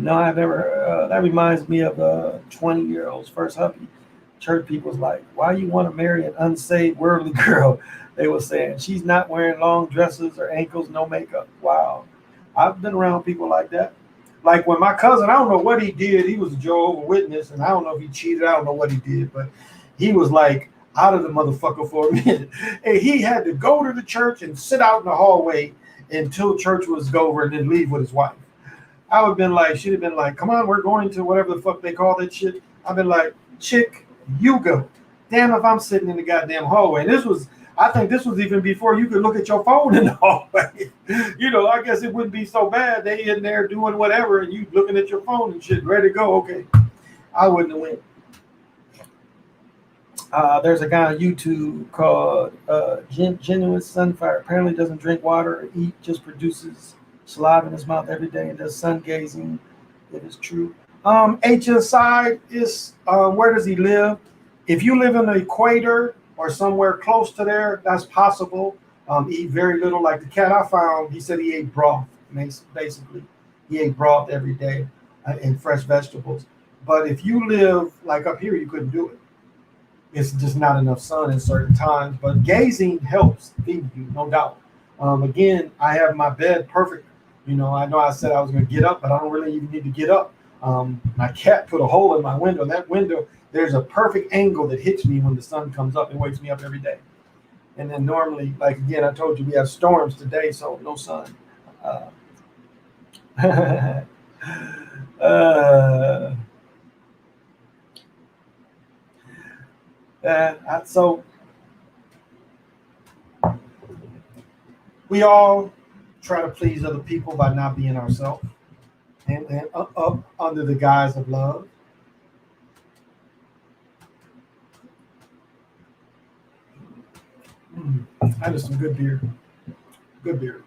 No, I've never. That reminds me of a 20-year-old's first hubby. Church people was like, "Why you want to marry an unsaved worldly girl?" They were saying she's not wearing long dresses or ankles, no makeup. Wow, I've been around people like that. Like when my cousin, I don't know what he did. He was a Jehovah's Witness, and I don't know if he cheated. I don't know what he did, but he was like out of the motherfucker for a minute. And he had to go to the church and sit out in the hallway until church was over and then leave with his wife. I would have been like, she'd have been like, come on, we're going to whatever the fuck they call that shit. I've been like, chick, you go. Damn if I'm sitting in the goddamn hallway. And I think this was even before you could look at your phone in the hallway. I guess it wouldn't be so bad. They in there doing whatever and you looking at your phone and shit, ready to go. Okay. I wouldn't have went. There's a guy on YouTube called Genuine Sunfire. Apparently doesn't drink water or eat, just produces saliva in his mouth every day and does sun gazing. It is true. HSI is where does he live? If you live in the equator or somewhere close to there, that's possible. Eat very little. Like the cat I found, he said he ate broth. Basically, he ate broth every day and fresh vegetables. But if you live like up here, you couldn't do it. It's just not enough sun in certain times. But gazing helps feed you, no doubt. Again, I have my bed perfect. I know I said I was going to get up, but I don't really even need to get up. My cat put a hole in my window. And that window, there's a perfect angle that hits me when the sun comes up and wakes me up every day. And then normally, like again, I told you we have storms today, so no sun. So we all try to please other people by not being ourselves and up under the guise of love. That is some good beer. Good beer.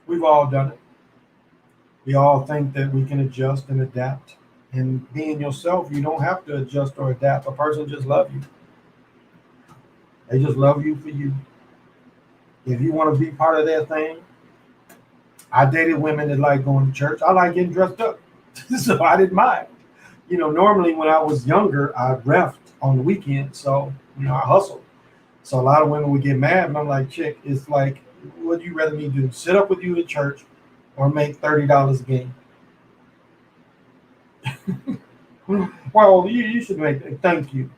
We've all done it. We all think that we can adjust and adapt. And being yourself, you don't have to adjust or adapt. A person just loves you. They just love you for you. If you want to be part of their thing, I dated women that like going to church. I like getting dressed up. So I didn't mind. Normally when I was younger, I refed on the weekend. So, I hustled. So a lot of women would get mad. And I'm like, chick, it's like, what do you rather me do? Sit up with you at church or make $30 a game? Well, you should make thank you.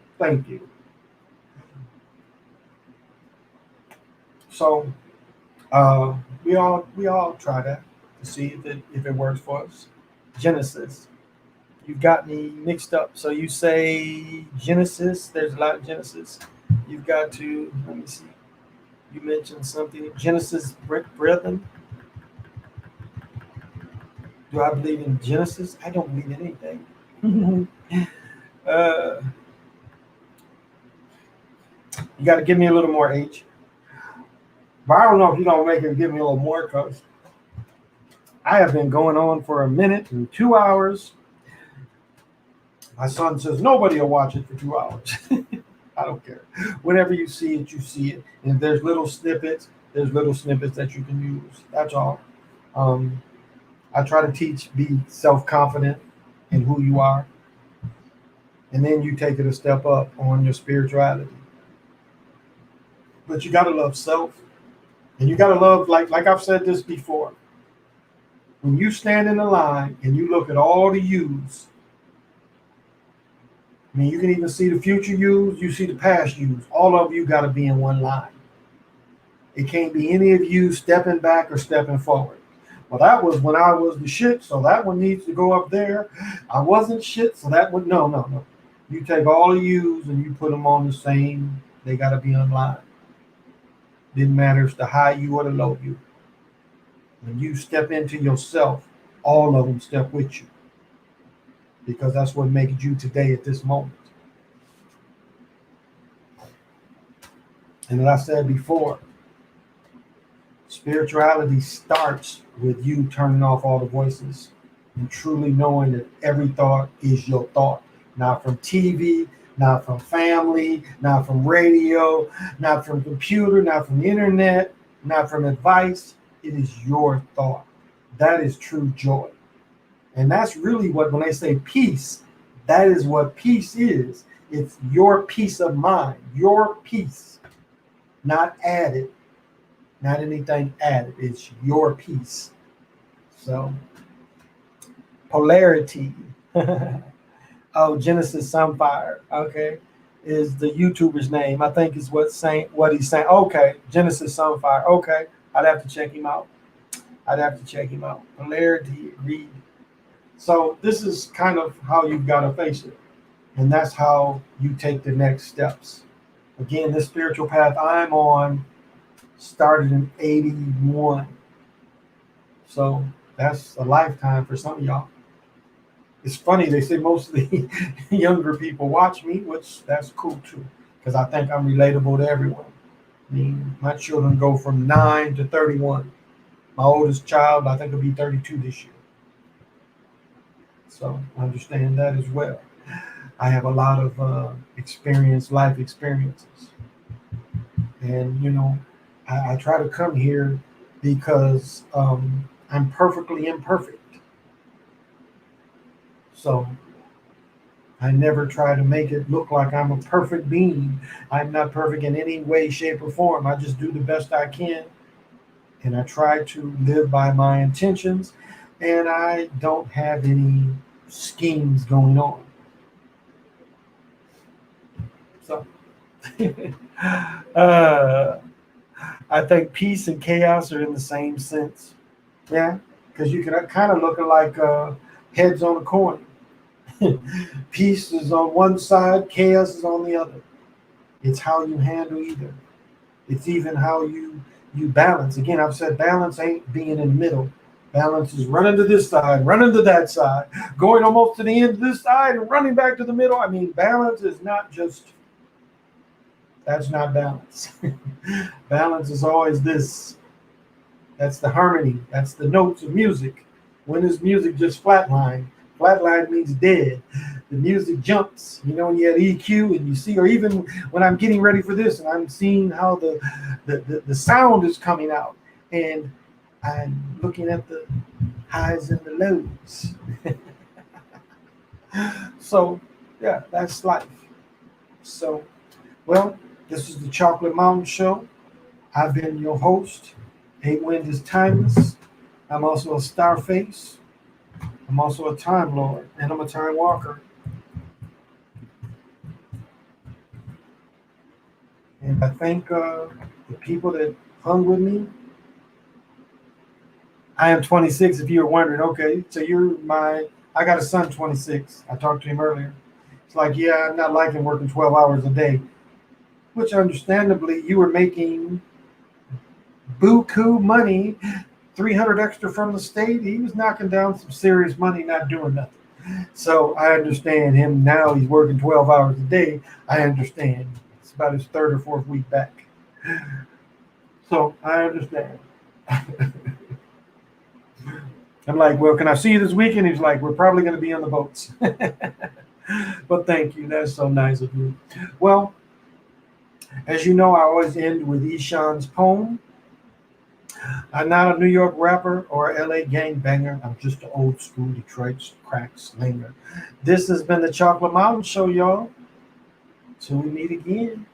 So we all try that to see if it works for us. Genesis, you've got me mixed up. So you say Genesis. There's a lot of Genesis. You've got to let me see. You mentioned something Genesis brethren. Do I believe in Genesis? I don't believe in anything. You got to give me a little more H. But I don't know if you're going to make it give me a little more because I have been going on for a minute and 2 hours. My son says nobody will watch it for 2 hours. I don't care. Whenever you see it, you see it. And if there's little snippets that you can use. That's all. I try to teach, be self-confident in who you are. And then you take it a step up on your spirituality. But you got to love self. And you got to love, like I've said this before. When you stand in the line and you look at all the yous, I mean, you can even see the future yous, you see the past yous. All of you got to be in one line. It can't be any of you stepping back or stepping forward. Well, that was when I was the shit, so that one needs to go up there. I wasn't shit, so that one, no. You take all the yous and you put them on the same, they got to be in line. Didn't matter if the high you or the low you. When you step into yourself, all of them step with you. Because that's what makes you today at this moment. And as I said before, spirituality starts with you turning off all the voices and truly knowing that every thought is your thought, not from TV, not from family, not from radio, not from computer, not from the internet, not from advice. It is your thought. That is true joy. And that's really what, when they say peace, that is what peace is. It's your peace of mind, your peace, not added, not anything added. It's your peace. So, polarity. Oh, Genesis Sunfire. Okay, is the YouTuber's name. I think is what he's saying. Okay, Genesis Sunfire. Okay, I'd have to check him out. Polarity, read. So this is kind of how you've got to face it, and that's how you take the next steps. Again, this spiritual path I'm on started in '81, so that's a lifetime for some of y'all. It's funny, they say most of the younger people watch me, which that's cool too, because I think I'm relatable to everyone. I mean, my children go from 9 to 31. My oldest child, I think, will be 32 this year. So I understand that as well. I have a lot of life experiences. And, I try to come here because I'm perfectly imperfect. So I never try to make it look like I'm a perfect being. I'm not perfect in any way, shape, or form. I just do the best I can. And I try to live by my intentions. And I don't have any schemes going on. So I think peace and chaos are in the same sense. Yeah, because you can kind of look at like heads on a coin. Peace is on one side, chaos is on the other. It's how you handle either. It's even how you balance. Again, I've said balance ain't being in the middle. Balance is running to this side, running to that side, going almost to the end of this side and running back to the middle. I mean, balance is not just, that's not balance. Balance is always this. That's the harmony. That's the notes of music. When is music just flatline? Flatline means dead. The music jumps, when you have EQ and you see, or even when I'm getting ready for this and I'm seeing how the sound is coming out and I'm looking at the highs and the lows. So, yeah, that's life. So, well, this is the Chocolate Mountain Show. I've been your host. Eight Wind is Timeless. I'm also a Starface. I'm also a Time Lord, and I'm a Time Walker. And I thank the people that hung with me. I am 26, if you were wondering. Okay, so I got a son 26. I talked to him earlier. It's like, yeah, I'm not liking working 12 hours a day, which understandably you were making buku money, 300 extra from the state. He was knocking down some serious money, not doing nothing. So I understand him now. He's working 12 hours a day. I understand. It's about his third or fourth week back. So I understand. I'm like, well, can I see you this weekend? He's like, we're probably going to be on the boats. But thank you. That's so nice of you. Well, as you know, I always end with Eshan's poem. I'm not a New York rapper or LA gangbanger. I'm just an old school Detroit crack slinger. This has been the Chocolate Mountain Show, y'all. Till we meet again.